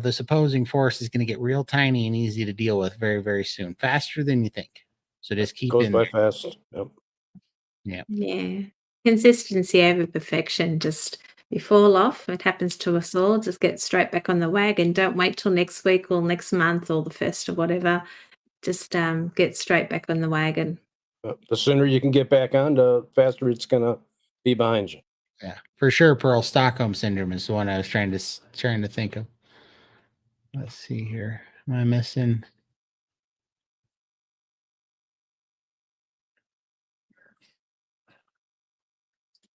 this opposing force is going to get real tiny and easy to deal with very, very soon, faster than you think. So just keep goes in by there. fast. Yep. Yeah. Consistency over perfection. Just you fall off, it happens to us all. Just get straight back on the wagon. Don't wait till next week or next month or the first or whatever. Just get straight back on the wagon. The sooner you can get back on, the faster it's gonna be behind you. Yeah, for sure. Pearl Stockholm syndrome is the one I was trying to think of. Let's see here. Am I missing?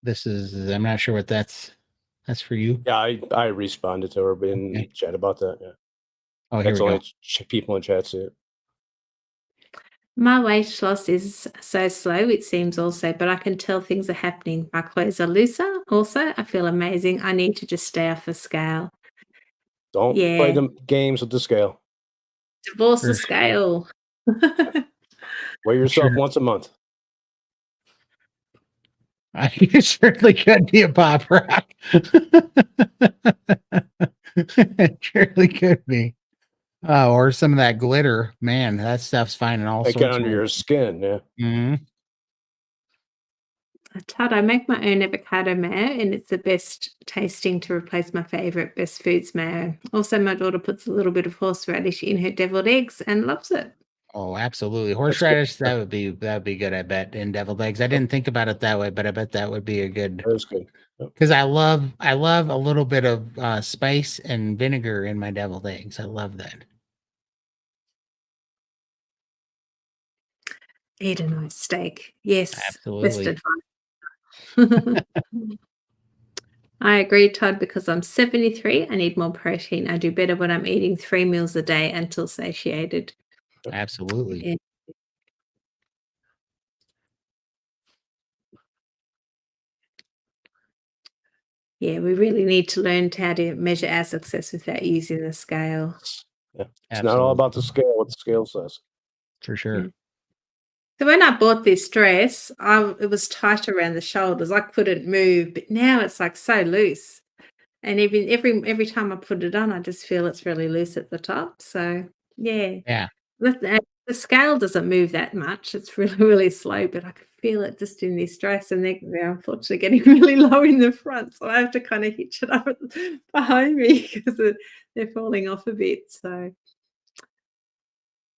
I'm not sure what that's for you. Yeah, I responded to her in chat about that. Yeah. Oh, here that's we only go. People in chat see it. My weight loss is so slow, it seems also, but I can tell things are happening. My clothes are looser also. I feel amazing. I need to just stay off the scale. Don't play the games with the scale. Divorce the scale. Weigh yourself once a month. It certainly could be a pop rock. It surely could be. Or some of that glitter. Man, that stuff's finding all sorts get under your skin, yeah. Mm-hmm. Todd, I make my own avocado mayo and it's the best tasting to replace my favorite best foods mayo. Also, my daughter puts a little bit of horseradish in her deviled eggs and loves it. Oh, absolutely. Horseradish, that would be good, I bet, in deviled eggs. I didn't think about it that way, but I bet that would be a good. That's good. Because I love a little bit of spice and vinegar in my deviled eggs. I love that. Eat a nice steak. Yes. Absolutely. Best advice. I agree, Todd, because I'm 73. I need more protein. I do better when I'm eating 3 meals a day until satiated. Absolutely. Yeah. Yeah, we really need to learn how to measure our success without using the scale. Yeah. It's not all Absolutely. about the scale, what the scale says. For sure. Yeah. So when I bought this dress, it was tight around the shoulders. I couldn't move, but now it's like so loose. And even every time I put it on, I just feel it's really loose at the top. So yeah, Yeah. the scale doesn't move that much. It's really really slow, but I can feel it just in this dress, and they're unfortunately getting really low in the front, so I have to kind of hitch it up behind me because they're falling off a bit. So.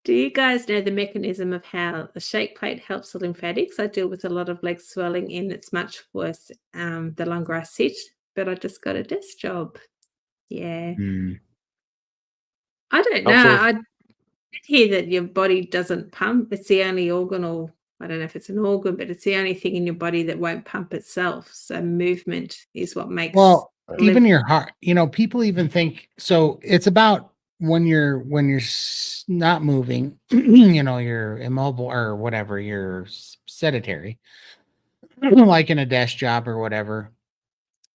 Do you guys know the mechanism of how the shake plate helps the lymphatics? I deal with a lot of leg swelling, and it's much worse the longer I sit, but I just got a desk job. Yeah. Mm. I don't know. Also, I did hear that your body doesn't pump. It's the only organ, or I don't know if it's an organ, but it's the only thing in your body that won't pump itself. So movement is what makes Well, the even lymph. your heart, people even think so. It's about when you're not moving, you're immobile or whatever, you're sedentary, like in a desk job or whatever.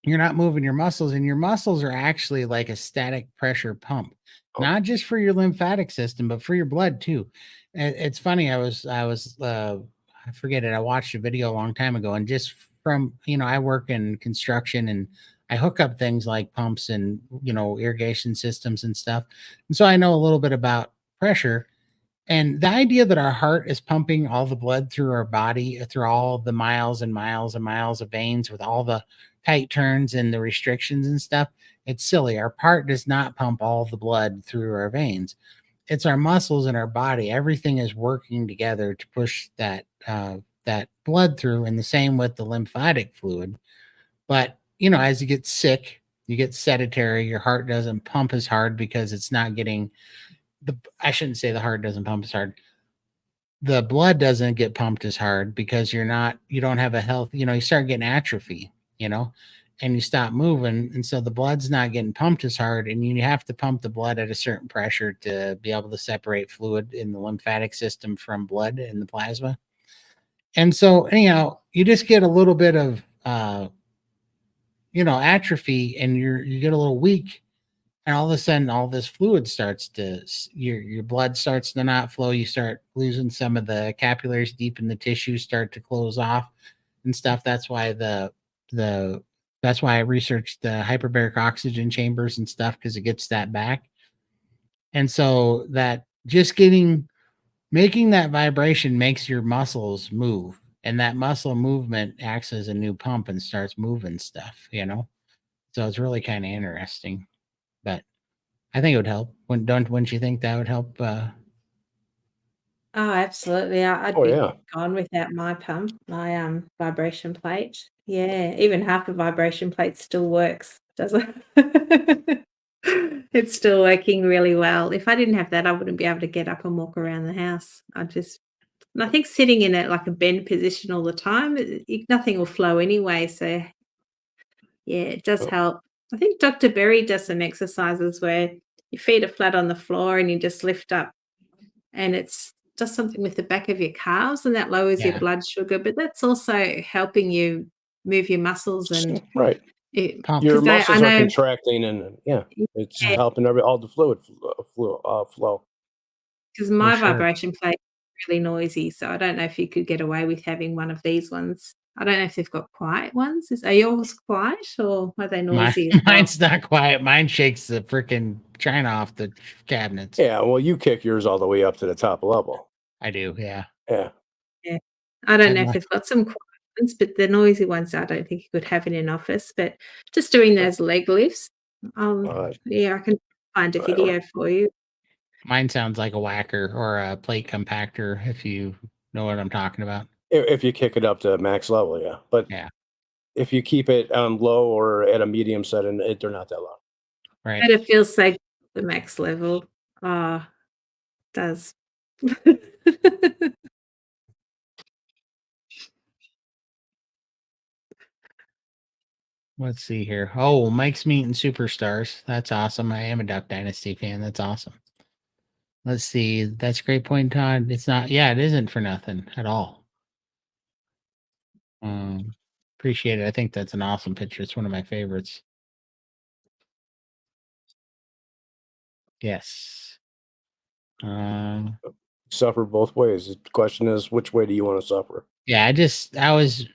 You're not moving your muscles, and your muscles are actually like a static pressure pump, oh, not just for your lymphatic system, but for your blood too. It's funny. I forget it. I watched a video a long time ago, and just from, I work in construction and I hook up things like pumps and, irrigation systems and stuff. And so I know a little bit about pressure, and the idea that our heart is pumping all the blood through our body, through all the miles and miles and miles of veins with all the tight turns and the restrictions and stuff, it's silly. Our heart does not pump all the blood through our veins. It's our muscles and our body. Everything is working together to push that blood through, and the same with the lymphatic fluid. But as you get sick, you get sedentary, your heart doesn't pump as hard because it's not getting the I shouldn't say the heart doesn't pump as hard. The blood doesn't get pumped as hard because you don't have a health, you start getting atrophy, and you stop moving. And so the blood's not getting pumped as hard. And you have to pump the blood at a certain pressure to be able to separate fluid in the lymphatic system from blood in the plasma. And so, anyhow, you just get a little bit of, atrophy, and you get a little weak, and all of a sudden all this fluid starts to your blood starts to not flow. You start losing some of the capillaries deep in the tissue, start to close off and stuff. The that's why I researched the hyperbaric oxygen chambers and stuff, because it gets that back. And so that just getting making that vibration makes your muscles move, and that muscle movement acts as a new pump and starts moving stuff. So it's really kind of interesting. But I think it would help. Wouldn't you think that would help? Oh, absolutely. I'd oh be yeah. gone without my pump, my vibration plate. Yeah, even half a vibration plate still works, does it? It's still working really well. If I didn't have that, I wouldn't be able to get up and walk around the house. And I think sitting in it like a bend position all the time, nothing will flow anyway. So yeah, it does Oh, help. I think Dr. Berry does some exercises where your feet are flat on the floor and you just lift up, and it's does something with the back of your calves, and that lowers your Yeah, blood sugar, but that's also helping you move your muscles and right. pump. Your because I muscles are know contracting, and yeah, it's Yeah, helping all the fluid flow. because for my sure. vibration plate is really noisy, so I don't know if you could get away with having one of these ones. I don't know if they've got quiet ones. Are yours quiet or are they Mine, noisy as well? mine's not quiet. Mine shakes the freaking china off the cabinets. Yeah, well, you kick yours all the way up to the top level. I do. Yeah. Yeah. Yeah. I don't I know if my they've got some quiet ones, but the noisy ones I don't think you could have in an office, but just doing those leg lifts, Uh, yeah, I can find a whatever. video for you. Mine sounds like a whacker or a plate compactor, if you know what I'm talking about. If you kick it up to max level, yeah. But Yeah. if you keep it low or at a medium setting, they're not that loud. Right. But it feels safe at the max level. Ah, does. Let's see here. Oh, Mike's Meeting Superstars. That's awesome. I am a Duck Dynasty fan. That's awesome. Let's see. That's a great point, Todd. It's not, yeah, it isn't for nothing at all. Appreciate it. I think that's an awesome picture. It's one of my favorites. Yes. Suffer both ways. The question is, which way do you want to suffer? Yeah, I was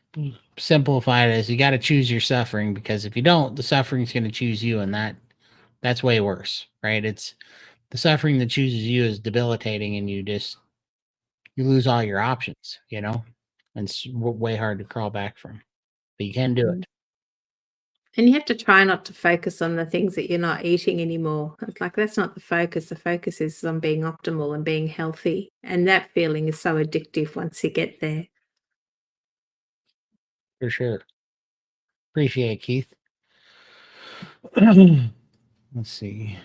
simplified as you got to choose your suffering, because if you don't, the suffering's going to choose you, and that's way worse, right? It's the suffering that chooses you is debilitating, and you lose all your options, and it's way hard to crawl back from, but you can do it. And you have to try not to focus on the things that you're not eating anymore. It's like, that's not the focus. The focus is on being optimal and being healthy. And that feeling is so addictive once you get there. For sure. Appreciate it, Keith. Let's see.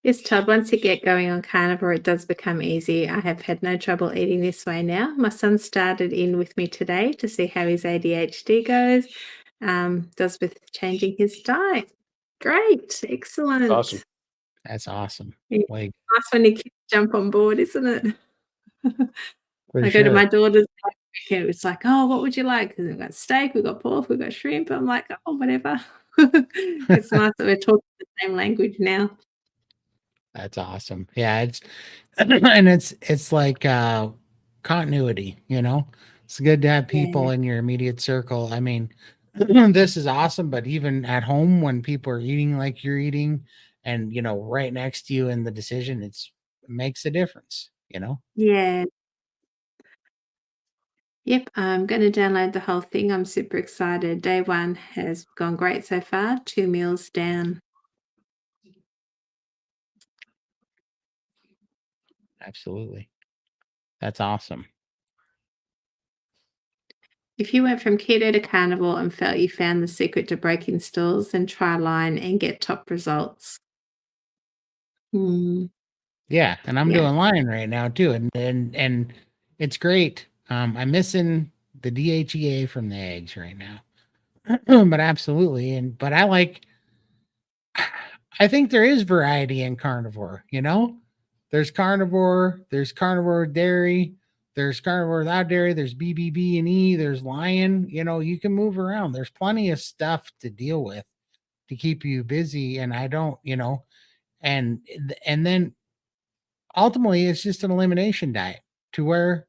Yes, Todd, once you get going on carnivore, it does become easy. I have had no trouble eating this way now. My son started in with me today to see how his ADHD goes, does with changing his diet. Great. Excellent. Awesome. That's awesome. Yeah. Like, Nice when the kids jump on board, isn't it? for I go to sure. my daughter's weekend, it's like, oh, what would you like? Because we've got steak, we've got pork, we've got shrimp. I'm like, oh, whatever. It's nice that we're talking the same language now. That's awesome. Yeah, it's and it's like continuity, It's good to have people Yeah. in your immediate circle. I mean, this is awesome, but even at home when people are eating like you're eating and right next to you in the decision, it makes a difference, Yeah. Yep, I'm going to download the whole thing. I'm super excited. Day one has gone great so far. 2 meals down. Absolutely. That's awesome. If you went from keto to carnivore and felt you found the secret to breaking stalls, then try Line and get top results. Yeah, and I'm Yeah. doing Lion right now too, and it's great. I'm missing the DHEA from the eggs right now. But absolutely, but I think there is variety in carnivore, There's carnivore with dairy, there's carnivore without dairy, there's BBB and E, there's Lion, you can move around. There's plenty of stuff to deal with to keep you busy, and I don't, and then ultimately it's just an elimination diet to where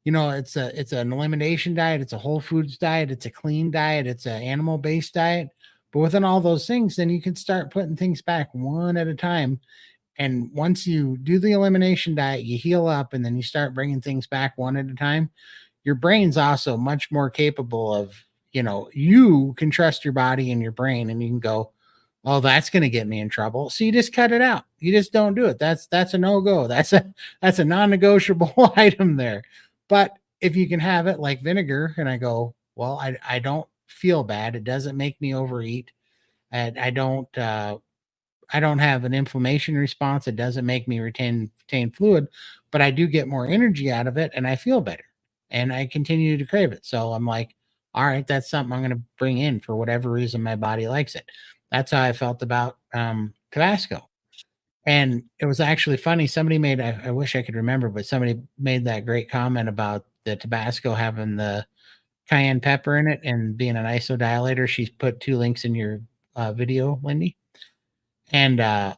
it's an elimination diet, it's a whole foods diet, it's a clean diet, it's an animal based diet. But within all those things, then you can start putting things back one at a time. And once you do the elimination diet, you heal up, and then you start bringing things back one at a time. Your brain's also much more capable of, you can trust your body and your brain, and you can go, oh, that's going to get me in trouble. So you just cut it out. You just don't do it. That's a no-go. That's a non-negotiable item there. But if you can have it like vinegar, and I go, well, I don't feel bad. It doesn't make me overeat. And I don't have an inflammation response. It doesn't make me retain fluid, but I do get more energy out of it, and I feel better, and I continue to crave it. So I'm like, all right, that's something I'm going to bring in for whatever reason my body likes it. That's how I felt about Tabasco. And it was actually funny. Somebody made, I wish I could remember, but somebody made that great comment about the Tabasco having the cayenne pepper in it and being an isodilator. She's put 2 links in your video, Lindy. And I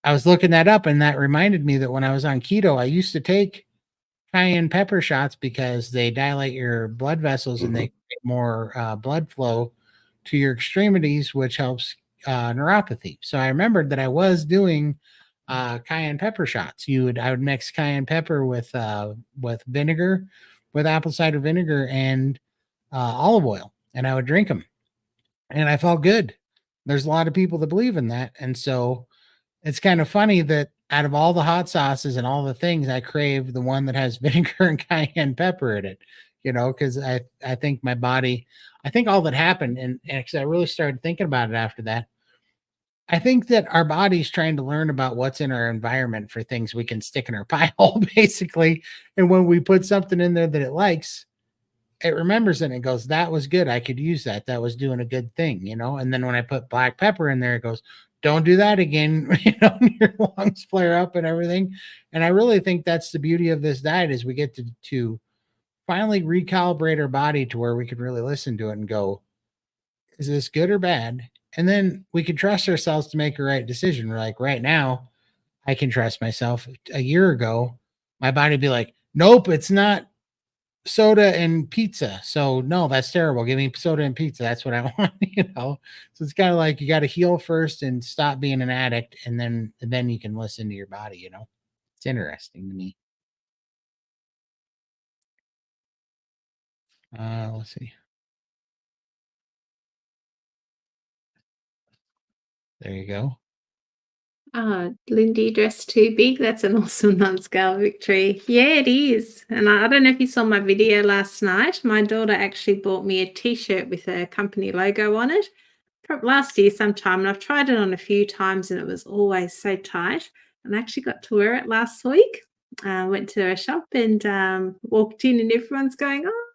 was looking that up, and that reminded me that when I was on keto, I used to take cayenne pepper shots because they dilate your blood vessels and they create more blood flow to your extremities, which helps neuropathy. So I remembered that I was doing cayenne pepper shots. I would mix cayenne pepper with vinegar, with apple cider vinegar and olive oil, and I would drink them, and I felt good. There's a lot of people that believe in that, and so it's kind of funny that out of all the hot sauces and all the things, I crave the one that has vinegar and cayenne pepper in it, because I think my body, I think all that happened, and because I really started thinking about it after that, I think that our body's trying to learn about what's in our environment for things we can stick in our pie hole, basically. And when we put something in there that it likes, it remembers it and it goes, that was good. I could use that. That was doing a good thing, you know. And then when I put black pepper in there, it goes, don't do that again. You know, your lungs flare up and everything. And I really think that's the beauty of this diet is we get to finally recalibrate our body to where we can really listen to it and go, is this good or bad? And then we can trust ourselves to make a right decision. We're like, right now, I can trust myself. A year ago, my body would be like, nope, it's not soda and pizza. So no, that's terrible. Give me soda and pizza. That's what I want, you know. So it's kind of like you got to heal first and stop being an addict, and then you can listen to your body, you know. It's interesting to me. Let's see. There you go. Lindy dressed too big. That's an awesome non-scale victory. Yeah, it is. And I don't know if you saw my video last night. My daughter actually bought me a T-shirt with a company logo on it. Last year sometime, and I've tried it on a few times, and it was always so tight. And I actually got to wear it last week. Went to a shop and walked in, and everyone's going, "Oh,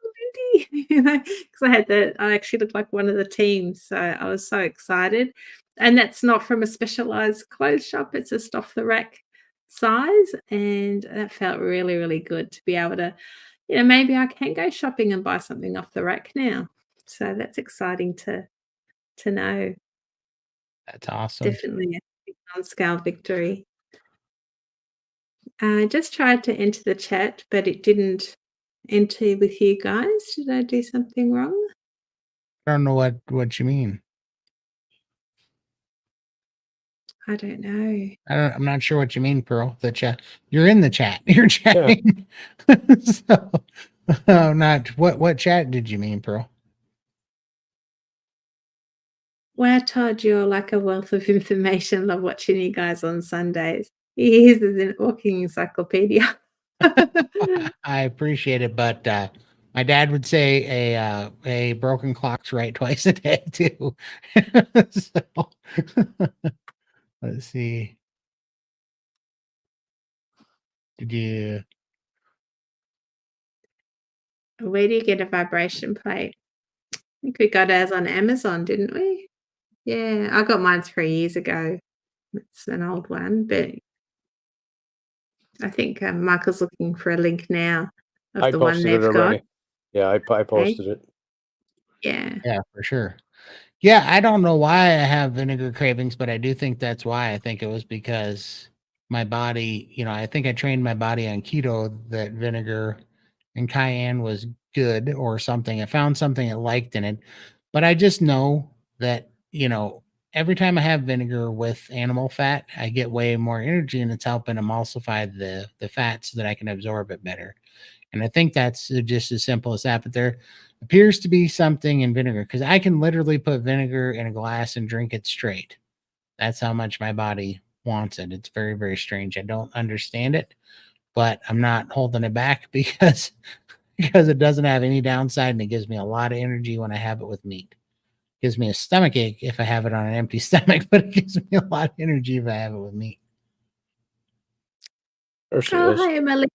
Lindy," you know, because I actually looked like one of the teams, so I was so excited. And that's not from a specialized clothes shop, it's just off the rack size, and that felt really, really good to be able to, maybe I can go shopping and buy something off the rack now. So that's exciting to know. That's awesome. Definitely a big non-scale victory. I just tried to enter the chat, but it didn't enter with you guys. Did I do something wrong? I don't know what you mean. I don't know. I'm not sure what you mean, Pearl. The chat. You're in the chat. You're chatting. So, not what chat did you mean, Pearl? Wow, Todd, you're like a wealth of information. Love watching you guys on Sundays. He is a walking encyclopedia. I appreciate it, but my dad would say a broken clock's right twice a day too. So, let's see. Did you? Where do you get a vibration plate? I think we got ours on Amazon, didn't we? Yeah, I got mine 3 years ago. It's an old one, but I think Michael's looking for a link now of I the one posted it they've got. already. Yeah, I Okay. posted it. Yeah. Yeah, for sure. Yeah, I don't know why I have vinegar cravings, but I do think that's why. I think it was because my body, I think I trained my body on keto that vinegar and cayenne was good or something. I found something I liked in it. But I just know that, every time I have vinegar with animal fat, I get way more energy and it's helping emulsify the fat so that I can absorb it better. And I think that's just as simple as that. But there appears to be something in vinegar because I can literally put vinegar in a glass and drink it straight. That's how much my body wants it. It's very, very strange. I don't understand it, but I'm not holding it back because it doesn't have any downside and it gives me a lot of energy when I have it with meat. It gives me a stomach ache if I have it on an empty stomach, but it gives me a lot of energy if I have it with meat. There she Oh, is. hi, Emily.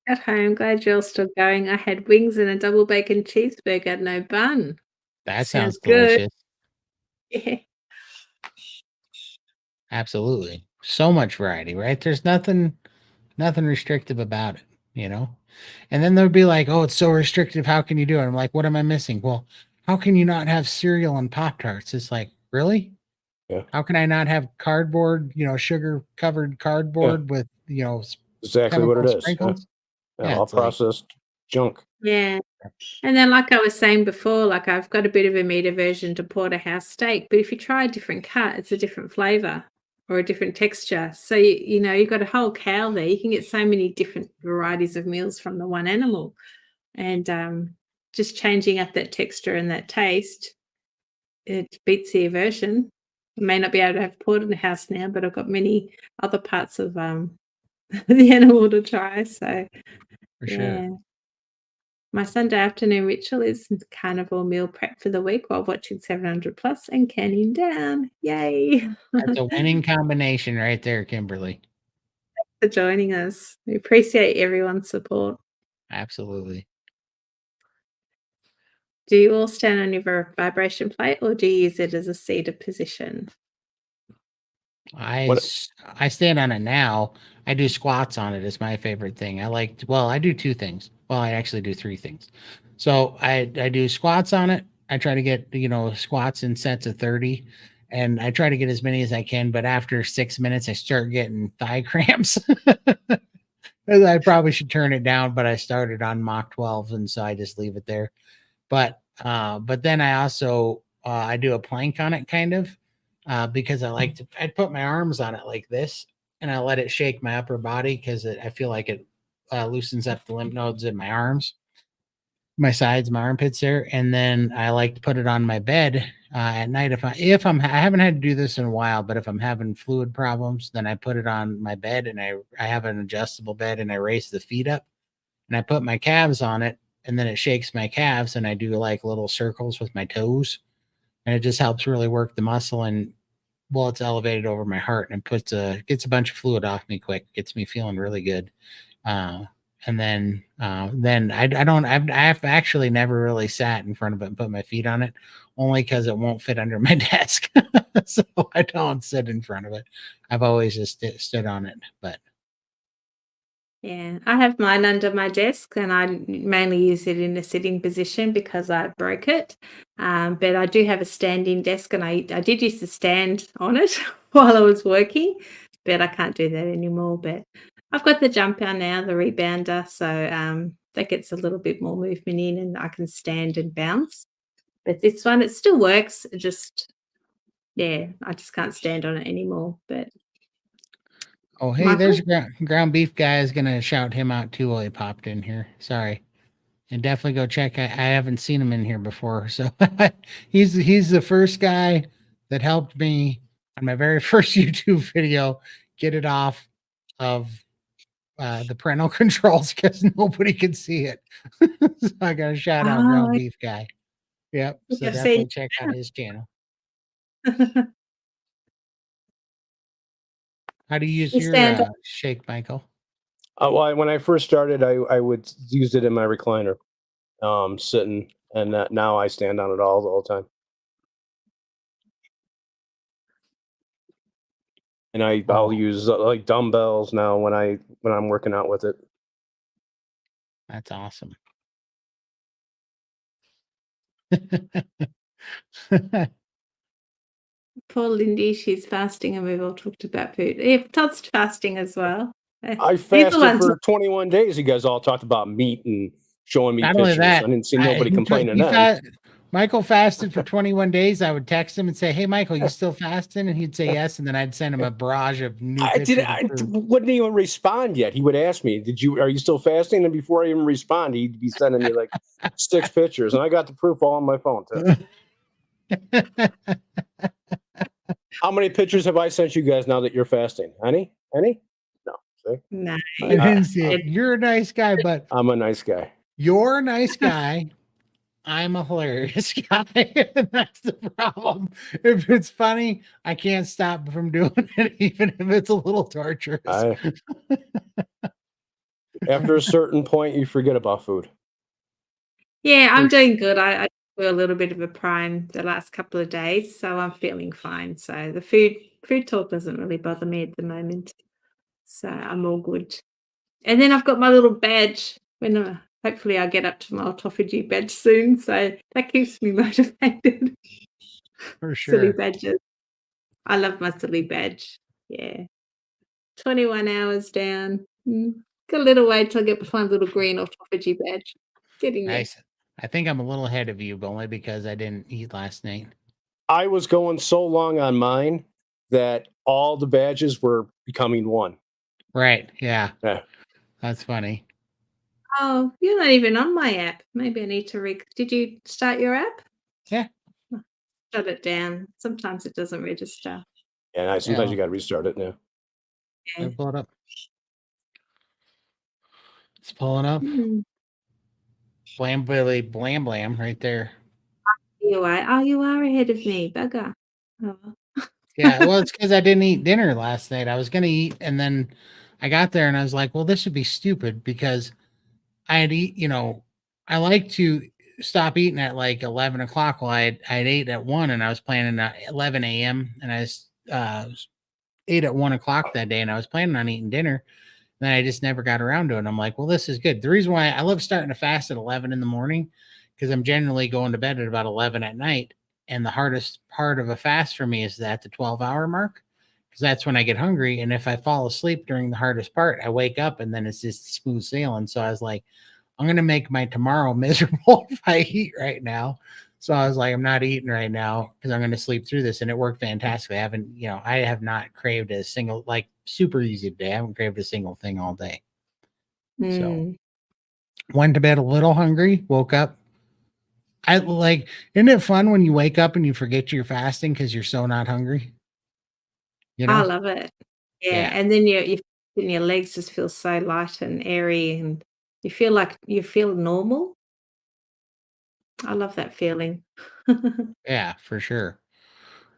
At home. Glad you're still going. I had wings and a double bacon cheeseburger, no bun. That sounds Sounds good. delicious. Yeah. Absolutely. So much variety, right? There's nothing restrictive about it, you know? And then they'll be like, oh, it's so restrictive. How can you do it? I'm like, what am I missing? Well, how can you not have cereal and Pop Tarts? It's like, really? Yeah. How can I not have cardboard, sugar covered cardboard with, Exactly what it chemical is. Yeah. sprinkles? Yeah, all It's like, processed junk. Yeah. And then, like I was saying before, like I've got a bit of a meat aversion to porterhouse steak, but if you try a different cut, it's a different flavor or a different texture. So you've got a whole cow there. You can get so many different varieties of meals from the one animal, and just changing up that texture and that taste, it beats the aversion. I may not be able to have porterhouse now, but I've got many other parts of the animal to try. So for sure. yeah. My Sunday afternoon ritual is carnivore meal prep for the week while watching 700 Plus and canning down. Yay! That's a winning combination right there, Kimberly. For joining us. We appreciate everyone's support. Absolutely. Do you all stand on your vibration plate, or do you use it as a seated position? I stand on it now. I do squats on it. It's my favorite thing. I do two things. Well, I actually do three things. So I do squats on it. I try to get, squats in sets of 30, and I try to get as many as I can, but after 6 minutes I start getting thigh cramps. I probably should turn it down, but I started on Mach 12, and so I just leave it there. But then I also I do a plank on it, kind of, because I put my arms on it like this, and I let it shake my upper body because I feel like it loosens up the lymph nodes in my arms, my sides, my armpits there. And then I like to put it on my bed at night. I haven't had to do this in a while, but if I'm having fluid problems, then I put it on my bed, and I have an adjustable bed, and I raise the feet up, and I put my calves on it, and then it shakes my calves, and I do like little circles with my toes, and it just helps really work the muscle. And well, it's elevated over my heart, and gets a bunch of fluid off me quick, gets me feeling really good. And then I've actually never really sat in front of it and put my feet on it, only because it won't fit under my desk. So I don't sit in front of it. I've always just stood on it. But Yeah, I have mine under my desk, and I mainly use it in a sitting position because I broke it. But I do have a standing desk, and I did used to stand on it while I was working, but I can't do that anymore. But I've got the jumper now, the rebounder, so that gets a little bit more movement in, and I can stand and bounce. But this one, it still works. Yeah, I just can't stand on it anymore. But oh, hey, Michael? there's ground beef guy. Is gonna shout him out too while he popped in here. Sorry. And definitely go check. I haven't seen him in here before, so he's the first guy that helped me on my very first YouTube video get it off of the parental controls because nobody could see it. So I got a shout out, ground Oh, beef guy. Yep. I think So I've seen definitely check out his channel. How do you use you your stand up. shake, Michael? Well, when I first started, I would use it in my recliner, sitting, and now I stand on it all the time. And I'll Oh, use like dumbbells now when I'm working out with it. that's awesome. Poor Lindy, she's fasting, and we've all talked about food. Yeah, Todd's fasting as well. I These are fasted ones. for 21 days. You guys all talked about meat and showing me Not only pictures. that, I didn't see nobody complaining he then. Michael fasted for 21 days. I would text him and say, "Hey, Michael, you still fasting?" And he'd say yes. And then I'd send him a barrage of new pictures of food. Wouldn't even respond yet. He would ask me, are you still fasting?" And before I even respond, he'd be sending me like 6 pictures. And I got the proof all on my phone too. How many pictures have I sent you guys now that you're fasting? Any? No. See? No. I didn't see It- it. You're a nice guy, but I'm a nice guy. you're a nice guy. I'm a hilarious guy. And that's the problem. If it's funny, I can't stop from doing it, even if it's a little torturous. After a certain point, you forget about food. Yeah, I'm doing good. I feel a little bit of a prime the last couple of days, so I'm feeling fine. So the food talk doesn't really bother me at the moment. So I'm all good. And then I've got my little badge when hopefully I get up to my autophagy badge soon. So that keeps me motivated. For Silly sure. badges. I love my silly badge. Yeah. 21 hours down. Got a little way till I get my little green autophagy badge. Getting there. Nice. I think I'm a little ahead of you, but only because I didn't eat last night. I was going so long on mine that all the badges were becoming one. Right. Yeah. Yeah. That's funny. Oh, you're not even on my app. Maybe I need to Did you start your app? Yeah. Shut it down. Sometimes it doesn't register. And sometimes Yeah. you got to restart it now. Yeah. Pull it up. It's pulling up. Mm. Blam Billy Blam Blam right there. You are. Oh, you are ahead of me, bugger. Oh. Yeah, well, it's because I didn't eat dinner last night. I was gonna eat, and then I got there and I was like, well, this would be stupid because I had eat, I like to stop eating at like 11 o'clock. Well, I'd ate at 1 and I was planning at 11 a.m. and I ate at 1 o'clock that day and I was planning on eating dinner. Then I just never got around to it. And I'm like, well, this is good. The reason why I love starting to fast at 11 in the morning, because I'm generally going to bed at about 11 at night. And the hardest part of a fast for me is at the 12-hour mark, because that's when I get hungry. And if I fall asleep during the hardest part, I wake up and then it's just smooth sailing. So I was like, I'm going to make my tomorrow miserable if I eat right now. So I was like, I'm not eating right now because I'm going to sleep through this. And it worked fantastically. I have not craved a single, like super easy today. I haven't craved a single thing all day. So went to bed a little hungry, woke up. Isn't it fun when you wake up and you forget you're fasting because you're so not hungry? You I know? love it. Yeah, Yeah. and then your legs just feel so light and airy, and you feel like you feel normal. I love that feeling. Yeah, for sure.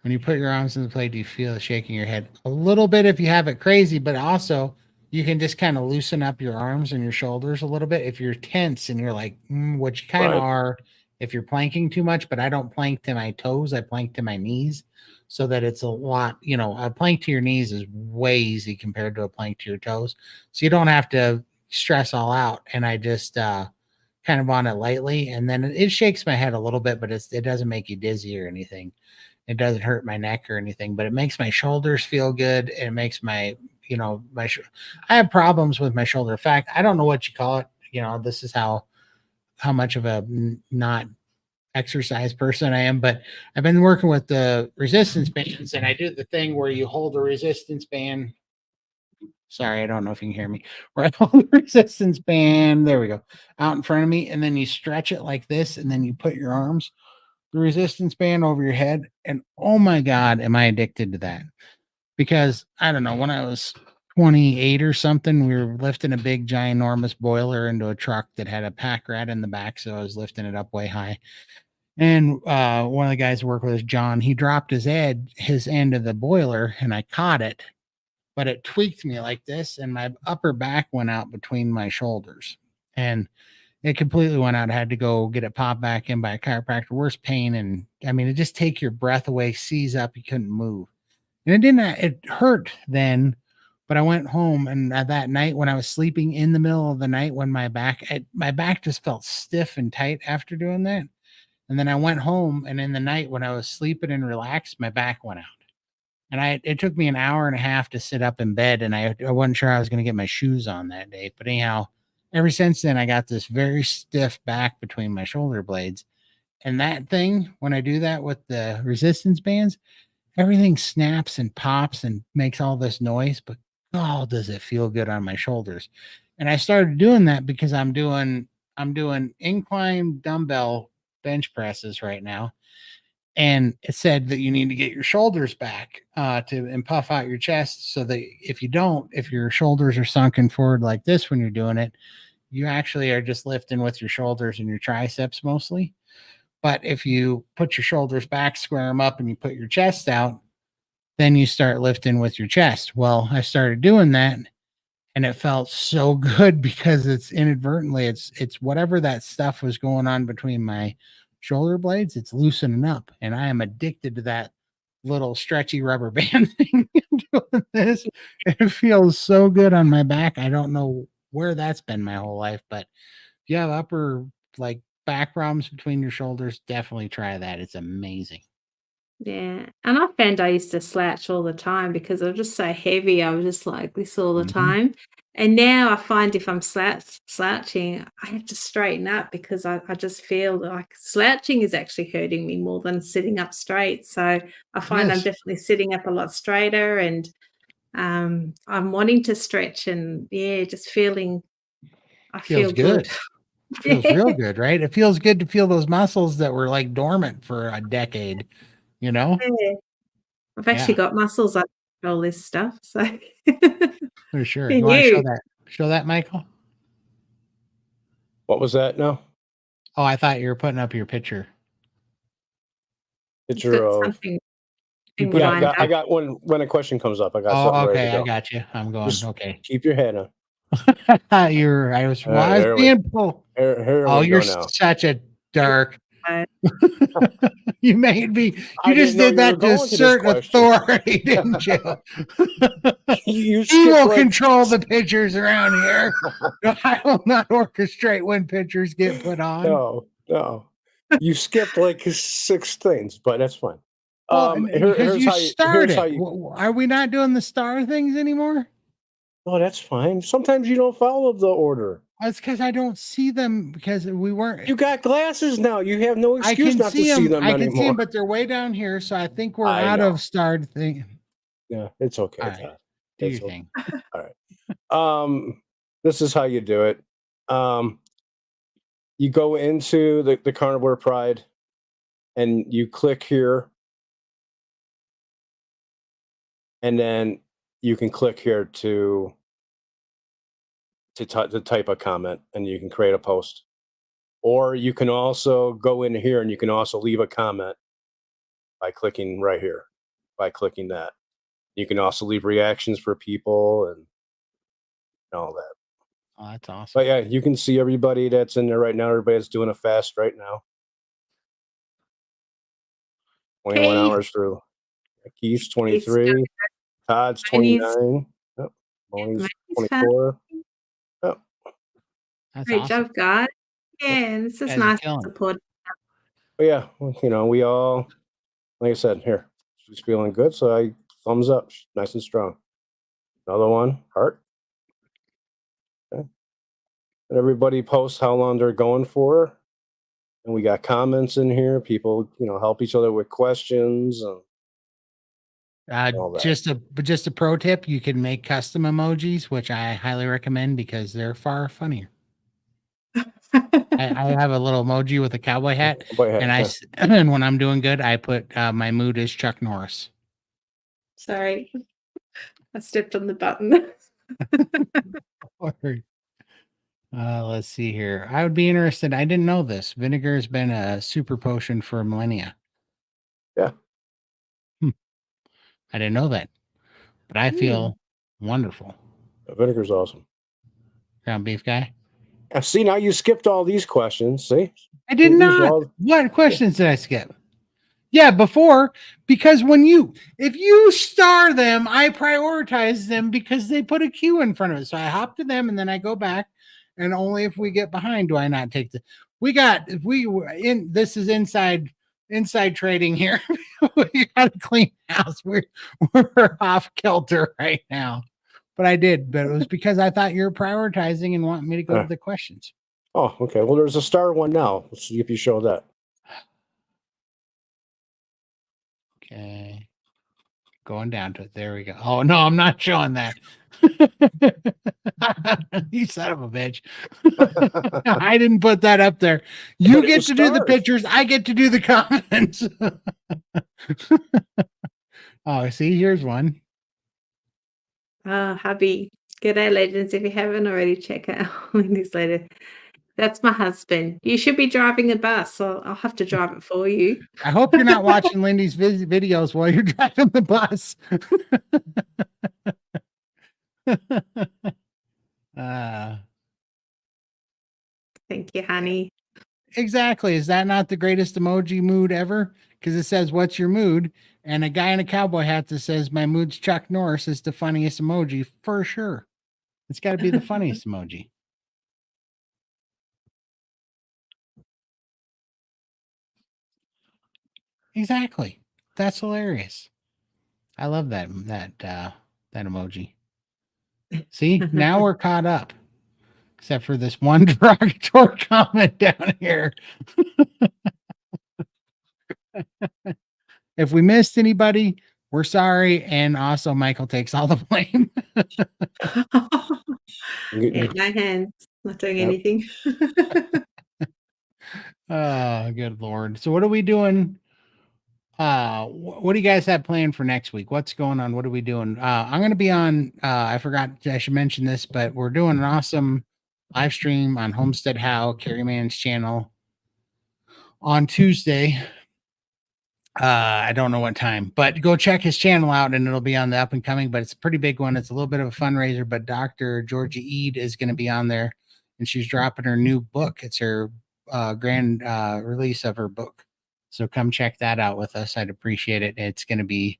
When you put your arms in the plate, do you feel it shaking your head a little bit if you have it crazy, but also you can just kind of loosen up your arms and your shoulders a little bit if you're tense and you're like, which you kind of Right. are if you're planking too much, but I don't plank to my toes. I plank to my knees so that it's a lot, a plank to your knees is way easy compared to a plank to your toes. So you don't have to stress all out. And I just, kind of on it lightly. And then it shakes my head a little bit, but it doesn't make you dizzy or anything. It doesn't hurt my neck or anything, but it makes my shoulders feel good. And it makes I have problems with my shoulder. In fact, I don't know what you call it. This is how much of a not exercise person I am, but I've been working with the resistance bands and I do the thing where you hold a resistance band. Sorry, I don't know if you can hear me. Where I hold the resistance band, there we go, out in front of me, and then you stretch it like this, and then you put your arms, the resistance band over your head, and oh my God, am I addicted to that? Because I don't know, when I was 28 or something, we were lifting a big, ginormous boiler into a truck that had a pack rat in the back, so I was lifting it up way high. And one of the guys who worked with us, John, he dropped his end of the boiler, and I caught it, but it tweaked me like this, and my upper back went out between my shoulders, and it completely went out. I had to go get it popped back in by a chiropractor. Worst pain, and I mean, it just take your breath away, seize up, you couldn't move, and it didn't. It hurt then, but I went home, and that night when I was sleeping in the middle of the night, when my back just felt stiff and tight after doing that, and then I went home, and in the night when I was sleeping and relaxed, my back went out. And it took me an hour and a half to sit up in bed, and I wasn't sure I was going to get my shoes on that day. But anyhow, ever since then, I got this very stiff back between my shoulder blades. And that thing, when I do that with the resistance bands, everything snaps and pops and makes all this noise. But oh, does it feel good on my shoulders? And I started doing that because I'm doing incline dumbbell bench presses right now, and it said that you need to get your shoulders back and puff out your chest, so that if your shoulders are sunken forward like this when you're doing it, you actually are just lifting with your shoulders and your triceps mostly. But if you put your shoulders back, square them up, and you put your chest out, then you start lifting with your chest. Well, I started doing that, and it felt so good because it's whatever that stuff was going on between my shoulder blades, it's loosening up, and I am addicted to that little stretchy rubber band thing. Doing this, it feels so good on my back. I don't know where that's been my whole life, but if you have upper like back problems between your shoulders, definitely try that. It's amazing. Yeah, and I found I used to slouch all the time because I was just so heavy. I was just like this all the Mhm. time. And now I find if I'm slouching, I have to straighten up because I just feel like slouching is actually hurting me more than sitting up straight. So I find I'm Yes, definitely sitting up a lot straighter, and I'm wanting to stretch, and yeah, just feeling I feels feel good. good. Feels Yeah. real good, right? It feels good to feel those muscles that were like dormant for a decade, you know? I've actually Yeah, got muscles under all this stuff. So for sure. You and want to show you. that? Show that, Michael? What was that now? Oh, I thought you were putting up your picture. You've Picture got of something You put yeah. up I lined got up. when a question comes up. I got something Oh, ready to okay, I go. got you. I'm going. Just Okay. keep your head on. I was All right, being pulled. here Oh, we you're go now. such a dark. Uh, You made me. I You just didn't know did you were that to going to this assert question. authority, didn't you? You He skipped will like control the pitchers around here. I will not orchestrate when pitchers get put on. no. You skipped like 6 things, but that's fine. Well, because Here's you how you. started. Here's how you. Are we not doing the star things anymore? Oh, that's fine. Sometimes you don't follow the order. That's because I don't see them because we weren't. You got glasses now. You have no I excuse can not to see see them. them I can see anymore. them, but they're way down here. So I think we're I out know. of starred thing. Yeah, it's okay, All right, Todd. do It's your okay. thing. All right. This is how you do it. You go into the Carnivore Pride, and you click here, and then you can click here to type a comment, and you can create a post. Or you can also go in here, and you can also leave a comment by clicking right here. By clicking that, you can also leave reactions for people and all that. Oh, that's awesome. But yeah, you can see everybody that's in there right now. Everybody's doing a fast right now. 21 Keith. hours through. Keith's Keith's 23. Todd's Moni's- 29. Yep. Moni's Moni's 24. Yep. That's Great awesome. job, guys. Yeah, it's just Guys are nice to killing it. support. But yeah, we all, like I said, here, she's feeling good. So I thumbs up, nice and strong. Another one, heart. Okay. And everybody posts how long they're going for. And we got comments in here. People, help each other with questions. And all that. Just a pro tip: you can make custom emojis, which I highly recommend because they're far funnier. I have a little emoji with a cowboy hat, and when I'm doing good, I put my mood is Chuck Norris. Sorry, I stepped on the button. Let's see here. I would be interested. I didn't know this. Vinegar has been a super potion for millennia. Yeah. I didn't know that, but I feel wonderful. Vinegar's awesome. Ground beef guy. See, now you skipped all these questions. See, I did not. What questions did I skip? Yeah, before, because if you star them, I prioritize them because they put a Q in front of it. So I hop to them and then I go back, and only if we get behind do I not take the. This is inside trading here. We got to clean house. We're off kilter right now, but it was because I thought you're prioritizing and wanting me to go to the questions. Oh, okay. Well, there's a star one now. Let's see if you show that. Okay. Going down to it. There we go. Oh, no, I'm not showing that. You son of a bitch. I didn't put that up there. You get to do the pictures. I get to do the comments. Oh, see, here's one. Hubby. G'day, legends. If you haven't already, check out Lindy's later. That's my husband. You should be driving a bus, so I'll have to drive it for you. I hope you're not watching Lindy's videos while you're driving the bus. Thank you, honey. Exactly. Is that not the greatest emoji mood ever? Because it says, "What's your mood?" And a guy in a cowboy hat that says, "My mood's Chuck Norris" is the funniest emoji for sure. It's got to be the funniest emoji. Exactly. That's hilarious. I love that emoji. See, now we're caught up. Except for this one derogatory comment down here. If we missed anybody, we're sorry. And also Michael takes all the blame. Yeah, no hands. Not doing anything. Oh, good Lord. So what are we doing? What do you guys have planned for next week? What's going on? What are we doing? I'm going to be on, I forgot I should mention this, but we're doing an awesome live stream on Homestead How, Carrie Mann's channel on Tuesday. I don't know what time, but go check his channel out and it'll be on the up and coming, but it's a pretty big one. It's a little bit of a fundraiser, but Dr. Georgia Eade is going to be on there and she's dropping her new book. It's her grand release of her book. So come check that out with us. I'd appreciate it. It's going to be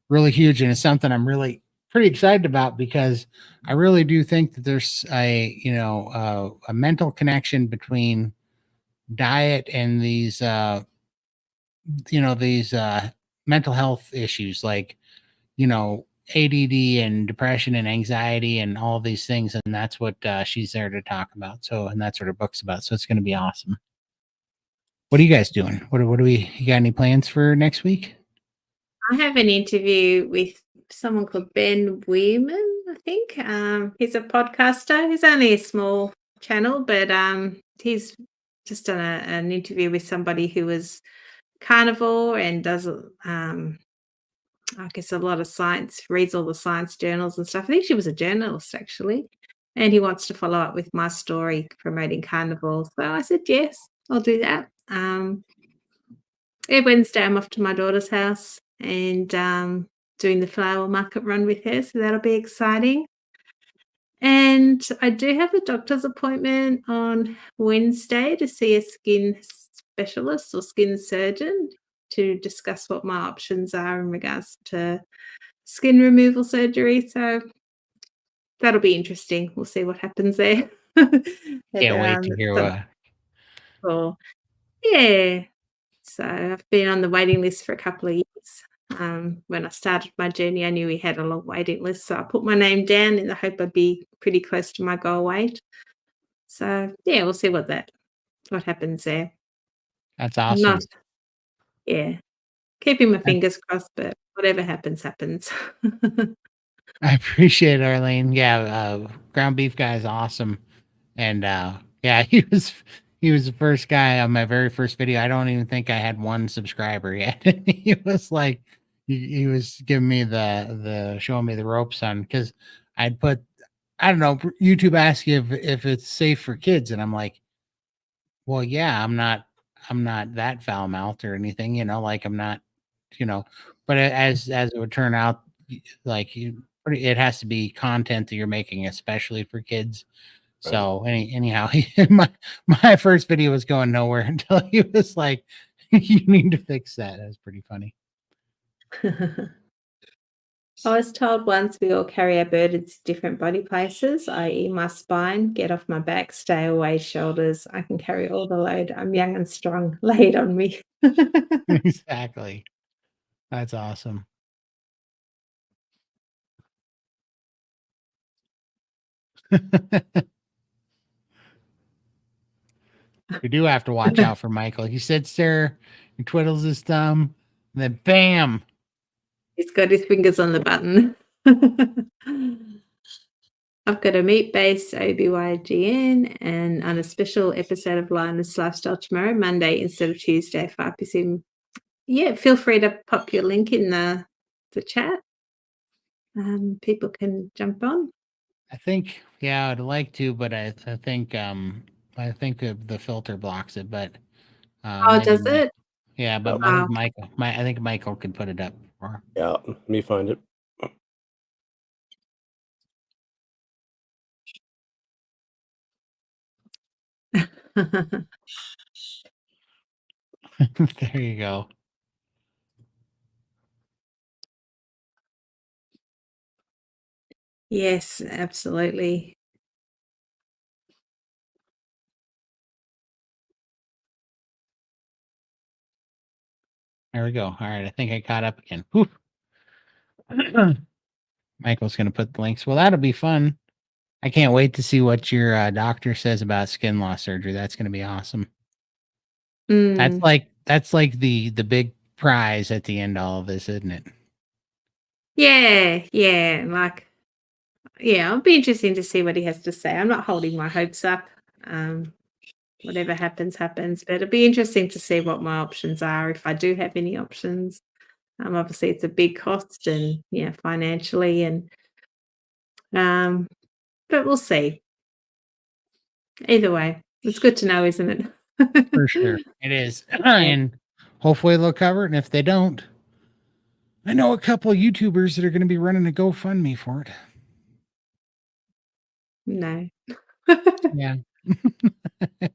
really huge, and it's something I'm really pretty excited about because I really do think that there's a mental connection between diet and these mental health issues like ADD and depression and anxiety and all these things, and that's what she's there to talk about. So, and that's what her book's about. So it's going to be awesome. What are you guys doing? What do we? You got any plans for next week? I have an interview with someone called Ben Weirman, I think. He's a podcaster. He's only a small channel, but he's just done an interview with somebody who was carnivore and does I guess a lot of science, reads all the science journals and stuff. I think she was a journalist actually. And he wants to follow up with my story promoting carnivore. So I said, yes, I'll do that. Wednesday, I'm off to my daughter's house and doing the flower market run with her. So that'll be exciting. And I do have a doctor's appointment on Wednesday to see a skin specialist or skin surgeon to discuss what my options are in regards to skin removal surgery. So that'll be interesting. We'll see what happens there. Can't wait to hear what. Cool. Yeah. So I've been on the waiting list for a couple of years. When I started my journey, I knew we had a long waiting list. So I put my name down in the hope I'd be pretty close to my goal weight. So yeah, we'll see what happens there. That's I'm awesome. not, yeah, keeping my fingers crossed, but whatever happens, happens. I appreciate it, Arlene. Yeah, ground beef guy is awesome. And yeah, he was the first guy on my very first video. I don't even think I had one subscriber yet. He was like he was giving me the showing me the ropes on because I'd put I don't know, YouTube asked you if it's safe for kids, and I'm like, well, yeah, I'm not that foul mouthed or anything, like I'm not, but as it would turn out, like it has to be content that you're making, especially for kids. Right. So anyhow, my first video was going nowhere until he was like, "You need to fix that." That was pretty funny. I was told once we all carry our burdens to different body places, i.e., my spine, get off my back, stay away, shoulders. I can carry all the load. I'm young and strong. Lay it on me. Exactly. That's awesome. We do have to watch out for Michael. He sits there and twiddles his thumb, and then bam. He's got his fingers on the button. I've got a meat-based OBYGN and on a special episode of Lioness Lifestyle tomorrow, Monday instead of Tuesday, 5 p.m. Yeah, feel free to pop your link in the chat. People can jump on. I think, yeah, I'd like to, but I think the filter blocks it. But Oh, does it? Yeah, but Wow. I think Michael could put it up. Yeah, let me find it. There you go. Yes, absolutely. There we go. All right, I think I caught up again. Michael's going to put the links. Well, that'll be fun. I can't wait to see what your doctor says about skin loss surgery. That's going to be awesome. Mm. That's like the big prize at the end of all of this, isn't it? Yeah, yeah. It'll be interesting to see what he has to say. I'm not holding my hopes up. Whatever happens, happens. But it'll be interesting to see what my options are, if I do have any options. Obviously, it's a big cost and financially, and but we'll see. Either way, it's good to know, isn't it? For sure, it is, and hopefully they'll cover it. And if they don't, I know a couple of YouTubers that are going to be running a GoFundMe for it. No. Yeah,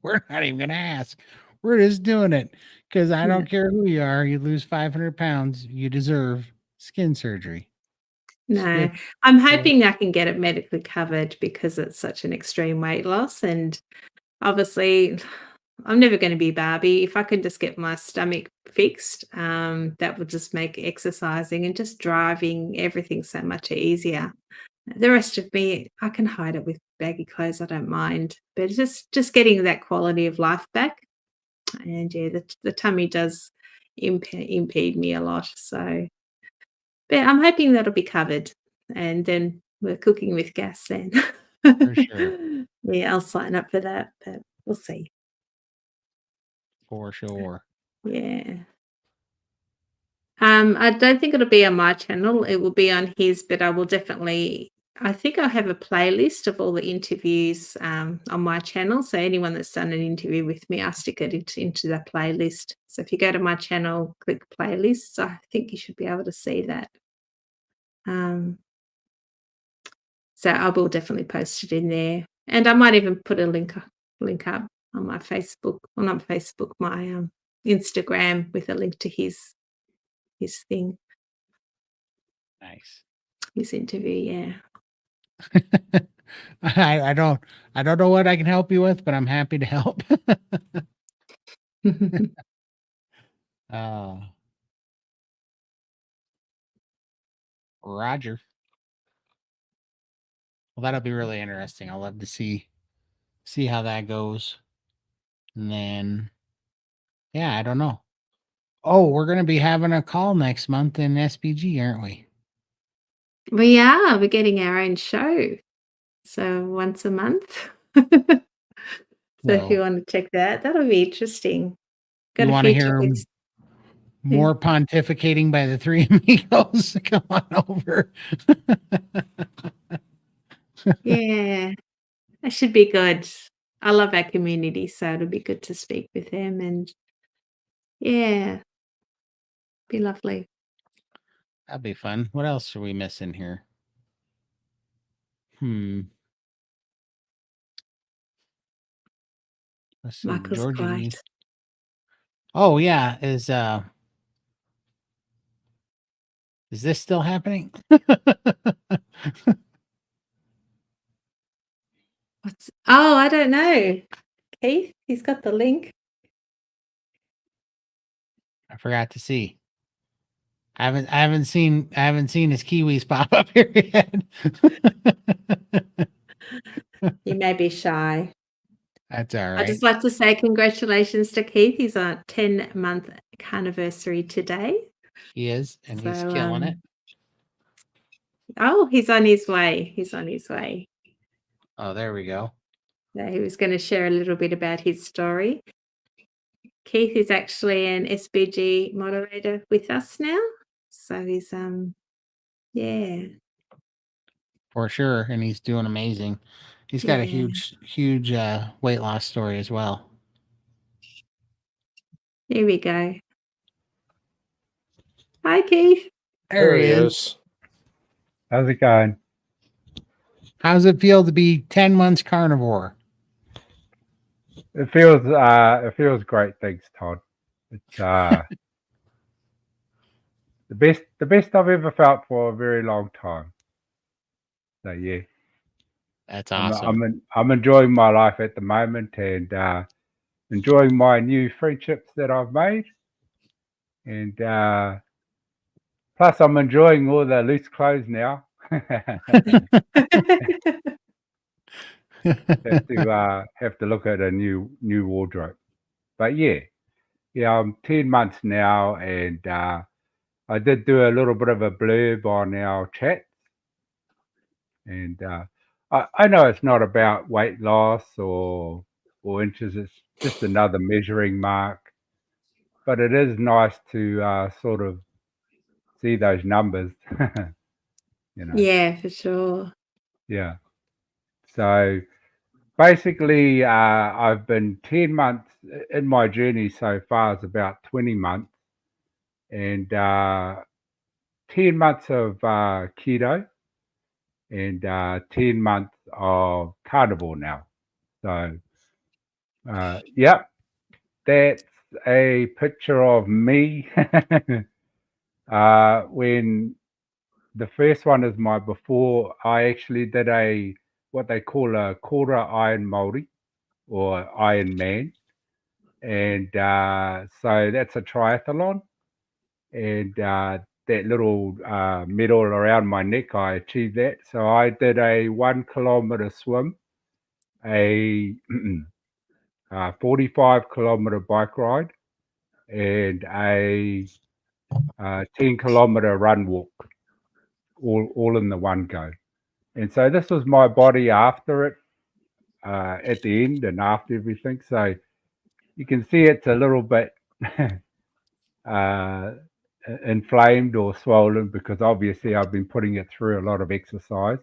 We're not even going to ask. We're just doing it because I don't care who you are. You lose 500 pounds, you deserve skin surgery. No, I'm hoping I can get it medically covered because it's such an extreme weight loss. And obviously, I'm never going to be Barbie. If I can just get my stomach fixed, that would just make exercising and just driving everything so much easier. The rest of me, I can hide it with baggy clothes. I don't mind, but it's just getting that quality of life back. And yeah, the tummy does impede me a lot. So, but I'm hoping that'll be covered, and then we're cooking with gas then. For sure. Yeah, I'll sign up for that, but we'll see. For sure. Yeah. I don't think it'll be on my channel. It will be on his, but I will definitely. I think I have a playlist of all the interviews on my channel. So anyone that's done an interview with me, I stick it into the playlist. So if you go to my channel, click playlists, I think you should be able to see that. So I will definitely post it in there, and I might even put a link up on my Facebook, well, not Facebook, my Instagram with a link to his thing, Nice. his interview. Yeah. I don't know what I can help you with, but I'm happy to help. Roger. Well, that'll be really interesting. I'll love to see how that goes. And then yeah, I don't know. Oh, we're gonna be having a call next month in SPG, aren't we? We are. We're getting our own show, so once a month. So if you So want to check that, that'll be interesting. you Got a want to few hear topics. more pontificating by the three amigos? Come on over. Yeah, that should be good. I love our community, so it'll be good to speak with them, and yeah, be lovely. That'd be fun. What else are we missing here? Let's see. Michael's Georgie quiet. needs. Oh yeah, is this still happening? Oh, I don't know. Keith, he's got the link. I forgot to see. I haven't seen his kiwis pop up here yet. You may be shy. That's all right. I'd just like to say congratulations to Keith. He's on 10-month anniversary today. He is, and he's killing it. Oh, he's on his way. He's on his way. Oh, there we go. So he was going to share a little bit about his story. Keith is actually an SBG moderator with us now. So he's yeah. For sure, and he's doing amazing. He's got a huge weight loss story as well. Here we go. Hi, Keith. There he is. How's it going? How's it feel to be 10 months carnivore? It feels great, thanks, Todd. It's the best I've ever felt for a very long time. So yeah, That's awesome. I'm enjoying my life at the moment and enjoying my new friendships that I've made, and plus I'm enjoying all the loose clothes now. have to look at a new wardrobe, but yeah, I'm 10 months now, and I did do a little bit of a blurb on our chat, and I know it's not about weight loss or inches. It's just another measuring mark, but it is nice to sort of see those numbers. Yeah, for sure. Yeah. So basically, I've been 10 months in my journey so far. Is about 20 months, and 10 months of keto, and 10 months of carnivore now. So Yep, that's a picture of me. When the first one is my before, I actually did what they call a quarter Iron Māori or Iron Man. And so that's a triathlon. And that little medal around my neck, I achieved that. So I did a 1 kilometer swim, a 45 kilometer bike ride, and a 10 kilometer run walk, all in the one go. And so this was my body after it, at the end and after everything. So you can see it's a little bit inflamed or swollen because obviously I've been putting it through a lot of exercise.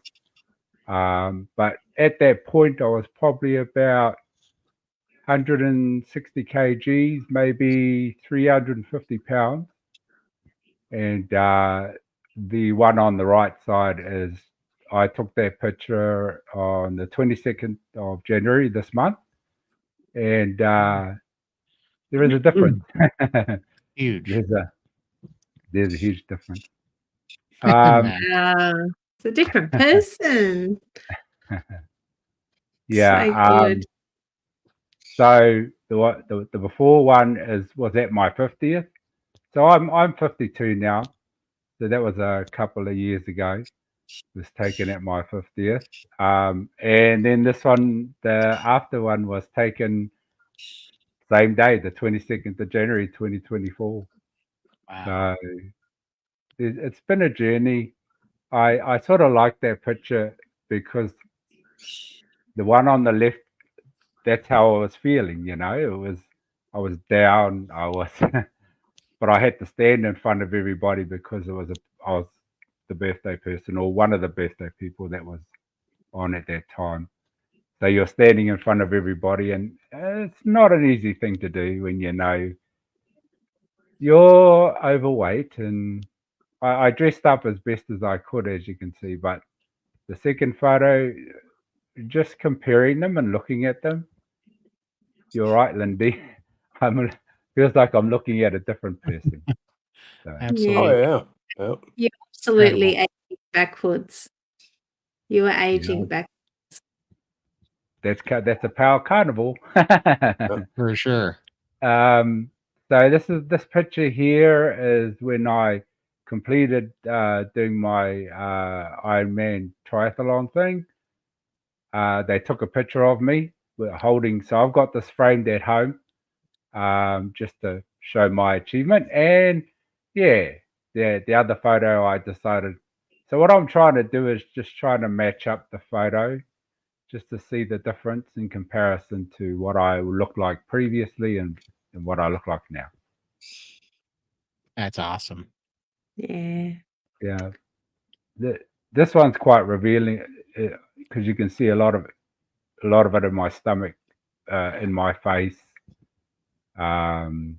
But at that point, I was probably about 160 kgs, maybe 350 pounds. And the one on the right side is, I took that picture on the 22nd of January this month. And there is a difference. Huge. There's a huge difference. Nice. It's a different person. Yeah. So good. So the before one was at my 50th. So I'm 52 now. So that was a couple of years ago. It was taken at my 50th. And then this one, the after one, was taken same day, the 22nd of January 2024. Wow. So it's been a journey. I sort of like that picture because the one on the left, that's how I was feeling, I was down, but I had to stand in front of everybody because I was the birthday person or one of the birthday people that was on at that time. So you're standing in front of everybody, and it's not an easy thing to do when you're overweight. And I dressed up as best as I could, as you can see. But the second photo, just comparing them and looking at them, you're right, Lindy. Feels like I'm looking at a different person. So, Absolutely. Oh yeah. Yep. You're absolutely aging backwards. You are aging back. that's a power carnival. For sure. So this picture here is when I completed doing my Ironman triathlon thing. They took a picture of me holding. So I've got this framed at home, just to show my achievement. And yeah, the other photo I decided. So what I'm trying to do is just trying to match up the photo, just to see the difference in comparison to what I looked like previously and what I look like now. That's awesome. Yeah. Yeah, this one's quite revealing because you can see a lot of it in my stomach, in my face, and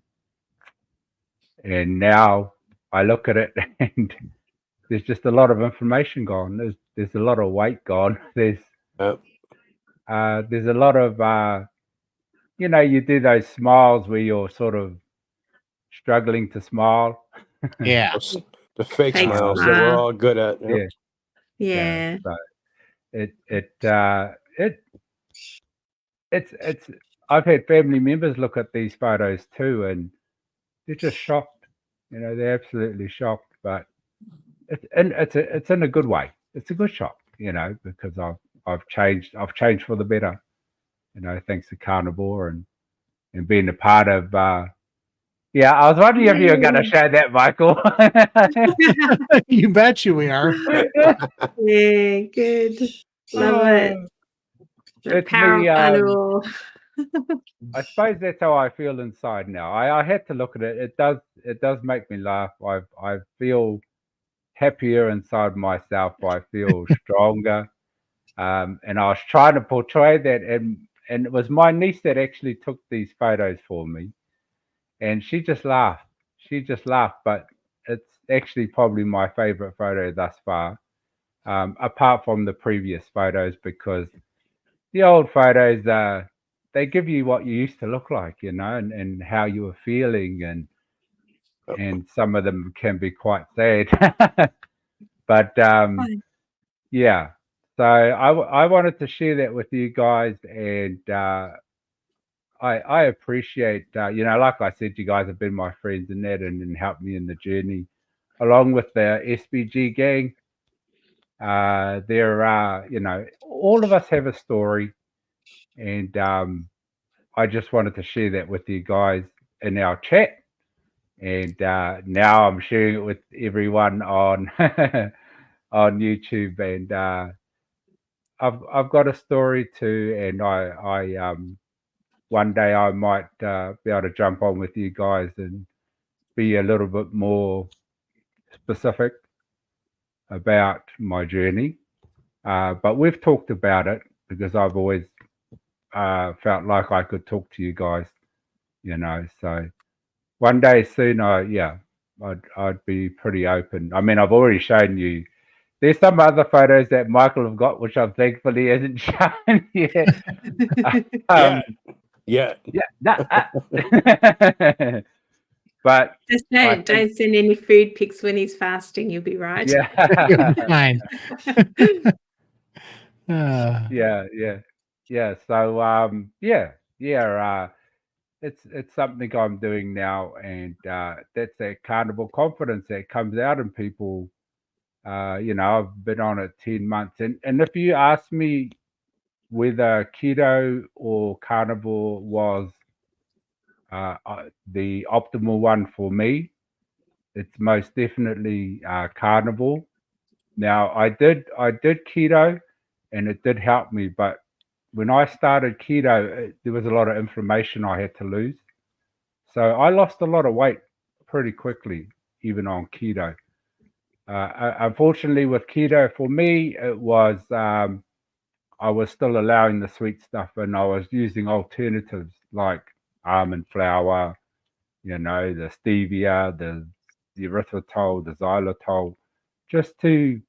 now I look at it and there's just a lot of information gone. There's a lot of weight gone. There's Yep. a lot of you do those smiles where you're sort of struggling to smile. Yeah. The fake Fake smiles that smile. we're all good at. Yep. Yeah. So it's I've had family members look at these photos too, and they're just shocked. They're absolutely shocked. But it's in a good way. It's a good shock, because I've changed for the better. Thanks to Carnivore and being a part of. Yeah, I was wondering if you were going to show that, Michael. You bet you we are. Yeah, good. Love it. The It's power me, of carnivore. I suppose that's how I feel inside now. I had to look at it. It does make me laugh. I feel happier inside myself. I feel stronger. And I was trying to portray that, and it was my niece that actually took these photos for me, and she just laughed. But it's actually probably my favorite photo thus far, apart from the previous photos, because the old photos they give you what you used to look like, you know, and how you were feeling, and some of them can be quite sad. But Fine. yeah, so I wanted to share that with you guys, and I appreciate, you know, like I said, you guys have been my friends in that, and helped me in the journey, along with the SBG gang. There are, you know, all of us have a story, and I just wanted to share that with you guys in our chat, and now I'm sharing it with everyone on on YouTube, and I've got a story too, and I one day I might be able to jump on with you guys and be a little bit more specific about my journey. But we've talked about it because I've always felt like I could talk to you guys, you know. So one day soon, I'd be pretty open. I mean, I've already shown you. There's some other photos that Michael have got, which I'm thankfully hasn't shown yet. Yeah. But Just I don't think, send any food pics when he's fasting. You'll be right. yeah, Fine. yeah. So it's something I'm doing now, and that's that carnival confidence that comes out in people. You know, I've been on it 10 months, and if you ask me whether keto or carnivore was the optimal one for me, it's most definitely carnivore. Now, I did keto, and it did help me, but when I started keto, there was a lot of inflammation I had to lose. So I lost a lot of weight pretty quickly, even on keto. Unfortunately, with keto, for me, it was I was still allowing the sweet stuff, and I was using alternatives like almond flour, you know, the stevia, the erythritol, the xylitol, just to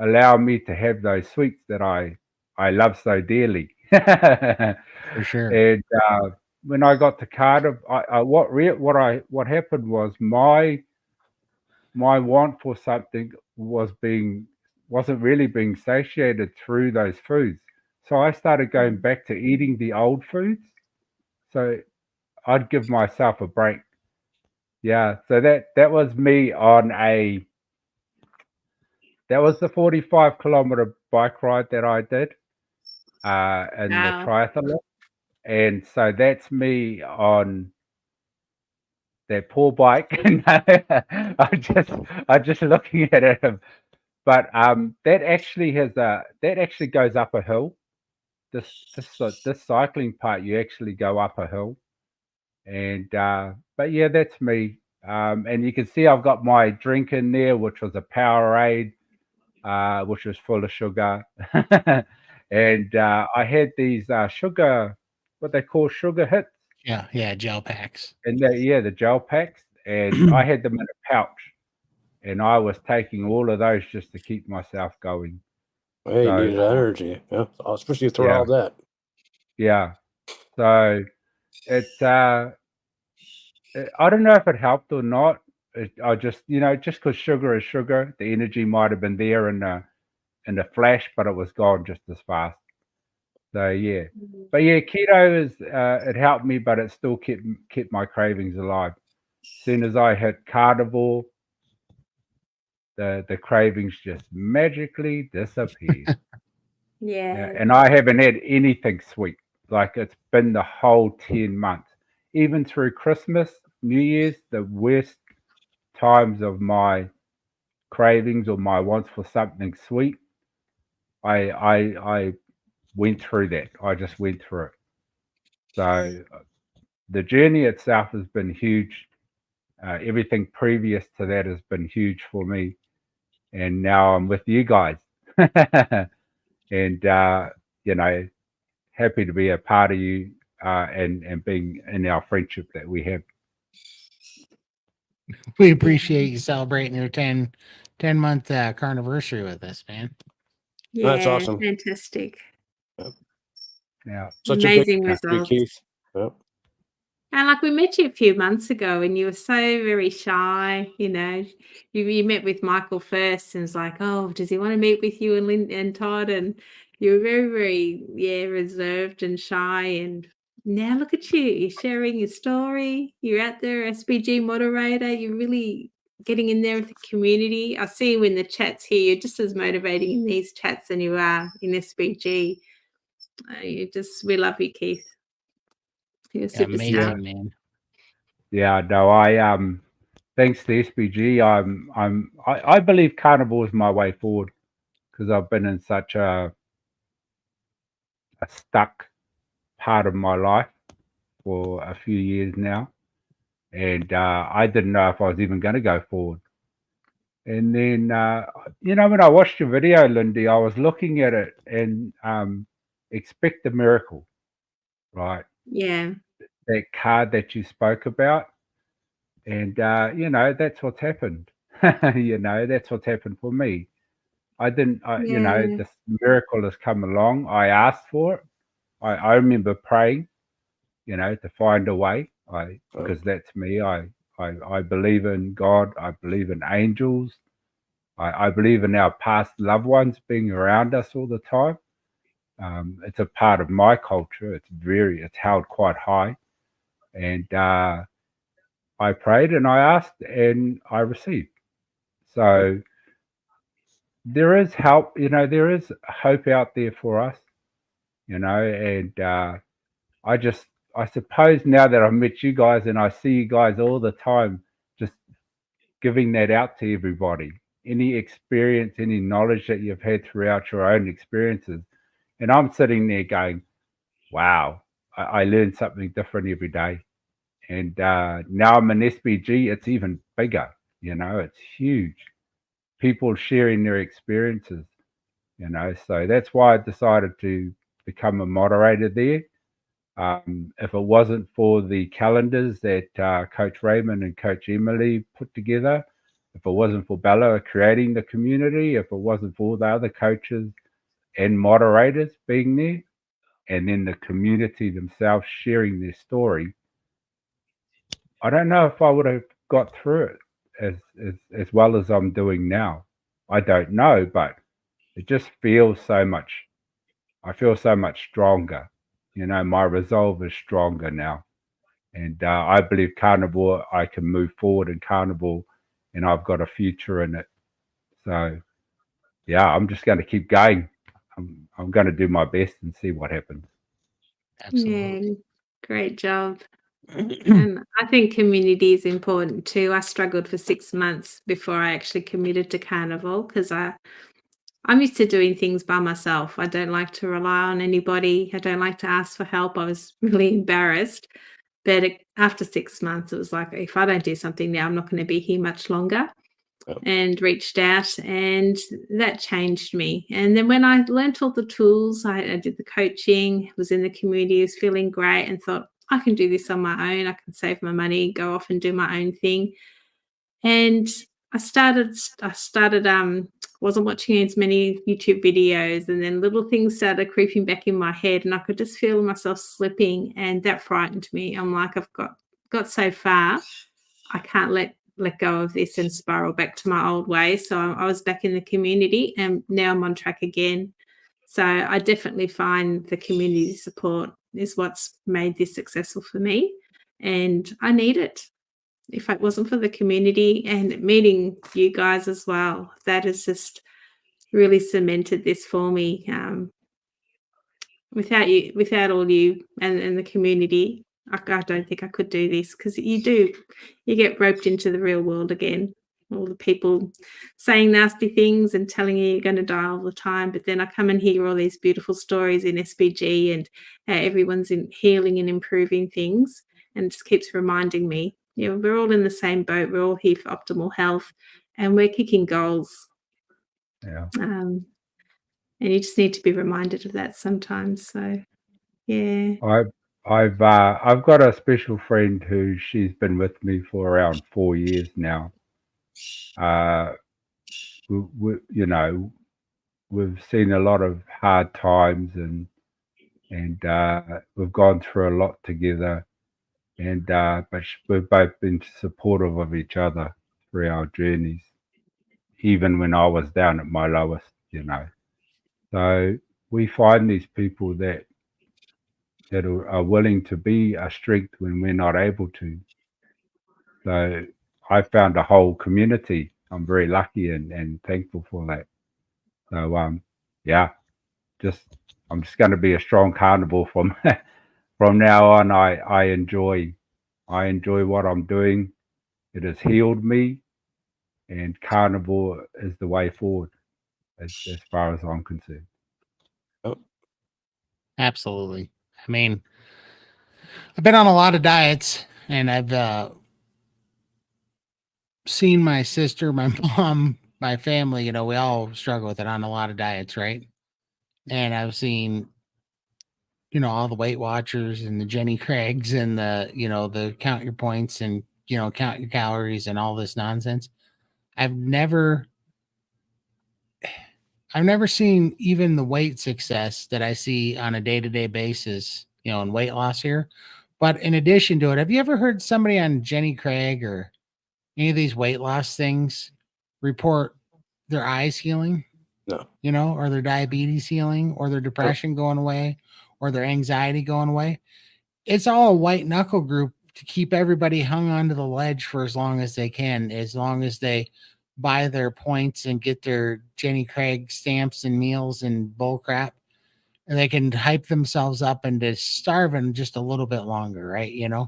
allow me to have those sweets that I love so dearly. For sure. And when I got to Cardiff, what happened was my want for something wasn't really being satiated through those foods. So I started going back to eating the old foods. So I'd give myself a break. Yeah. So that was me on that was the 45-kilometer bike ride that I did in the Wow. triathlon. And so that's me on that poor bike. I'm just looking at it. But that actually goes up a hill. This cycling part, you actually go up a hill. And but yeah, that's me. And you can see I've got my drink in there, which was a Powerade, which was full of sugar. And I had these sugar, what they call sugar hits. Yeah, gel packs. And the gel packs, and I had them in a pouch, and I was taking all of those just to keep myself going. Hey, you So, needed energy. Yeah. Especially through yeah, all that. yeah. So it, I don't know if it helped or not. I just, you know, just because sugar is sugar, the energy might have been there in the flash, but it was gone just as fast. So yeah, but yeah, keto is it helped me, but it still kept my cravings alive. As soon as I hit carnivore, the cravings just magically disappeared. Yeah. And I haven't had anything sweet. Like it's been the whole 10 months. Even through Christmas, New Year's, the worst times of my cravings or my wants for something sweet, I went through that. I just went through it. So the journey itself has been huge. Everything previous to that has been huge for me. And now I'm with you guys. And you know, happy to be a part of you and being in our friendship that we have. We appreciate you celebrating your 10-month carniversary with us, man. Yeah. That's awesome. Fantastic. Yeah. Such Amazing a big country, results. Keith. Yep. And like we met you a few months ago and you were so very shy, you know. You met with Michael first and was like, oh, does he want to meet with you and and Todd? And you were very, very, reserved and shy. And now look at you. You're sharing your story. You're out there, SBG moderator. You're really getting in there with the community. I see you in the chats here. You're just as motivating in these chats than you are in SBG. We love you, Keith. You're a superstar. Amazing, man. Yeah, no, I thanks to SPG, I believe Carnivore is my way forward because I've been in such a stuck part of my life for a few years now, and I didn't know if I was even going to go forward. And then when I watched your video, Lindy, I was looking at it and expect a miracle, right? Yeah. That card that you spoke about. And, that's what's happened. That's what's happened for me. I didn't, this miracle has come along. I asked for it. I remember praying, to find a way. Because that's me. I believe in God. I believe in angels. I believe in our past loved ones being around us all the time. It's a part of my culture. It's held quite high. And, I prayed and I asked and I received. So there is help, there is hope out there for us, and I suppose now that I've met you guys and I see you guys all the time, just giving that out to everybody, any experience, any knowledge that you've had throughout your own experiences. And I'm sitting there going, wow, I learn something different every day. And now I'm an SBG, it's even bigger, it's huge. People sharing their experiences, so that's why I decided to become a moderator there. If it wasn't for the calendars that Coach Raymond and Coach Emily put together, if it wasn't for Bella creating the community, if it wasn't for the other coaches and moderators being there, and then the community themselves sharing their story, I don't know if I would have got through it as well as I'm doing now. I don't know, but it just feels so much. I feel so much stronger. My resolve is stronger now, and I believe Carnivore. I can move forward in Carnivore, and I've got a future in it. So, yeah, I'm just going to keep going. I'm going to do my best and see what happens. Absolutely. Yeah, great job. And I think community is important too. I struggled for 6 months before I actually committed to Carnival because I'm used to doing things by myself. I don't like to rely on anybody. I don't like to ask for help. I was really embarrassed. But after 6 months, it was like, if I don't do something now, I'm not going to be here much longer. Yep. And reached out, and that changed me. And then when I learnt all the tools, I did the coaching, was in the community, was feeling great, and thought, I can do this on my own. I can save my money, go off and do my own thing. And I started wasn't watching as many YouTube videos, and then little things started creeping back in my head, and I could just feel myself slipping, and that frightened me. I'm like, I've got so far, I can't let go of this and spiral back to my old ways. So I was back in the community, and now I'm on track again. So I definitely find the community support is what's made this successful for me, and I need it. If it wasn't for the community and meeting you guys as well, that has just really cemented this for me. Without all you and the community, I don't think I could do this, because you get roped into the real world again. All the people saying nasty things and telling you you're going to die all the time, but then I come and hear all these beautiful stories in SBG and how everyone's in healing and improving things, and it just keeps reminding me, we're all in the same boat. We're all here for optimal health, and we're kicking goals. Yeah. And you just need to be reminded of that sometimes. So, yeah. I've got a special friend who she's been with me for around 4 years now. We've seen a lot of hard times, and and we've gone through a lot together. And but we've both been supportive of each other through our journeys, even when I was down at my lowest, you know. So we find these people that are willing to be a strength when we're not able to. So I found a whole community. I'm very lucky and thankful for that. So yeah, just I'm just going to be a strong carnivore from from now on. I enjoy what I'm doing. It has healed me, and carnivore is the way forward, as far as I'm concerned. Oh, Absolutely. I mean, I've been on a lot of diets, and I've seen my sister, my mom, my family. You know, we all struggle with it on a lot of diets, right? And I've seen, you know, all the Weight Watchers and the Jenny Craigs and the count your points and count your calories and all this nonsense. I've never I've never seen even the weight success that I see on a day-to-day basis, in weight loss here. But in addition to it, have you ever heard somebody on Jenny Craig or any of these weight loss things report their eyes healing, no. or their diabetes healing, or their depression going away, or their anxiety going away? It's all a white knuckle group to keep everybody hung onto the ledge for as long as they can, as long as they buy their points and get their Jenny Craig stamps and meals and bull crap. And they can hype themselves up into starving just a little bit longer, right? Yeah.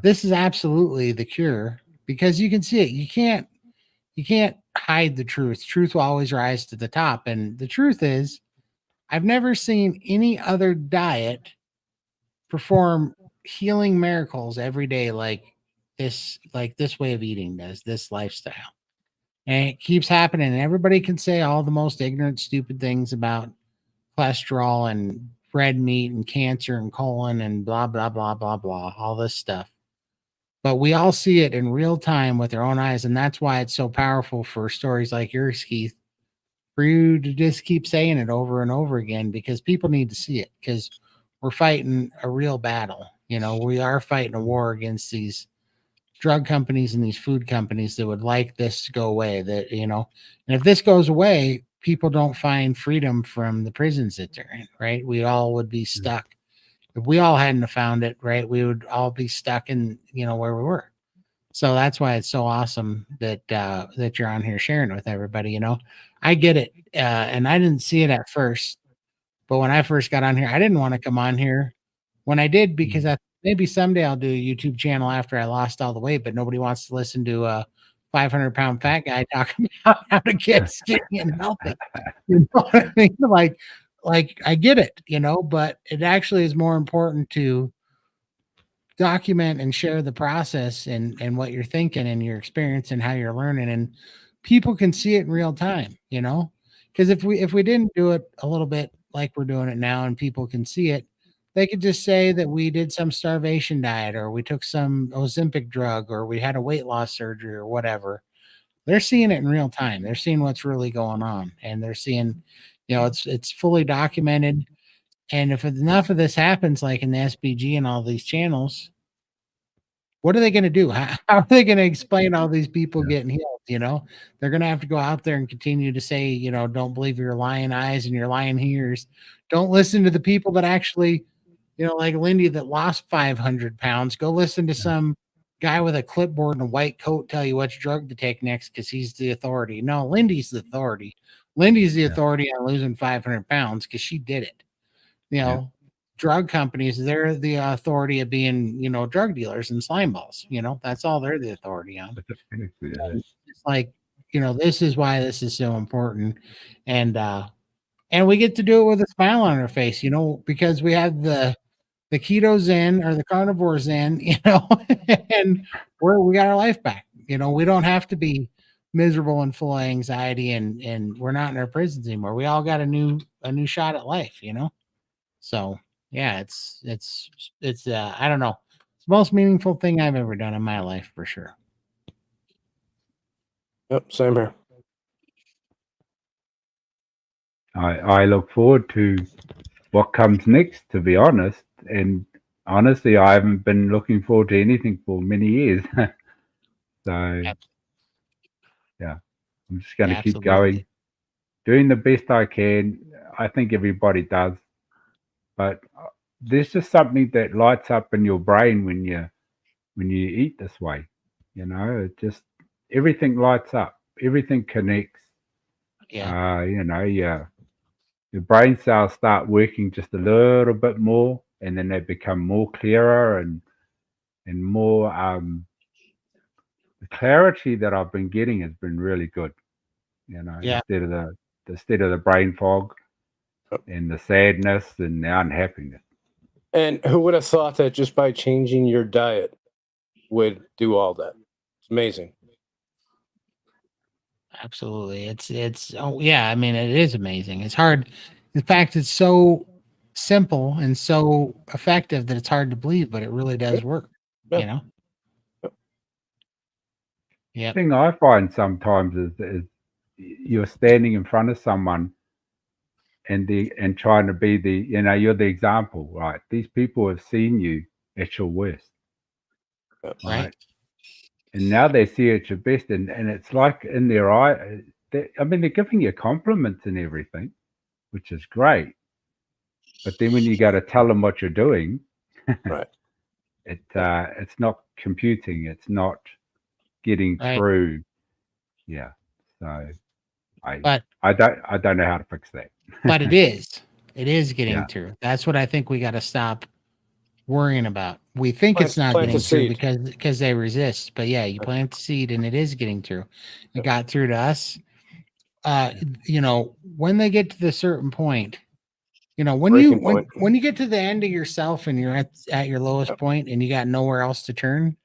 This is absolutely the cure because you can see it. You can't hide the truth. Truth will always rise to the top. And the truth is, I've never seen any other diet perform healing miracles every day like this way of eating does, this lifestyle. And it keeps happening. And everybody can say all the most ignorant, stupid things about cholesterol and red meat and cancer and colon and blah, blah, blah, blah, blah, all this stuff. But we all see it in real time with our own eyes. And that's why it's so powerful for stories like yours, Keith, for you to just keep saying it over and over again because people need to see it because we're fighting a real battle. We are fighting a war against these drug companies and these food companies that would like this to go away. And if this goes away, people don't find freedom from the prisons that they're in, right? We all would be stuck. If we all hadn't have found it, right, we would all be stuck in, where we were. So that's why it's so awesome that you're on here sharing with everybody. I get it, and I didn't see it at first, but when I first got on here, I didn't want to come on here. When I did, because maybe someday I'll do a YouTube channel after I lost all the weight, but nobody wants to listen to a 500-pound fat guy talking about how to get skinny and healthy. You know what I mean? Like I get it, but it actually is more important to document and share the process and what you're thinking and your experience and how you're learning, and people can see it in real time, because if we didn't do it a little bit like we're doing it now and people can see it, they could just say that we did some starvation diet or we took some Ozempic drug or we had a weight loss surgery or whatever. They're seeing it in real time. They're seeing what's really going on, and they're seeing, it's fully documented. And if enough of this happens, like in the SBG and all these channels, what are they going to do? How are they going to explain all these people getting healed? They're going to have to go out there and continue to say, don't believe your lying eyes and your lying ears. Don't listen to the people that actually, like Lindy that lost 500 pounds. Go listen to some guy with a clipboard and a white coat tell you which drug to take next because he's the authority. No, Lindy's the authority. Lindy's the authority on losing 500 pounds because she did it. Drug companies, they're the authority of being, drug dealers and slime balls. That's all they're the authority on. It's like, this is why this is so important. And we get to do it with a smile on our face, because we have the keto zen or the carnivore zen, and we got our life back. We don't have to be miserable and full of anxiety and we're not in our prisons anymore. We all got a new shot at life, So yeah, it's I don't know. It's the most meaningful thing I've ever done in my life for sure. Yep, same here. I look forward to what comes next, to be honest. And honestly, I haven't been looking forward to anything for many years. So, Yep. yeah, I'm just going to keep Absolutely. going, doing the best I can. I think everybody does. But there's just something that lights up in your brain when you eat this way. It just everything lights up, everything connects. Yeah. Your brain cells start working just a little bit more, and then they become more clearer and more. The clarity that I've been getting has been really good. Yeah. Instead of the brain fog and the sadness and the unhappiness. And who would have thought that just by changing your diet would do all that? It's amazing. Absolutely. It's oh yeah, I mean it is amazing. It's hard. In fact, it's so simple and so effective that it's hard to believe, but it really does work. Yeah. You know? Yep. Thing I find sometimes is you're standing in front of someone and trying to be you're the example, right? These people have seen you at your worst, Right. and now they see you at your best, and it's like in their eye. They're giving you compliments and everything, which is great. But then when you go to tell them what you're doing, Right. it's not computing. It's not getting Right. through. Yeah. So But I don't know how to fix that. but it is. It is getting Yeah. through. That's what I think we got to stop worrying about. We think Plant- it's not plant the getting through seed. because they resist. But yeah, you plant the seed and it is getting through. It got through to us. When they get to the certain point, when Breaking point. when you get to the end of yourself and you're at your lowest point and you got nowhere else to turn,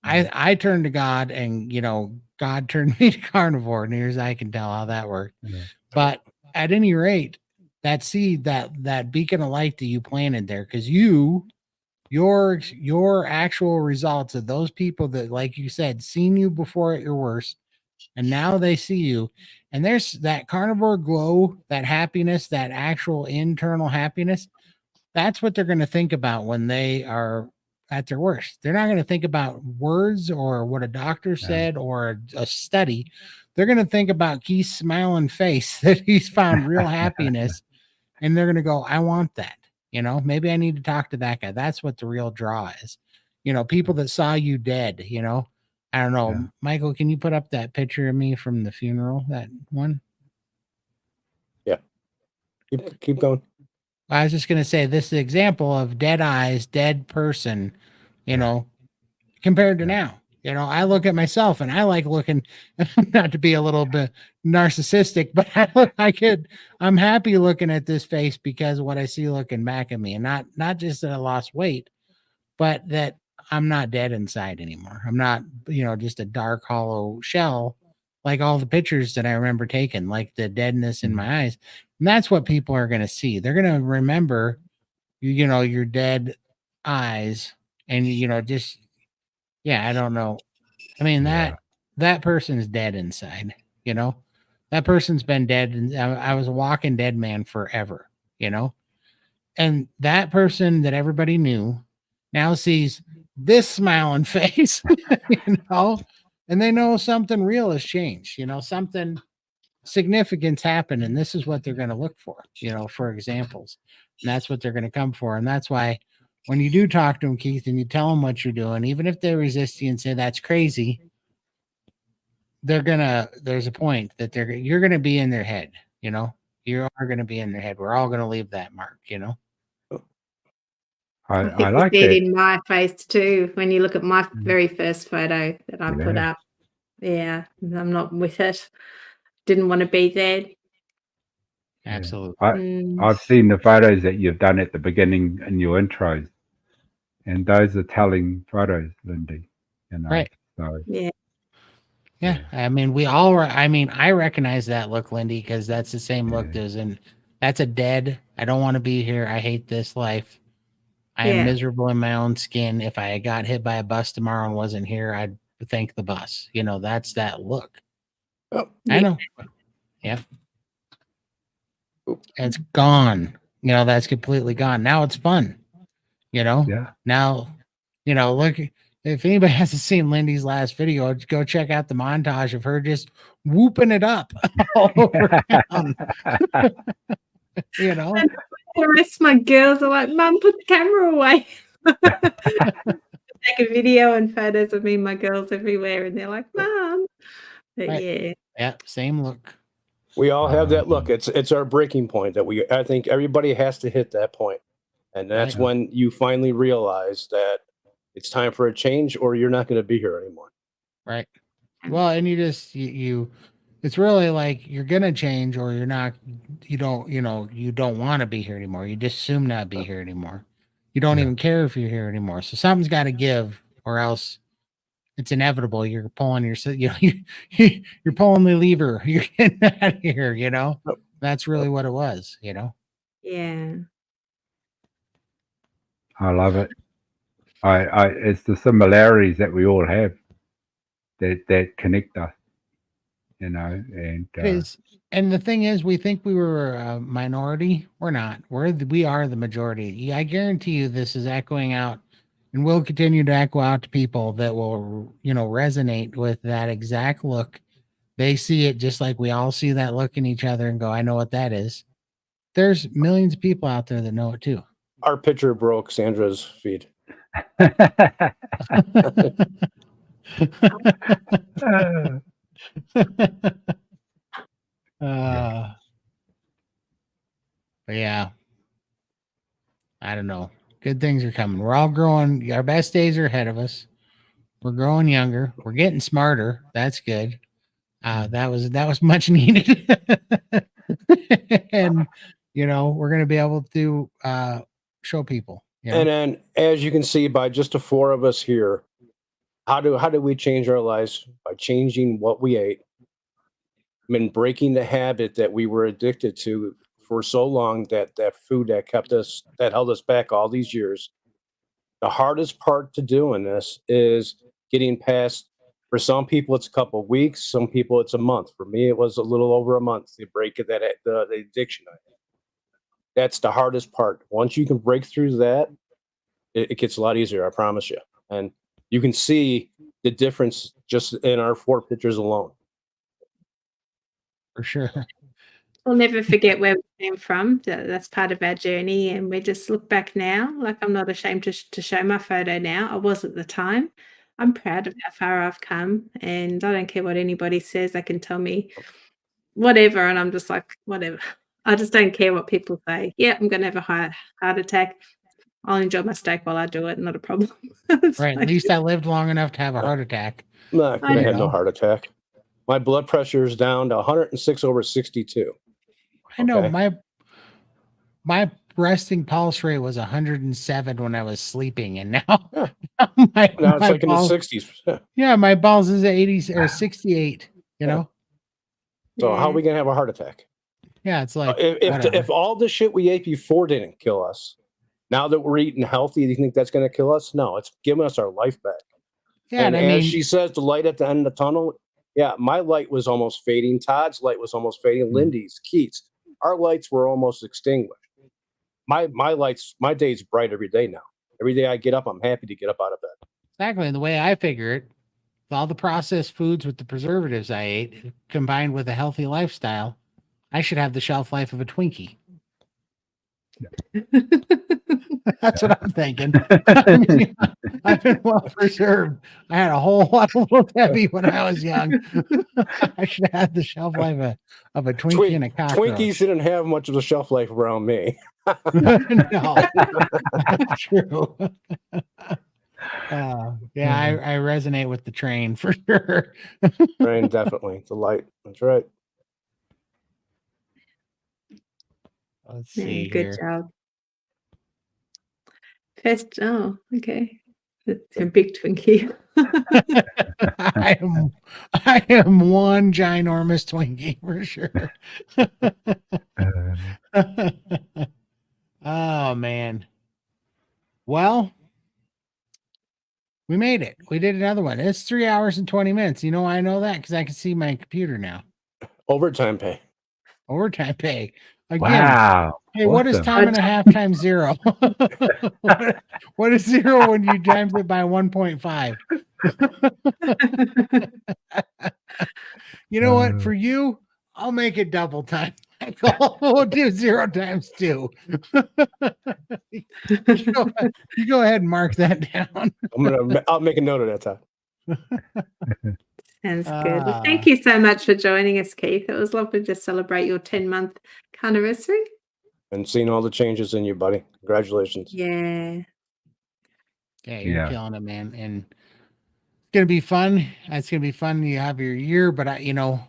I turned to God and God turned me to carnivore, near as I can tell how that worked. Yeah. But at any rate, that seed, that beacon of light that you planted there, because your actual results of those people that, like you said, seen you before at your worst, and now they see you, and there's that carnivore glow, that happiness, that actual internal happiness. That's what they're going to think about when they are at their worst. They're not going to think about words or what a doctor said or a study. They're going to think about Keith's smiling face that he's found real happiness, and they're going to go, I want that. Maybe I need to talk to that guy. That's what the real draw is. People that saw you dead, I don't know. Yeah. Michael, can you put up that picture of me from the funeral? That one? Yeah. Keep going. I was just going to say this is an example of dead eyes, dead person, compared to now. I look at myself and I like looking, not to be a little bit narcissistic, but I look like it. I'm happy looking at this face because of what I see looking back at me, and not just that I lost weight, but that I'm not dead inside anymore. I'm not, just a dark, hollow shell like all the pictures that I remember taking, like the deadness in my eyes. And that's what people are going to see. They're going to remember, your dead eyes and, just, yeah, I don't know. I mean, that person's dead inside, that person's been dead. And I was a walking dead man forever, and that person that everybody knew now sees this smiling face, and they know something real has changed, something significance happened, and this is what they're going to look for examples, and that's what they're going to come for. And that's why when you do talk to them, Keith, and you tell them what you're doing, even if they resist you and say that's crazy, there's a point that you're gonna be in their head, you are gonna be in their head. We're all gonna leave that mark, I I think you like see it that. in my face too when you look at my very first photo that I put Yeah. up. Yeah, I'm not with it. Didn't want to be there. Absolutely. I've seen the photos that you've done at the beginning in your intros, and those are telling photos, Lindy. Right. So Yeah. I mean, I recognize that look, Lindy, because that's the same look and that's a dead, I don't want to be here, I hate this life, I am Yeah. miserable in my own skin. If I got hit by a bus tomorrow and wasn't here, I'd thank the bus. That's that look. Oh, I know. Yeah. It's gone. that's completely gone. Now it's fun. Yeah. Now, look, if anybody hasn't seen Lindy's last video, go check out the montage of her just whooping it up all over town. And the rest of my girls are like, Mum, put the camera away. Take a video and photos of me and my girls everywhere, and they're like, Mum. But Right. Yeah, same look. We all have that look. It's our breaking point that I think everybody has to hit that point. And that's Right. when you finally realize that it's time for a change or you're not going to be here anymore. Right. Well, and you just it's really like you're gonna change or you're not. You don't want to be here anymore. You just assume not be here anymore. You don't even care if you're here anymore. So something's got to give, or else it's inevitable. You're pulling you're pulling the lever. You're getting out of here. That's really what it was. Yeah. I love it. It's the similarities that we all have that connect us, and It is. And the thing is, we think we were a minority. We're not. We are the majority. I guarantee you, this is echoing out, and will continue to echo out to people that will, resonate with that exact look. They see it just like we all see that look in each other and go, "I know what that is." There's millions of people out there that know it too. Our picture broke Sandra's feed. But yeah, I don't know. Good things are coming. We're all growing. Our best days are ahead of us. We're growing younger. We're getting smarter. That's good. That was much needed. And we're gonna be able to show people. And then, as you can see by just the four of us here, how do we change our lives? By changing what we ate. I mean, breaking the habit that we were addicted to for so long, that food that held us back all these years. The hardest part to doing this is getting past. For some people, it's a couple of weeks. Some people, it's a month. For me, it was a little over a month to break the addiction. That's the hardest part. Once you can break through that, it gets a lot easier. I promise you. And you can see the difference just in our 4 pictures alone. For sure. We'll never forget where we came from. That's part of our journey, and we just look back now. Like, I'm not ashamed to show my photo now. I was at the time. I'm proud of how far I've come, and I don't care what anybody says. They can tell me whatever, and I'm just like, whatever. I just don't care what people say. Yeah, I'm going to have a heart attack. I'll enjoy my steak while I do it. Not a problem. Right. At least I lived long enough to have a heart attack. No, I had no heart attack. My blood pressure is down to 106/62. I know my resting pulse rate was 107 when I was sleeping, and now now it's like in the 60s. Yeah, my pulse is at 80 or 68. So how are we gonna have a heart attack? Yeah, it's like if all the shit we ate before didn't kill us, now that we're eating healthy, do you think that's gonna kill us? No, it's giving us our life back. Yeah, and as she says, the light at the end of the tunnel. Yeah, my light was almost fading. Todd's light was almost fading. Lindy's, Keith's, our lights were almost extinguished. My day's bright every day now. Every day I get up, I'm happy to get up out of bed. Exactly. And the way I figure it, with all the processed foods with the preservatives I ate, combined with a healthy lifestyle, I should have the shelf life of a Twinkie. That's what I'm thinking. I've been well preserved. I had a whole lot of little Debbie when I was young. I should have had the shelf life of a Twinkie and a cockroach. Twinkies didn't have much of a shelf life around me. No, that's true. Yeah, I resonate with the train for sure. Train, definitely. The light. That's right. Let's see. Good job. First, okay. It's a big Twinkie. I am one ginormous Twinkie for sure. Oh man. Well, we made it. We did another one. It's 3 hours and 20 minutes. You know why I know that? Because I can see my computer now. Overtime pay. Overtime pay. Again, Wow. hey, what is Awesome. time and a half times 0? What is 0 when you times it by 1.5? You know what? For you, I'll make it double time. We'll do 0 times 2. You go ahead and mark that down. I'll make a note of that, Todd. Sounds good. Well, thank you so much for joining us, Keith. It was lovely to celebrate your 10-month anniversary. And seeing all the changes in you, buddy. Congratulations. Yeah. Yeah, you're Yeah. killing it, man. And it's gonna be fun. It's gonna be fun. You have your year, but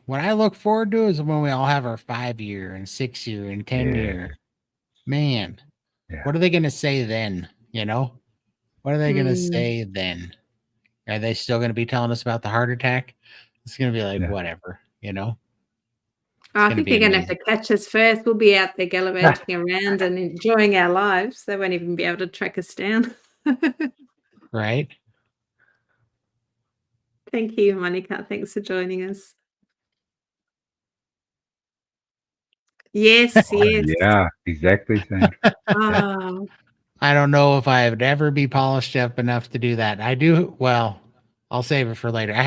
what I look forward to is when we all have our 5-year and 6-year and 10-year. Man, Yeah. what are they gonna say then? What are they gonna say then? Are they still gonna be telling us about the heart attack? It's gonna be like whatever, I think they're going to have to catch us first. We'll be out there gallivanting around and enjoying our lives. They won't even be able to track us down. Right? Thank you, Monica. Thanks for joining us. Yes, yes. Yeah, exactly, Sandra. Oh, I don't know if I would ever be polished up enough to do that. I do. Well, I'll save it for later. I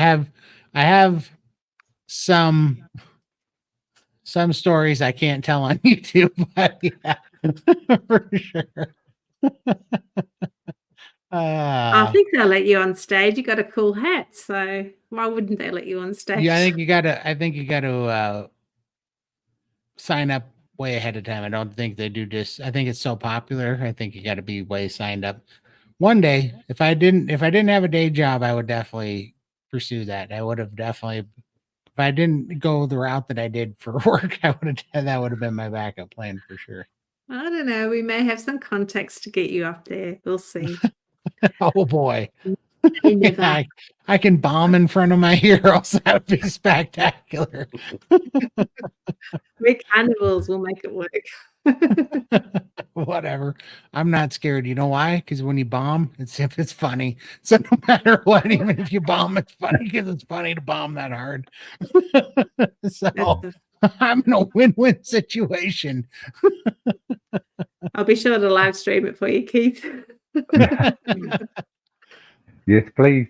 have some stories I can't tell on YouTube, but yeah, for sure. I think they'll let you on stage. You got a cool hat, so why wouldn't they let you on stage? Yeah, I think you gotta sign up way ahead of time. I don't think they do this. I think it's so popular. I think you got to be way signed up. One day, if I didn't have a day job, I would definitely pursue that. I would have definitely, if I didn't go the route that I did for work, that would have been my backup plan for sure. I don't know. We may have some contacts to get you up there. We'll see. Oh boy. Never. I can bomb in front of my heroes. That would be spectacular. We're carnivores. We'll make it work. Whatever. I'm not scared. You know why? Because when you bomb, it's funny. So no matter what, even if you bomb, it's funny because it's funny to bomb that hard. So I'm in a win-win situation. I'll be sure to live stream it for you, Keith. Yes, please.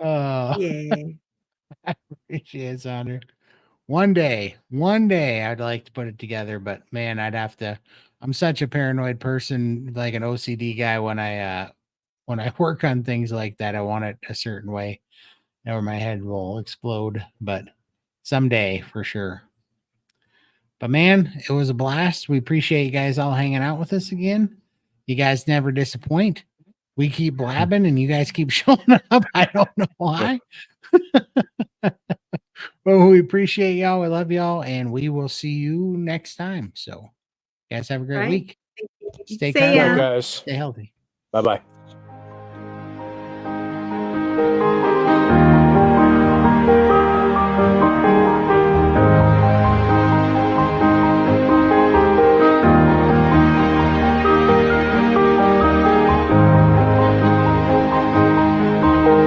Yeah. I appreciate it, Sandra. One day, I'd like to put it together, but man, I'm such a paranoid person, like an OCD guy. When I work on things like that, I want it a certain way, or my head will explode. But someday, for sure. But man, it was a blast. We appreciate you guys all hanging out with us again. You guys never disappoint. We keep blabbing and you guys keep showing up. I don't know why. But we appreciate y'all. We love y'all. And we will see you next time. So, guys, have a great week. Stay See ya. Guys. Stay healthy. Bye-bye.